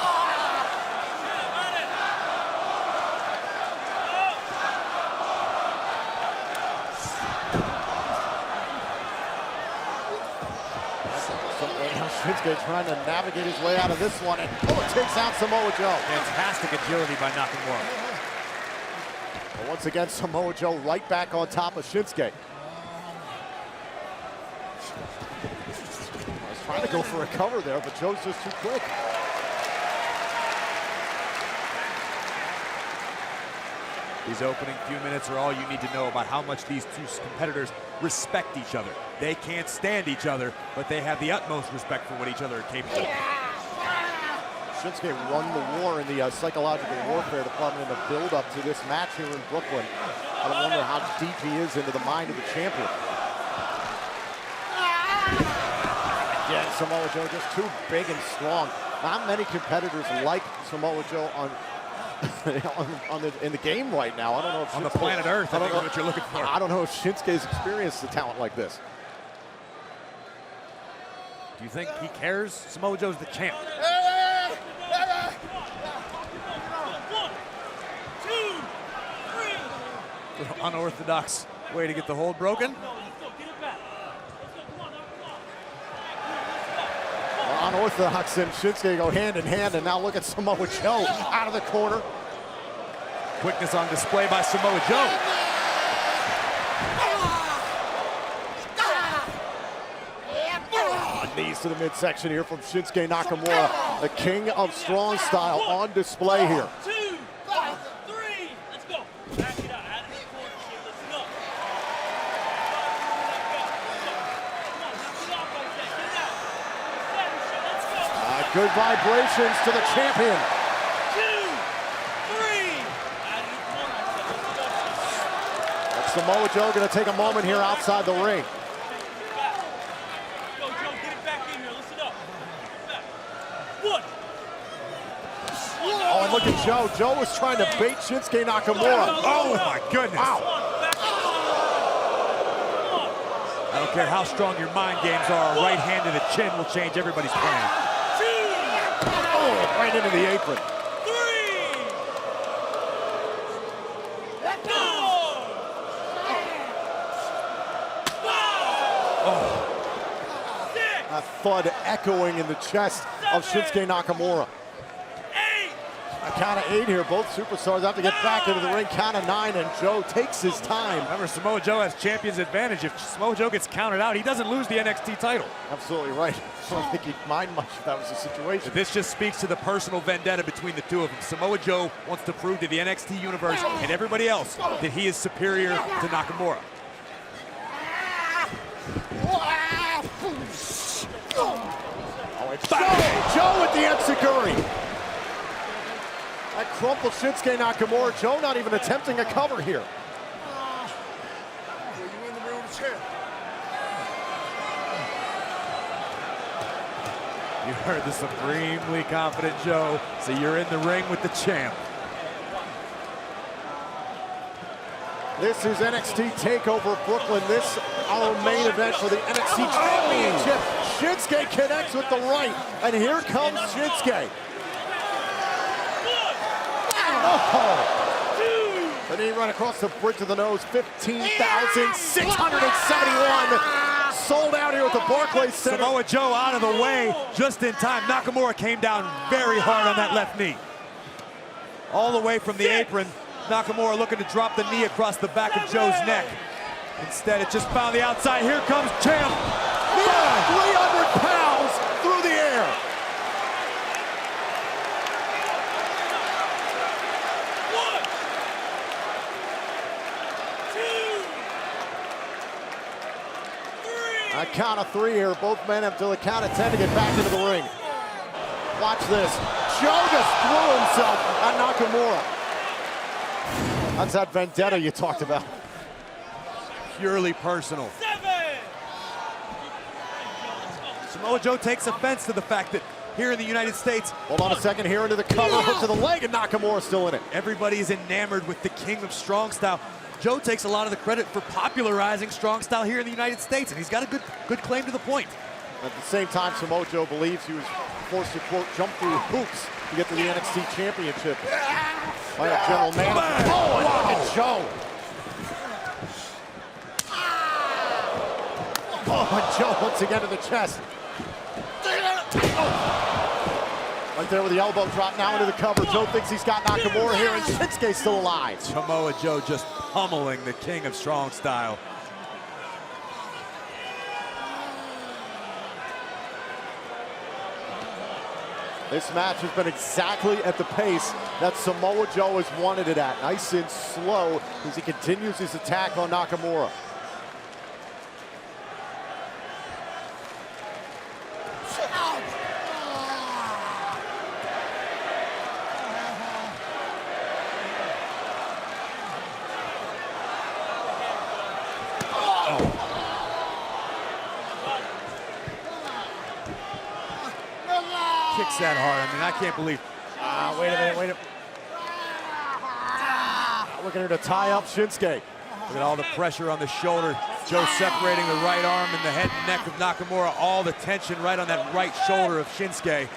Shinsuke trying to navigate his way out of this one, and it takes out Samoa Joe. Fantastic agility by Nakamura. But once again, Samoa Joe right back on top of Shinsuke. I was trying to go for a cover there, but Joe's just too quick. These opening few minutes are all you need to know about how much these two competitors respect each other. They can't stand each other, but they have the utmost respect for what each other are capable of. Shinsuke won the war in the psychological warfare department in the build-up to this match here in Brooklyn. I wonder how deep he is into the mind of the champion. Again, Samoa Joe just too big and strong. Not many competitors like Samoa Joe in the game right now. I don't know if on the planet Earth, I don't know what you're looking for. I don't know if Shinsuke's experienced a talent like this. Do you think he cares? Samoa Joe's the champ. Little unorthodox way to get the hold broken. Unorthodox and Shinsuke go hand in hand, and now look at Samoa Joe out of the corner. Quickness on display by Samoa Joe. Knees to the midsection here from Shinsuke Nakamura, the king of strong style on display here. 1, 2, 3, let's go. Back it up, out of the corner, let's go. Good vibrations to the champion. 2, 3. And Samoa Joe going to take a moment here outside the ring. Go, Joe, get it back in here. Listen up. 1. Oh, and look at Joe. Joe was trying to bait Shinsuke Nakamura. Oh, my goodness. Wow. I don't care how strong your mind games are, a right hand to the chin will change everybody's plan. Oh, right into the apron. 3. Let's go. A thud echoing in the chest of Shinsuke Nakamura. A count of 8 here. Both superstars have to get back into the ring. Count of 9, and Joe takes his time. Remember, Samoa Joe has champion's advantage. If Samoa Joe gets counted out, he doesn't lose the NXT title. Absolutely right. I don't think he'd mind much if that was the situation. This just speaks to the personal vendetta between the two of them. Samoa Joe wants to prove to the NXT universe and everybody else that he is superior to Nakamura. Oh, it's back Enzuigiri. That crumpled Shinsuke Nakamura. Joe not even attempting a cover here. You heard the supremely confident Joe, so you're in the ring with the champ. This is NXT TakeOver Brooklyn. This our main event for the NXT Championship. Shinsuke connects with the right, and here comes Shinsuke. Oh! The knee run across the bridge of the nose. 15,671. Sold out here at the Barclays Center. Samoa Joe out of the way just in time. Nakamura came down very hard on that left knee. All the way from the apron. Nakamura looking to drop the knee across the back of Joe's neck. Instead, it just found the outside. Here comes Champ. 300 pounds through the air. A count of 3 here. Both men have till the count of 10 to get back into the ring. Watch this. Joe just threw himself at Nakamura. That's that vendetta you talked about. Purely personal. Samoa Joe takes offense to the fact that here in the United States. Hold on a second, here into the cover, hook to the leg, and Nakamura still in it. Everybody is enamored with the king of strong style. Joe takes a lot of the credit for popularizing strong style here in the United States, and he's got a good claim to the point. At the same time, Samoa Joe believes he was forced to, quote, jump through hoops to get to the NXT Championship. By a general manager. Oh, and look at Joe. Oh, and Joe once again to the chest. Oh. Right there with the elbow drop, now into the cover. Joe thinks he's got Nakamura here, and Shinsuke's still alive. Samoa Joe just pummeling the king of strong style. This match has been exactly at the pace that Samoa Joe has wanted it at. Nice and slow as he continues his attack on Nakamura. Kicks that hard. I mean, I can't believe. Wait a minute. Looking here to tie up Shinsuke. Look at all the pressure on the shoulder. Joe separating the right arm and the head and neck of Nakamura. All the tension right on that right shoulder of Shinsuke.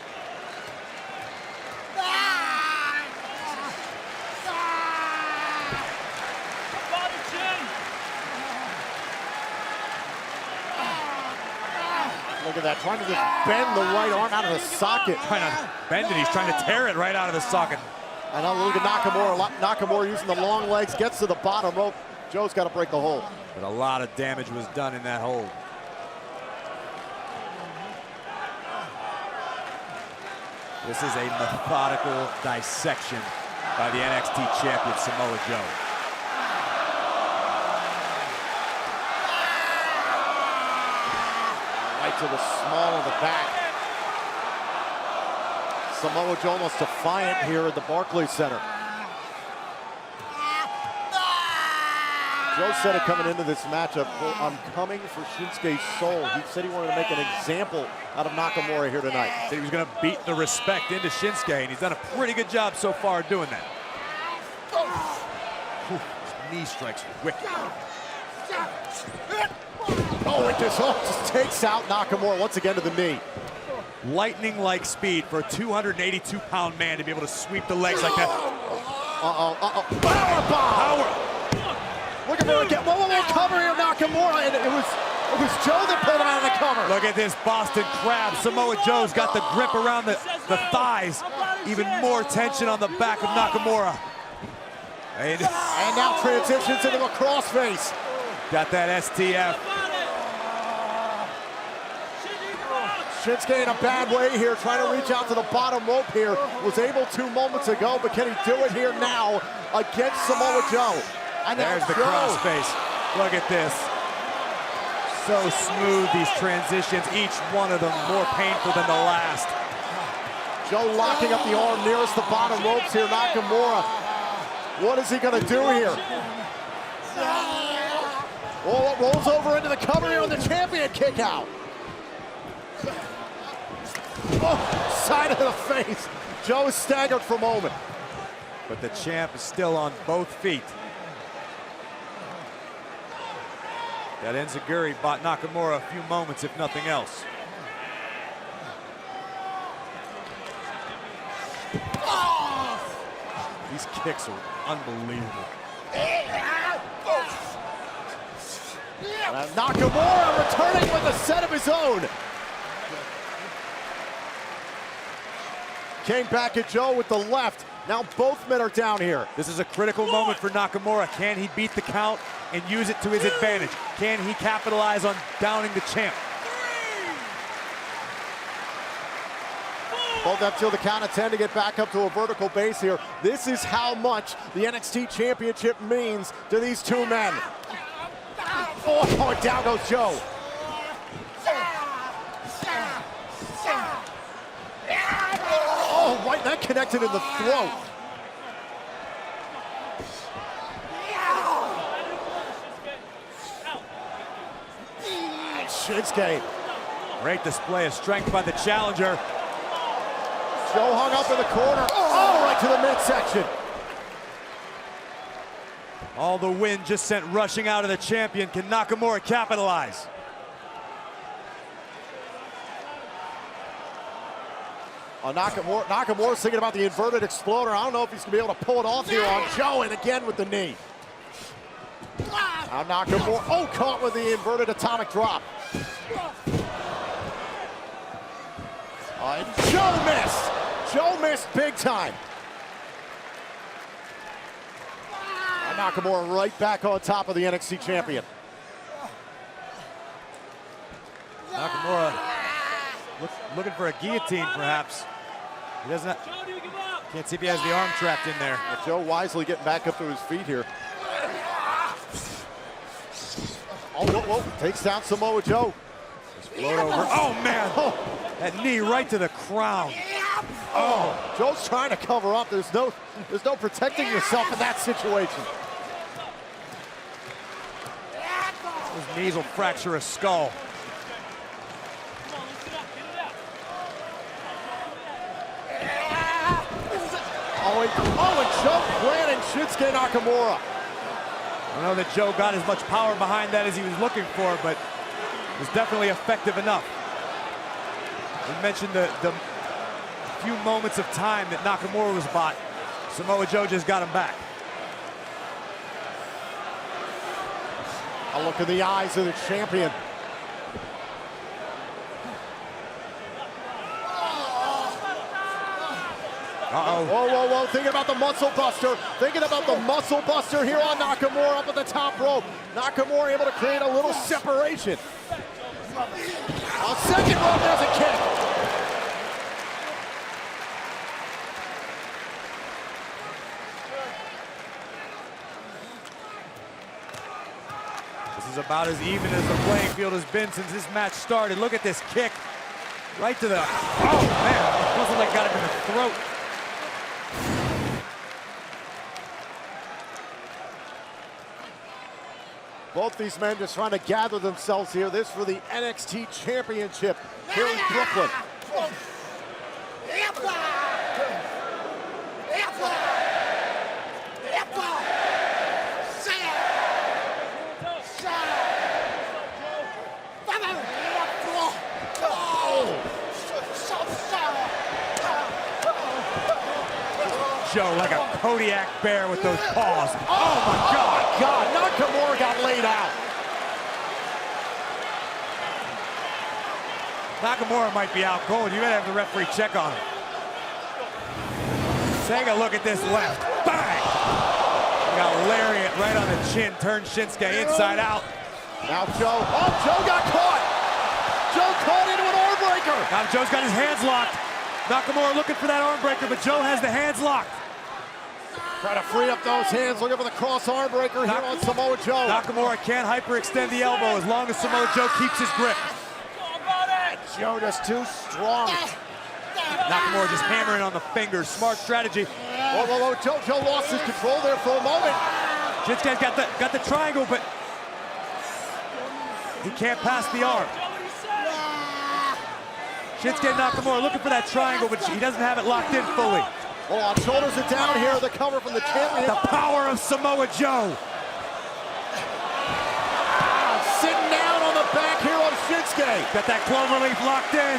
Look at that, trying to just bend the right arm out of the socket. Trying to bend it, he's trying to tear it right out of the socket. And now look at Nakamura. Nakamura using the long legs, gets to the bottom rope. Joe's got to break the hold. But a lot of damage was done in that hold. This is a methodical dissection by the NXT champion, Samoa Joe. Right to the small of the back. Samoa Joe almost defiant here at the Barclays Center. Joe said it coming into this matchup, quote, I'm coming for Shinsuke's soul. He said he wanted to make an example out of Nakamura here tonight. Said he was going to beat the respect into Shinsuke, and he's done a pretty good job so far doing that. His knee strikes wicked. Oh, it just takes out Nakamura once again to the knee. Lightning-like speed for a 282-pound man to be able to sweep the legs like that. Power bomb! Looking for a get. Whoa, cover here, Nakamura, and it was Joe that pulled him out of the cover. Look at this Boston Crab. Samoa Joe's got the grip around the thighs. Even more tension on the back of Nakamura. And now transitions into a crossface. Got that STF. Shinsuke in a bad way here, trying to reach out to the bottom rope here. Was able 2 moments ago, but can he do it here now against Samoa Joe? And there's the crossface. Look at this. So smooth, these transitions, each one of them more painful than the last. Joe locking up the arm nearest the bottom ropes here. Nakamura, what is he gonna do here? Oh, it rolls over into the cover here on the champion kick out. Oh, side of the face. Joe is staggered for a moment. But the champ is still on both feet. That enziguri bought Nakamura a few moments, if nothing else. These kicks are unbelievable. Nakamura returning with a set of his own. Came back at Joe with the left. Now both men are down here. This is a critical moment for Nakamura. Can he beat the count and use it to his advantage? Can he capitalize on downing the champ? Hold up till the count of 10 to get back up to a vertical base here. This is how much the NXT Championship means to these two men. Oh, and down goes Joe. Oh, right, that connected in the throat. Shinsuke. Great display of strength by the challenger. Joe hung up in the corner. Oh, right to the midsection. All the wind just sent rushing out of the champion. Can Nakamura capitalize? Nakamura's thinking about the inverted exploder. I don't know if he's gonna be able to pull it off here on Joe, and again with the knee. Now Nakamura, oh, caught with the inverted atomic drop. And Joe missed. Joe missed big time. And Nakamura right back on top of the NXT champion. Nakamura looking for a guillotine, perhaps. He doesn't. Can't see if he has the arm trapped in there. Joe wisely getting back up to his feet here. Oh, whoa, takes down Samoa Joe. Float over. Oh, man. Oh, that knee right to the crown. Oh, Joe's trying to cover up. There's no protecting yourself in that situation. His knees will fracture a skull. Oh, and Joe planting Shinsuke Nakamura. I know that Joe got as much power behind that as he was looking for, but it was definitely effective enough. We mentioned the few moments of time that Nakamura was bought. Samoa Joe just got him back. A look in the eyes of the champion. Uh-oh. Whoa. Thinking about the muscle buster. Thinking about the muscle buster here on Nakamura up at the top rope. Nakamura able to create a little separation. On second rope, there's a kick. This is about as even as the playing field has been since this match started. Look at this kick. Right to the, oh man, it wasn't like got him in the throat. Both these men just trying to gather themselves here. This for the NXT Championship here in Brooklyn. Joe like a Kodiak bear with those paws. Oh my God! Nakamura got laid out. Nakamura might be out cold. You gotta have the referee check on him. Take a look at this left. Bang! Got lariat right on the chin. Turned Shinsuke inside out. Now Joe. Oh, Joe got caught. Joe caught into an arm breaker. Now Joe's got his hands locked. Nakamura looking for that arm breaker, but Joe has the hands locked. Try to free up those hands, looking for the cross arm breaker here on Samoa Joe. Nakamura can't hyperextend the elbow as long as Samoa Joe keeps his grip. Joe just too strong. Nakamura just hammering on the fingers. Smart strategy. Whoa, whoa, whoa. Joe lost his control there for a moment. Shinsuke's got the triangle, but he can't pass the arm. Shinsuke Nakamura looking for that triangle, but he doesn't have it locked in fully. Hold on, shoulders are down here. The cover from the champion. The power of Samoa Joe. Sitting down on the back here on Shinsuke. Got that cloverleaf locked in.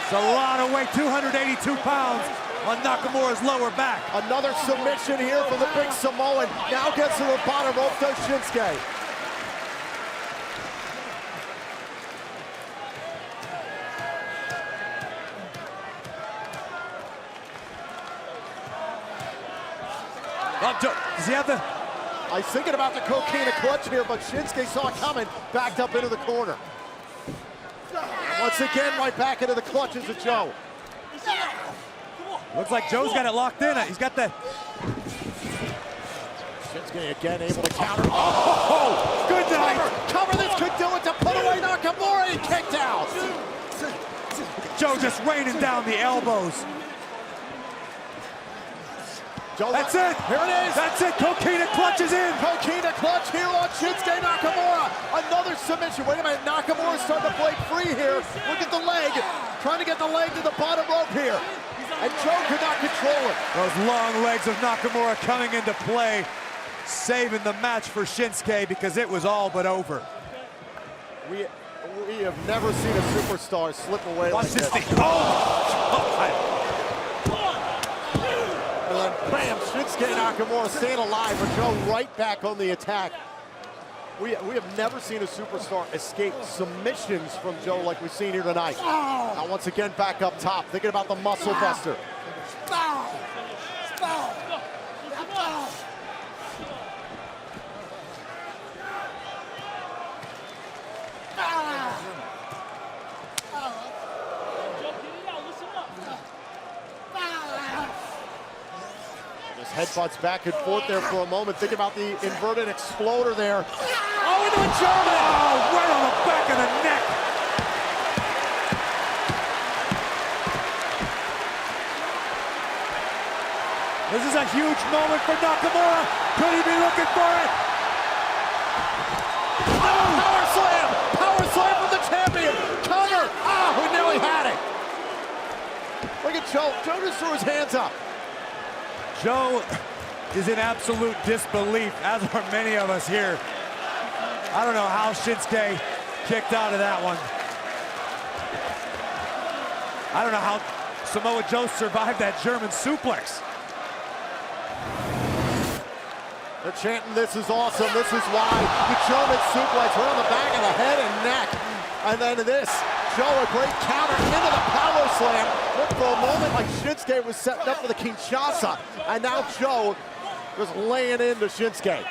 It's a lot of weight, 282 pounds on Nakamura's lower back. Another submission here from the big Samoan. Now gets to the bottom rope, does Shinsuke. Does he have the... I was thinking about the cocaine clutch here, but Shinsuke saw it coming, backed up into the corner. Once again, right back into the clutches of Joe. Looks like Joe's got it locked in. He's got the... Shinsuke again able to counter. Oh, good night. Cover this could do it to put away Nakamura. He kicked out. Joe just raining down the elbows. Joe, that's it. Here it is. That's it. Coquina clutch is in. Coquina clutch here on Shinsuke Nakamura. Another submission. Wait a minute. Nakamura's starting to break free here. Look at the leg. Trying to get the leg to the bottom rope here. And Joe could not control it. Those long legs of Nakamura coming into play, saving the match for Shinsuke because it was all but over. We have never seen a superstar slip away Watch like this this. thing. Oh! And then bam, Shinsuke Nakamura staying alive, but Joe right back on the attack. We have never seen a superstar escape submissions from Joe like we've seen here tonight. Now once again back up top, thinking about the muscle buster. Headbutts back and forth there for a moment. Think about the inverted exploder there. Oh, into a German! Oh, right on the back of the neck. This is a huge moment for Nakamura. Could he be looking for it? Oh, power slam! Power slam from the champion! Cover! Oh, we nearly had it. Look at Joe. Joe just threw his hands up. Joe is in absolute disbelief, as are many of us here. I don't know how Shinsuke kicked out of that one. I don't know how Samoa Joe survived that German suplex. They're chanting, "This is awesome, this is why." The German suplex right on the back of the head and neck. And then this, Joe, a great counter into the power slam. Looked for a moment like Shinsuke was setting up for the Kinshasa. And now Joe just laying into Shinsuke.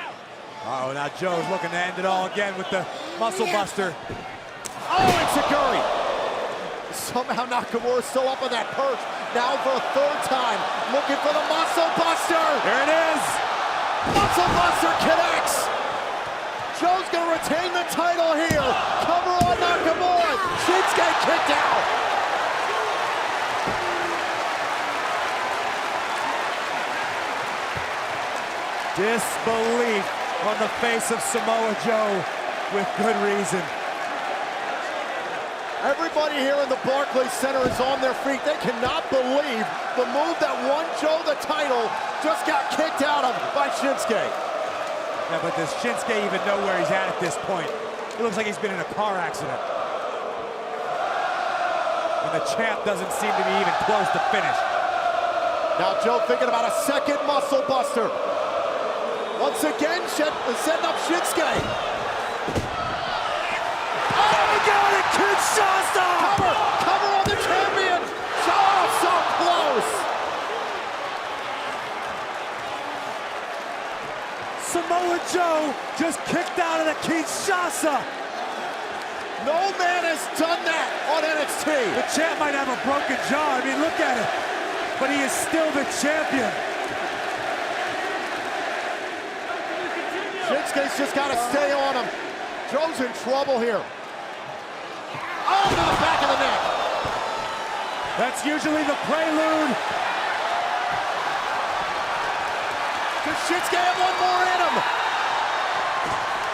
Oh, now Joe's looking to end it all again with the muscle buster. Oh, and Saguri. Somehow Nakamura's still up on that perch. Now for a third time, looking for the muscle buster. There it is. Muscle buster connects. Joe's gonna retain the title here. Cover on Nakamura. Shinsuke kicked out. Disbelief on the face of Samoa Joe with good reason. Everybody here in the Barclays Center is on their feet. They cannot believe the move that won Joe the title just got kicked out of by Shinsuke. Yeah, but does Shinsuke even know where he's at this point? It looks like he's been in a car accident. And the champ doesn't seem to be even close to finish. Now Joe thinking about a second muscle buster. Once again, setting up Shinsuke. Oh my God, a Kinshasa! Cover on the champion! Oh, so close! Samoa Joe just kicked out of the Kinshasa! No man has done that on NXT. The champ might have a broken jaw, I mean, look at it. But he is still the champion. Shinsuke's just got to stay on him. Joe's in trouble here. Oh, to the back of the neck. That's usually the prelude. Does Shinsuke have one more in him?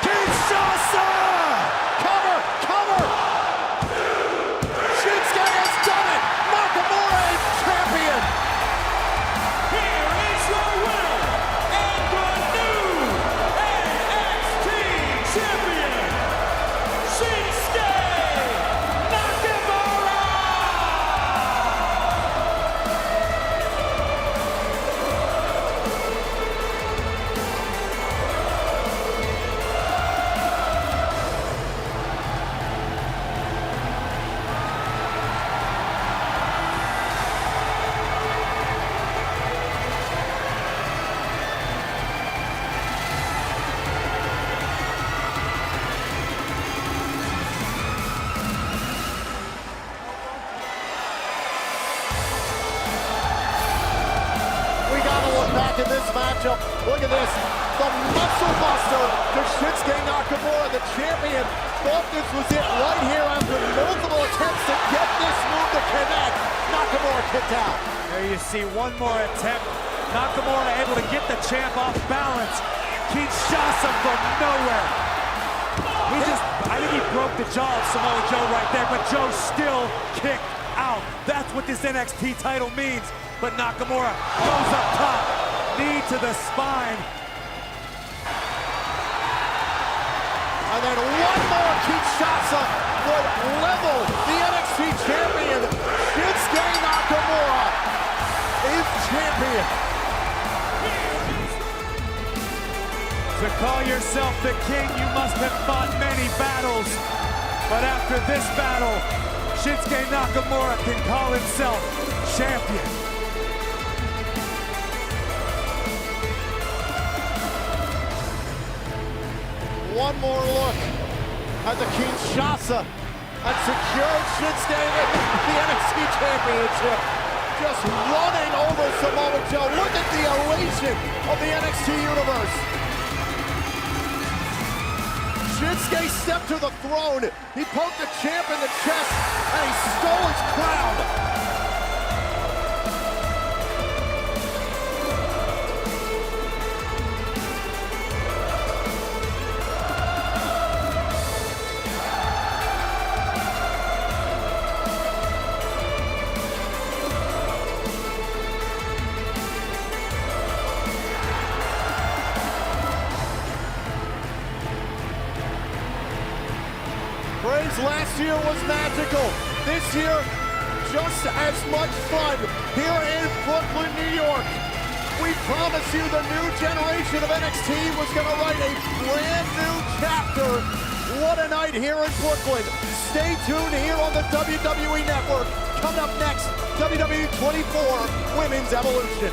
Kinshasa! Cover! Cover! Shinsuke has done it! Nakamura is champion! Here is your winner and the new NXT champion, Shinsuke Nakamura! Back in this matchup, look at this. The Muscle Buster to Shinsuke Nakamura, the champion. Thought this was it right here after multiple attempts to get this move to connect. Nakamura kicked out. There you see one more attempt. Nakamura able to get the champ off balance. Kinshasa from nowhere. I think he broke the jaw of Samoa Joe right there, but Joe still kicked out. That's what this NXT title means. But Nakamura goes up top, knee to the spine. And then one more Kinshasa would level the NXT champion. Shinsuke Nakamura is champion. To call yourself the king, you must have fought many battles. But after this battle, Shinsuke Nakamura can call himself champion. One more look at the Kinshasa and secured Shinsuke with the NXT Championship. Just running over Samoa Joe. Look at the elation of the NXT Universe. Shinsuke stepped to the throne. He poked the champ in the chest and he stole his crown. Last year was magical. This year, just as much fun here in Brooklyn, New York. We promised you the new generation of NXT was going to write a brand new chapter. What a night here in Brooklyn. Stay tuned here on the WWE Network. Coming up next, WWE 24 Women's Evolution.